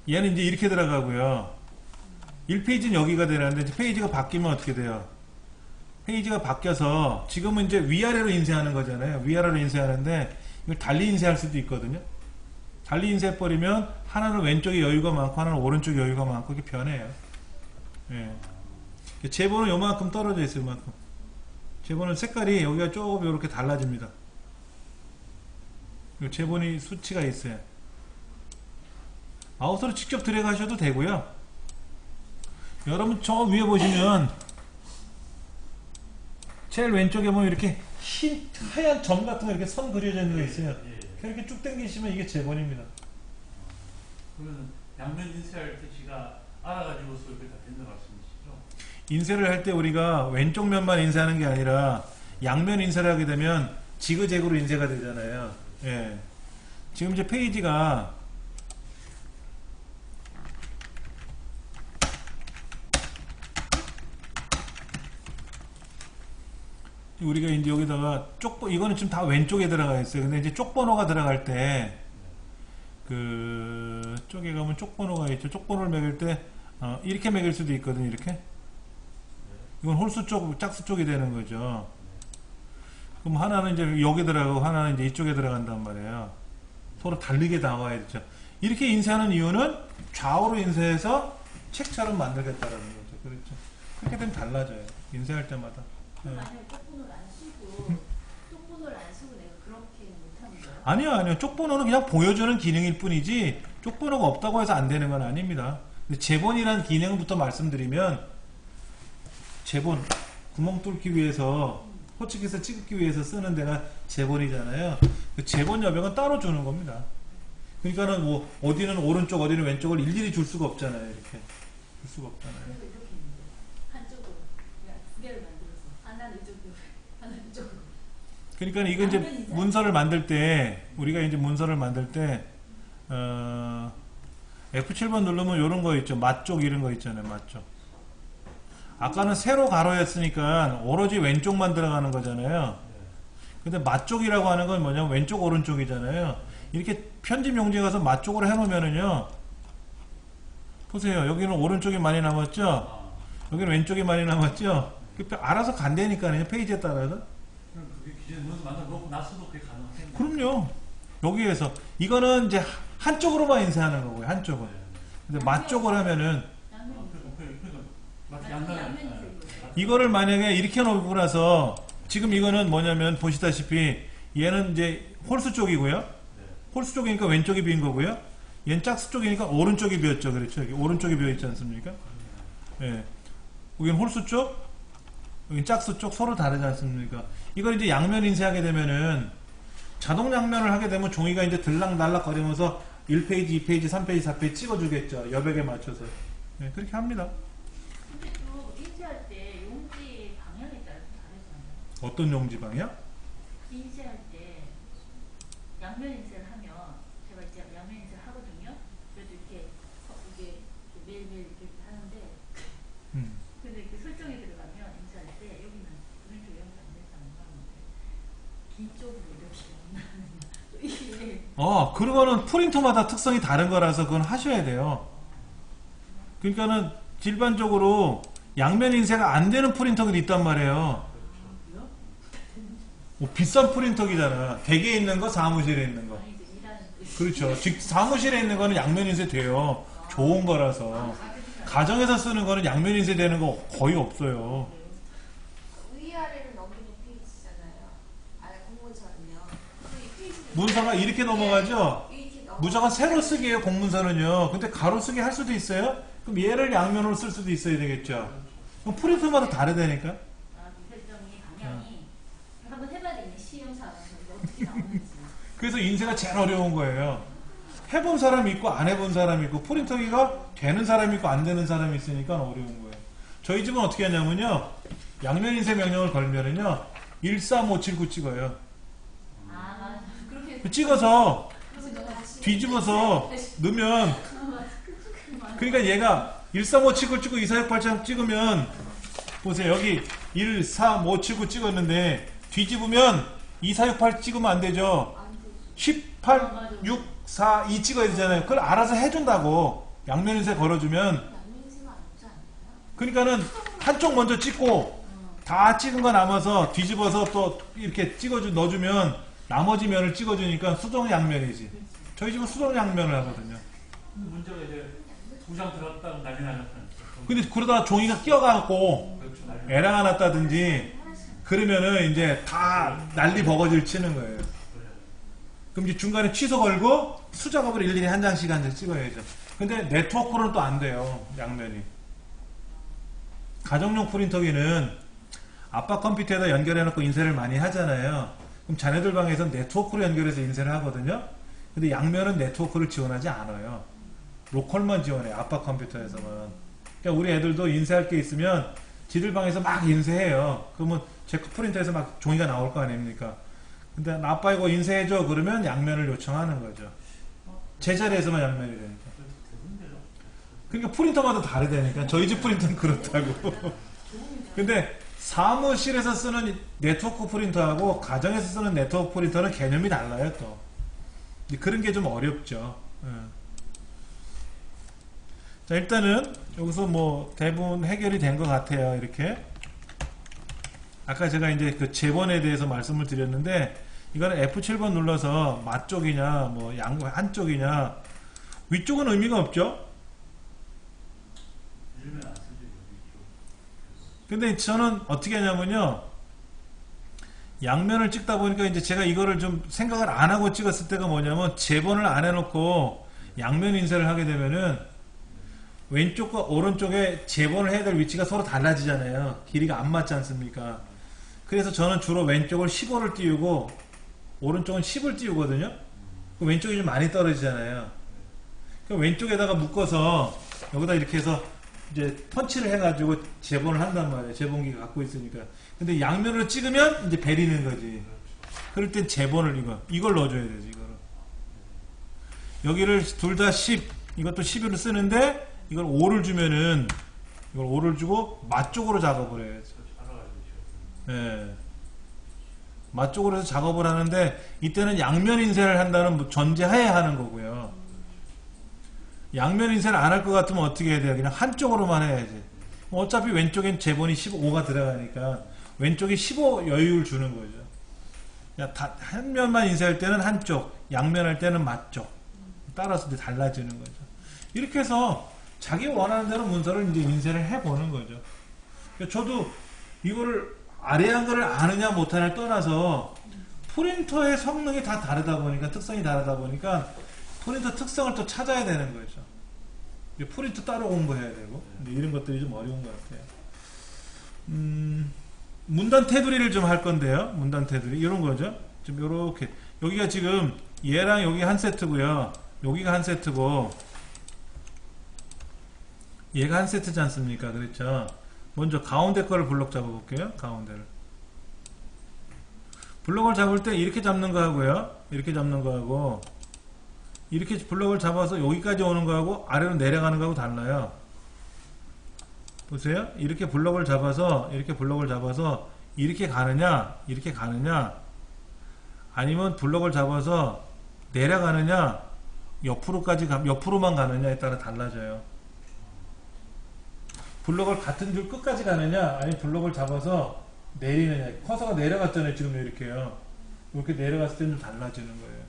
얘는 이제 이렇게 들어가고요. 1페이지는 여기가 되는데 페이지가 바뀌면 어떻게 돼요? 페이지가 바뀌어서 지금은 이제 위아래로 인쇄하는 거잖아요. 위아래로 인쇄하는데 이걸 달리 인쇄할 수도 있거든요. 달리 인쇄해버리면 하나는 왼쪽에 여유가 많고 하나는 오른쪽에 여유가 많고 이렇게 변해요. 예. 재본은 요만큼 떨어져 있어요. 요만큼. 재본은 색깔이 여기가 조금 이렇게 달라집니다. 재본이 수치가 있어요. 마우스로 직접 들어가셔도 되고요. 여러분 저 위에 보시면 제일 왼쪽에 보면 이렇게 하얀 점 같은 거 이렇게 선 그려져 있는 거 있어요. 이렇게 쭉 당기시면 이게 재본입니다. 그러면 양면 인쇄할 때 제가 알아가지고서 이렇게 다 된다 말씀이시죠? 인쇄를 할 때 우리가 왼쪽 면만 인쇄하는 게 아니라 양면 인쇄를 하게 되면 지그재그로 인쇄가 되잖아요. 예. 지금 이제 페이지가 우리가 이제 여기다가 이거는 지금 다 왼쪽에 들어가 있어요. 근데 이제 쪽번호가 들어갈 때 그 쪽에 가면 쪽번호가 있죠. 쪽번호를 매길 때 이렇게 매길 수도 있거든요. 이렇게. 이건 홀수 쪽, 짝수 쪽이 되는 거죠. 그럼 하나는 이제 여기 들어가고 하나는 이제 이쪽에 들어간단 말이에요. 서로 다르게 나와야 되죠. 이렇게 인쇄하는 이유는 좌우로 인쇄해서 책처럼 만들겠다라는 거죠. 그렇죠. 그렇게 되면 달라져요. 인쇄할 때마다. 만약에 쪽분을 안 쓰고 쪽분을 안 쓰고 내가 그렇게 못하는 거야? 아니요. 쪽번호는 그냥 보여주는 기능일 뿐이지 쪽번호가 없다고 해서 안 되는 건 아닙니다. 근데 재본이라는 기능부터 말씀드리면 재본, 구멍 뚫기 위해서 호치키스 찍기 위해서 쓰는 데가 재본이잖아요. 그 재본 여백은 따로 주는 겁니다. 그러니까는 뭐 어디는 오른쪽 어디는 왼쪽을 일일이 줄 수가 없잖아요. 이렇게 줄 수가 없잖아요. 그래서 이렇게 있는데 한쪽으로 그냥 두 개를 만들어서 하나는 이쪽으로 하나는 이쪽으로. 그러니까 이거 이제 문서를 만들 때 우리가 이제 문서를 만들 때 F7번 누르면 이런 거 있죠. 맛쪽 이런 거 있잖아요. 맛쪽. 아까는 세로 가로였으니까 오로지 왼쪽만 들어가는 거잖아요. 근데 맛쪽이라고 하는 건 뭐냐면 왼쪽 오른쪽이잖아요. 이렇게 편집 용지에 가서 맛쪽으로 해놓으면은요. 보세요. 여기는 오른쪽이 많이 남았죠. 여기는 왼쪽이 많이 남았죠. 알아서 간다니까요. 페이지에 따라서. 그럼 그게 기존에 넣어서 만들어 놓고 나서도 그게 가능해요. 그럼요. 여기에서 이거는 이제 한쪽으로만 인쇄하는 거고요. 한쪽은. 근데 맛쪽을 하면은 이거를 만약에 이렇게 놓고 나서 지금 이거는 뭐냐면 보시다시피 얘는 이제 홀수 쪽이고요. 홀수 쪽이니까 왼쪽이 비인 거고요. 얘는 짝수 쪽이니까 오른쪽이 비었죠. 그렇죠. 여기 오른쪽이 비어 있지 않습니까? 예. 여기는 홀수 쪽, 여기는 짝수 쪽 서로 다르지 않습니까? 이걸 이제 양면 인쇄하게 되면은 자동 양면을 하게 되면 종이가 이제 들락날락 거리면서 1페이지, 2페이지, 3페이지, 4페이지 찍어주겠죠. 여백에 맞춰서. 예, 그렇게 합니다. 근데 또 인쇄할 때 용지 방향에 따라서 다르잖아요. 어떤 용지 방향? 인쇄할 때 양면 인쇄를 하면 제가 이제 양면 인쇄를 하거든요. 그래도 이렇게 이게 매일매일 이렇게 하는데 근데 이렇게 설정에 들어가면 인쇄할 때 여기는 왼쪽 이렇게 안 되잖아요. 뒤쪽으로 이렇게 이게 그거는 프린터마다 특성이 다른 거라서 그건 하셔야 돼요. 그러니까는 일반적으로 양면 인쇄가 안 되는 프린터들이 있단 말이에요. 비싼 프린터기잖아. 댁에 있는 거, 사무실에 있는 거. 그렇죠. 즉 사무실에 있는 거는 양면 인쇄 돼요. 좋은 거라서. 가정에서 쓰는 거는 양면 인쇄 되는 거 거의 없어요. 위아래로 넘기는 페이지잖아요. 아래 공문서는요. 이 페이지는 문서가 이렇게 넘어가죠? 이렇게 넘어. 무조건 세로 쓰기예요, 공문서는요. 근데 가로 쓰기 할 수도 있어요? 그럼 얘를 양면으로 쓸 수도 있어야 되겠죠. 그럼 프린터마다 다르다니까? 설정이 방향이 한번 해봐야 되겠네. 시험사에서 어떻게 나오는지. 그래서 인쇄가 제일 어려운 거예요. 해본 사람이 있고 안 해본 사람이 있고 프린터기가 되는 사람이 있고 안 되는 사람이 있으니까 어려운 거예요. 저희 집은 어떻게 하냐면요. 양면 인쇄 명령을 걸면은요. 13579 찍어요. 맞아. 그렇게 찍어서 다시 뒤집어서 넣으면 그러니까 얘가 13579 찍고 2468 찍으면 보세요. 여기 13579 찍었는데 뒤집으면 2468 찍으면 안 되죠. 안 되죠. 18, 6, 4, 2 찍어야 되잖아요. 그걸 알아서 해준다고. 양면 인쇄 걸어주면. 양면세가 안 오지 않나요? 그러니까는 한쪽 먼저 찍고 다 찍은 거 남아서 뒤집어서 또 이렇게 넣어주면 나머지 면을 찍어주니까 수동 양면이지. 저희 집은 수동 양면을 하거든요. 근데 문제가 이제 두 장 들었다가 난리 나셨다는 근데 그러다가 종이가 끼어가고 그렇죠. 난리 에러가 났다든지 그러면은 이제 다 난리 버거지를 치는 거예요. 그럼 이제 중간에 취소 걸고 수작업을 일일이 한 장씩 한 장씩 찍어야죠. 근데 네트워크로는 또 안 돼요. 양면이. 가정용 프린터기는 아빠 컴퓨터에다 연결해놓고 인쇄를 많이 하잖아요. 그럼 자네들 방에서 네트워크로 연결해서 인쇄를 하거든요. 근데 양면은 네트워크를 지원하지 않아요. 로컬만 지원해요. 아빠 컴퓨터에서만. 그러니까 우리 애들도 인쇄할 게 있으면 지들 방에서 막 인쇄해요. 그러면 제 프린터에서 막 종이가 나올 거 아닙니까? 근데 아빠 이거 인쇄해줘 그러면 양면을 요청하는 거죠. 제 자리에서만 양면이 되니까. 그러니까 프린터마다 다르다니까. 저희 집 프린터는 그렇다고. 근데 사무실에서 쓰는 네트워크 프린터하고 가정에서 쓰는 네트워크 프린터는 개념이 달라요 또. 그런 게 좀 어렵죠. 자, 일단은 여기서 뭐 대부분 해결이 된 것 같아요. 이렇게. 아까 제가 이제 그 재본에 대해서 말씀을 드렸는데 이거는 F7번 눌러서 맛쪽이냐 뭐 한쪽이냐 위쪽은 의미가 없죠. 근데 저는 어떻게 하냐면요. 양면을 찍다 보니까 이제 제가 이거를 좀 생각을 안 하고 찍었을 때가 뭐냐면 재본을 안 해놓고 양면 인쇄를 하게 되면은 왼쪽과 오른쪽에 재본을 해야 될 위치가 서로 달라지잖아요. 길이가 안 맞지 않습니까? 그래서 저는 주로 왼쪽을 15를 띄우고 오른쪽은 10을 띄우거든요. 왼쪽이 좀 많이 떨어지잖아요. 그럼 왼쪽에다가 묶어서 여기다 이렇게 해서 이제 펀치를 해가지고 재본을 한단 말이에요. 재본기가 갖고 있으니까. 근데 양면으로 찍으면 이제 베리는 거지. 그럴 땐 재본을 이걸 넣어줘야 되지. 이거를. 여기를 둘 다 10, 이것도 11을 쓰는데 이걸 5를 주면은 이걸 5를 주고 맛 쪽으로 작업을 해야지. 예. 맛 쪽으로 해서 작업을 하는데 이때는 양면 인쇄를 한다는 전제하에 하는 거고요. 양면 인쇄를 안 할 것 같으면 어떻게 해야 돼요? 그냥 한쪽으로만 해야지. 어차피 왼쪽엔 제본이 15가 들어가니까 왼쪽에 15 여유를 주는 거죠. 그냥 한 면만 인쇄할 때는 한쪽, 양면 할 때는 맞쪽. 따라서 이제 달라지는 거죠. 이렇게 해서 자기 원하는 대로 문서를 이제 인쇄를 해보는 거죠. 저도 이거를 아래 한글을 아느냐 못하냐를 떠나서 프린터의 성능이 다 다르다 보니까, 특성이 다르다 보니까 프린터 특성을 또 찾아야 되는 거죠. 프린터 따로 공부해야 되고, 이런 것들이 좀 어려운 것 같아요. 문단 테두리를 좀 할 건데요. 문단 테두리 이런 거죠. 좀 요렇게 여기가 지금 얘랑 여기 한 세트고요. 여기가 한 세트고 얘가 한 세트지 않습니까? 그렇죠. 먼저 가운데 거를 블록 잡아볼게요. 가운데를. 블록을 잡을 때 이렇게 잡는 거 하고요. 이렇게 잡는 거 하고 이렇게 블록을 잡아서 여기까지 오는 거 하고 아래로 내려가는 거 하고 달라요. 보세요. 이렇게 블록을 잡아서 이렇게 가느냐, 이렇게 가느냐, 아니면 블록을 잡아서 내려가느냐, 옆으로만 가느냐에 따라 달라져요. 블록을 같은 줄 끝까지 가느냐, 아니면 블록을 잡아서 내리느냐. 커서가 내려갔잖아요. 지금 이렇게요. 이렇게 내려갔을 때는 좀 달라지는 거예요.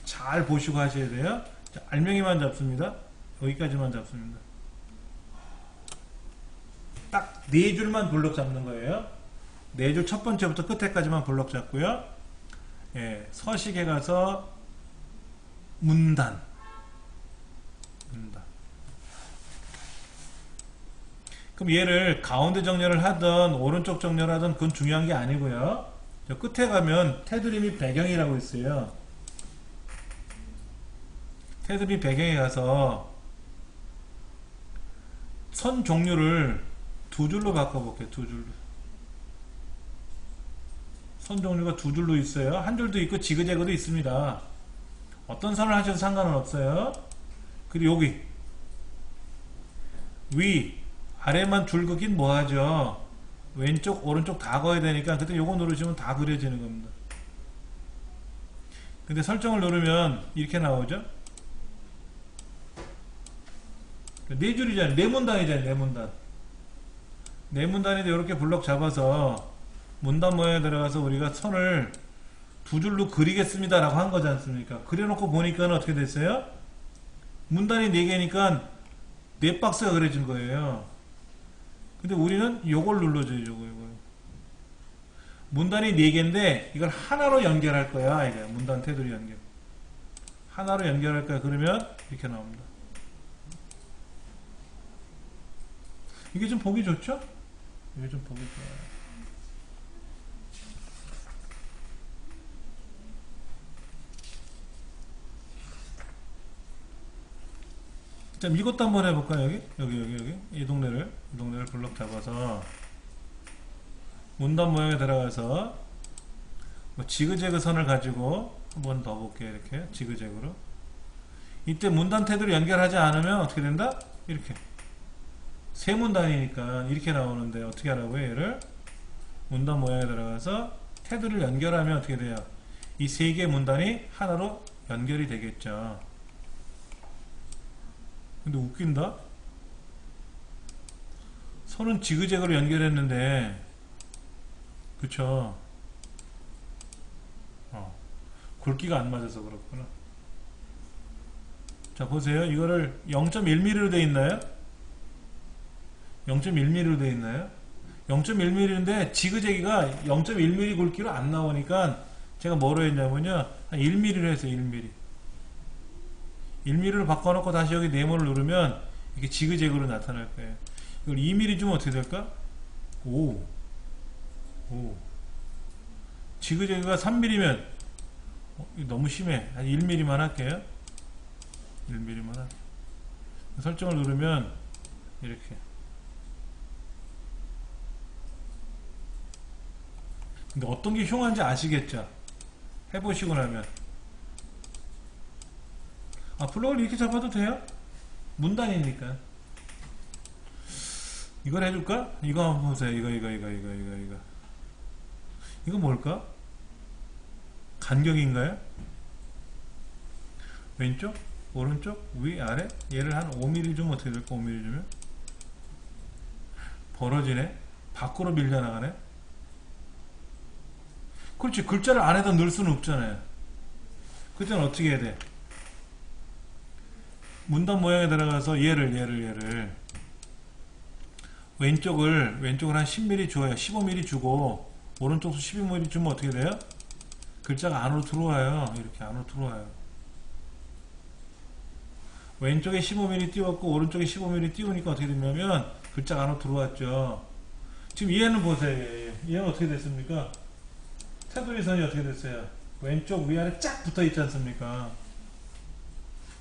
잘 보시고 하셔야 돼요. 자, 알맹이만 잡습니다. 여기까지만 잡습니다. 딱 4줄만 블록 잡는 거예요. 4줄 첫 번째부터 끝에까지만 블록 잡고요. 예, 서식에 가서 문단. 그럼 얘를 가운데 정렬을 하든 오른쪽 정렬을 하든 그건 중요한 게 아니고요. 저 끝에 가면 테두리 및 배경이라고 있어요. 테두리 및 배경에 가서 선 종류를 2줄로 바꿔볼게요. 2줄로. 선 종류가 2줄로 있어요. 한 줄도 있고 지그재그도 있습니다. 어떤 선을 하셔도 상관은 없어요. 그리고 여기 위 아래만 줄 긋긴 뭐하죠. 왼쪽 오른쪽 다 그어야 되니까 그때 요거 누르시면 다 그려지는 겁니다. 근데 설정을 누르면 이렇게 나오죠. 4줄이잖아요. 4문단이잖아요. 4문단. 4문단인데 이렇게 블록 잡아서 문단 모양에 들어가서 우리가 선을 2줄로 그리겠습니다 라고 한 거지 않습니까? 그려놓고 보니까 어떻게 됐어요? 문단이 4개니까 4박스가 그려진 거예요. 근데 우리는 요걸 눌러줘요. 요거. 문단이 4개인데 이걸 하나로 연결할 거야. 이게 문단 테두리 연결. 하나로 연결할 거야. 그러면 이렇게 나옵니다. 이게 좀 보기 좋죠? 이게 좀 보기 좋아요. 자, 이것도 한번 해볼까요? 여기. 이 동네를 블록 잡아서 문단 모양에 들어가서 뭐 지그재그 선을 가지고 한번 더 볼게요. 이렇게 지그재그로. 이때 문단 테두리 연결하지 않으면 어떻게 된다? 이렇게. 세 문단이니까 이렇게 나오는데 어떻게 하라고요? 얘를 문단 모양에 들어가서 테두리를 연결하면 어떻게 돼요? 이 세 개의 문단이 하나로 연결이 되겠죠. 근데 웃긴다. 선은 지그재그로 연결했는데, 그쵸? 굵기가 안 맞아서 그렇구나. 자, 보세요. 이거를 0.1mm로 되어 있나요? 0.1mm로 되어 있나요? 0.1mm인데 지그재기가 0.1mm 굵기로 안 나오니까 제가 뭐로 했냐면요, 한 1mm로 했어요. 1mm. 1mm로 바꿔놓고 다시 여기 네모를 누르면 이게 지그재그로 나타날 거예요. 이걸 2mm 주면 어떻게 될까? 오. 지그재그가 3mm면 이거 너무 심해. 한 1mm만 할게요. 1mm만 할게요. 설정을 누르면 이렇게. 근데 어떤 게 흉한지 아시겠죠? 해보시고 나면 아, 블록을 이렇게 잡아도 돼요? 문단이니까. 이걸 해줄까? 이거 한번 보세요. 이거. 이거 뭘까? 간격인가요? 왼쪽? 오른쪽? 위? 아래? 얘를 한 5mm 주면 어떻게 될까? 5mm 주면? 벌어지네? 밖으로 밀려나가네? 그렇지. 글자를 안에다 넣을 수는 없잖아요. 그때는 어떻게 해야 돼? 문단 모양에 들어가서 얘를 왼쪽을 한 10mm 줘요. 15mm 주고 오른쪽도 12mm 주면 어떻게 돼요? 글자가 안으로 들어와요. 이렇게 안으로 들어와요. 왼쪽에 15mm 띄웠고 오른쪽에 15mm 띄우니까 어떻게 되냐면 글자가 안으로 들어왔죠. 지금 얘는 보세요. 얘는 어떻게 됐습니까? 테두리 선이 어떻게 됐어요? 왼쪽 위아래 쫙 붙어 있지 않습니까?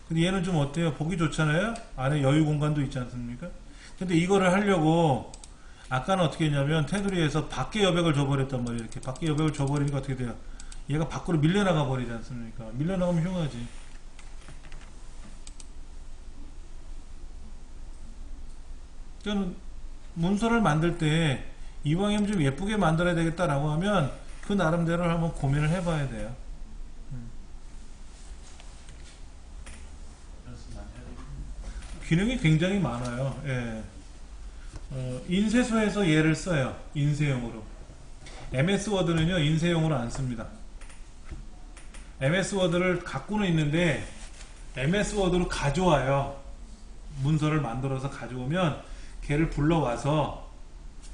근데 얘는 좀 어때요? 보기 좋잖아요? 안에 여유 공간도 있지 않습니까? 근데 이거를 하려고 아까는 어떻게 했냐면 테두리에서 밖에 여백을 줘버렸단 말이에요. 이렇게 밖에 여백을 줘버리니까 어떻게 돼요? 얘가 밖으로 밀려나가 버리지 않습니까? 밀려나가면 흉하지. 저는 문서를 만들 때 이왕이면 좀 예쁘게 만들어야 되겠다라고 하면 그 나름대로 한번 고민을 해봐야 돼요. 기능이 굉장히 많아요. 예. 인쇄소에서 얘를 써요. 인쇄용으로. MS 워드는요, 인쇄용으로 안 씁니다. MS 워드를 갖고는 있는데, MS 워드로 가져와요. 문서를 만들어서 가져오면, 걔를 불러와서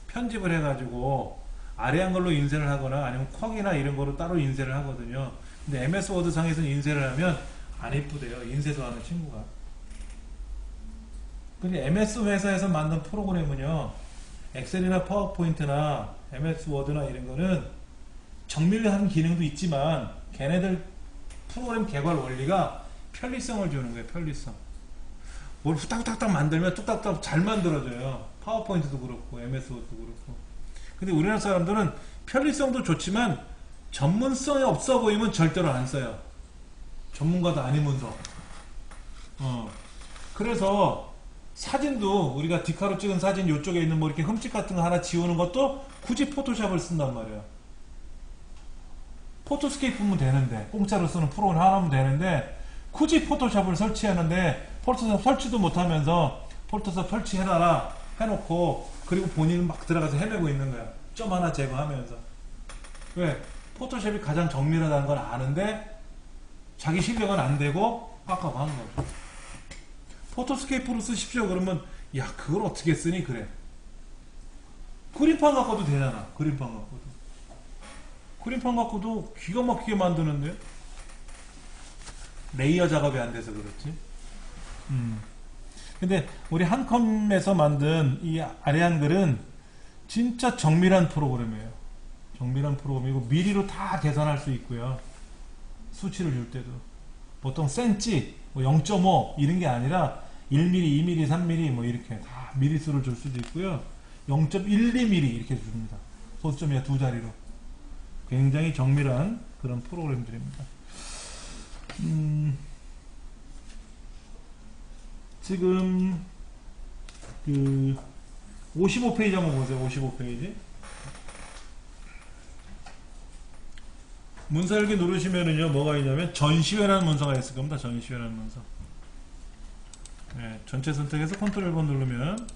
편집을 해가지고, 아래 한글로 인쇄를 하거나 아니면 쿼기나 이런 거로 따로 인쇄를 하거든요. 근데 MS 워드 상에서는 인쇄를 하면 안 이쁘대요. 인쇄소 하는 친구가. 근데 MS 회사에서 만든 프로그램은요, 엑셀이나 파워포인트나 MS 워드나 이런 거는 정밀하는 기능도 있지만 걔네들 프로그램 개발 원리가 편리성을 주는 거예요. 편리성. 뭘 후딱후딱 만들면 뚝딱뚝딱 잘 만들어져요. 파워포인트도 그렇고 MS 워드도 그렇고. 근데 우리나라 사람들은 편리성도 좋지만 전문성이 없어 보이면 절대로 안 써요. 전문가도 아니면서. 그래서 사진도 우리가 디카로 찍은 사진 이쪽에 있는 뭐 이렇게 흠집 같은 거 하나 지우는 것도 굳이 포토샵을 쓴단 말이에요. 포토스케이프면 되는데, 공짜로 쓰는 프로그램 하나면 되는데 굳이 포토샵을 설치하는데 포토샵 설치도 못하면서 포토샵 설치해놔라 해놓고 그리고 본인은 막 들어가서 헤매고 있는 거야. 점 하나 제거하면서. 왜? 포토샵이 가장 정밀하다는 걸 아는데 자기 실력은 안 되고 깜깜한 거죠. 포토스케이프로 쓰십시오. 그러면 야, 그걸 어떻게 쓰니? 그래. 그림판 갖고도 되잖아. 그림판 갖고도. 그림판 갖고도 기가 막히게 만드는데 레이어 작업이 안 돼서 그렇지. 근데 우리 한컴에서 만든 이 아래 한글은 진짜 정밀한 프로그램이에요. 정밀한 프로그램이고 미리로 다 계산할 수 있고요. 수치를 줄 때도 보통 센치 뭐 0.5 이런 게 아니라 1mm, 2mm, 3mm 뭐 이렇게 다 미리수를 줄 수도 있고요. 0.12mm 이렇게 줍니다. 소수점이 두 자리로. 굉장히 정밀한 그런 프로그램들입니다. 지금 그 55페이지 한번 보세요. 55페이지. 문서 열기 누르시면은요, 뭐가 있냐면 전시회라는 문서가 있을 겁니다. 전시회라는 문서. 네, 전체 선택해서 컨트롤 1번 누르면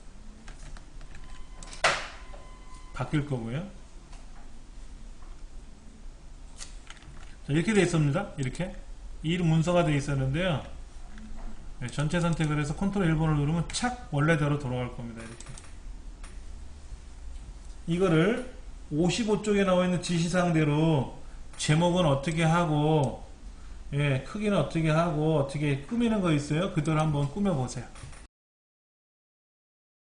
바뀔 거고요. 자, 이렇게 되어 있습니다. 이렇게 이 문서가 되어 있었는데요. 네, 전체 선택을 해서 컨트롤 1번을 누르면 착 원래대로 돌아갈 겁니다. 이렇게. 이거를 55쪽에 나와 있는 지시사항대로 제목은 어떻게 하고, 예, 크기는 어떻게 하고, 어떻게 꾸미는 거 있어요? 그대로 한번 꾸며보세요.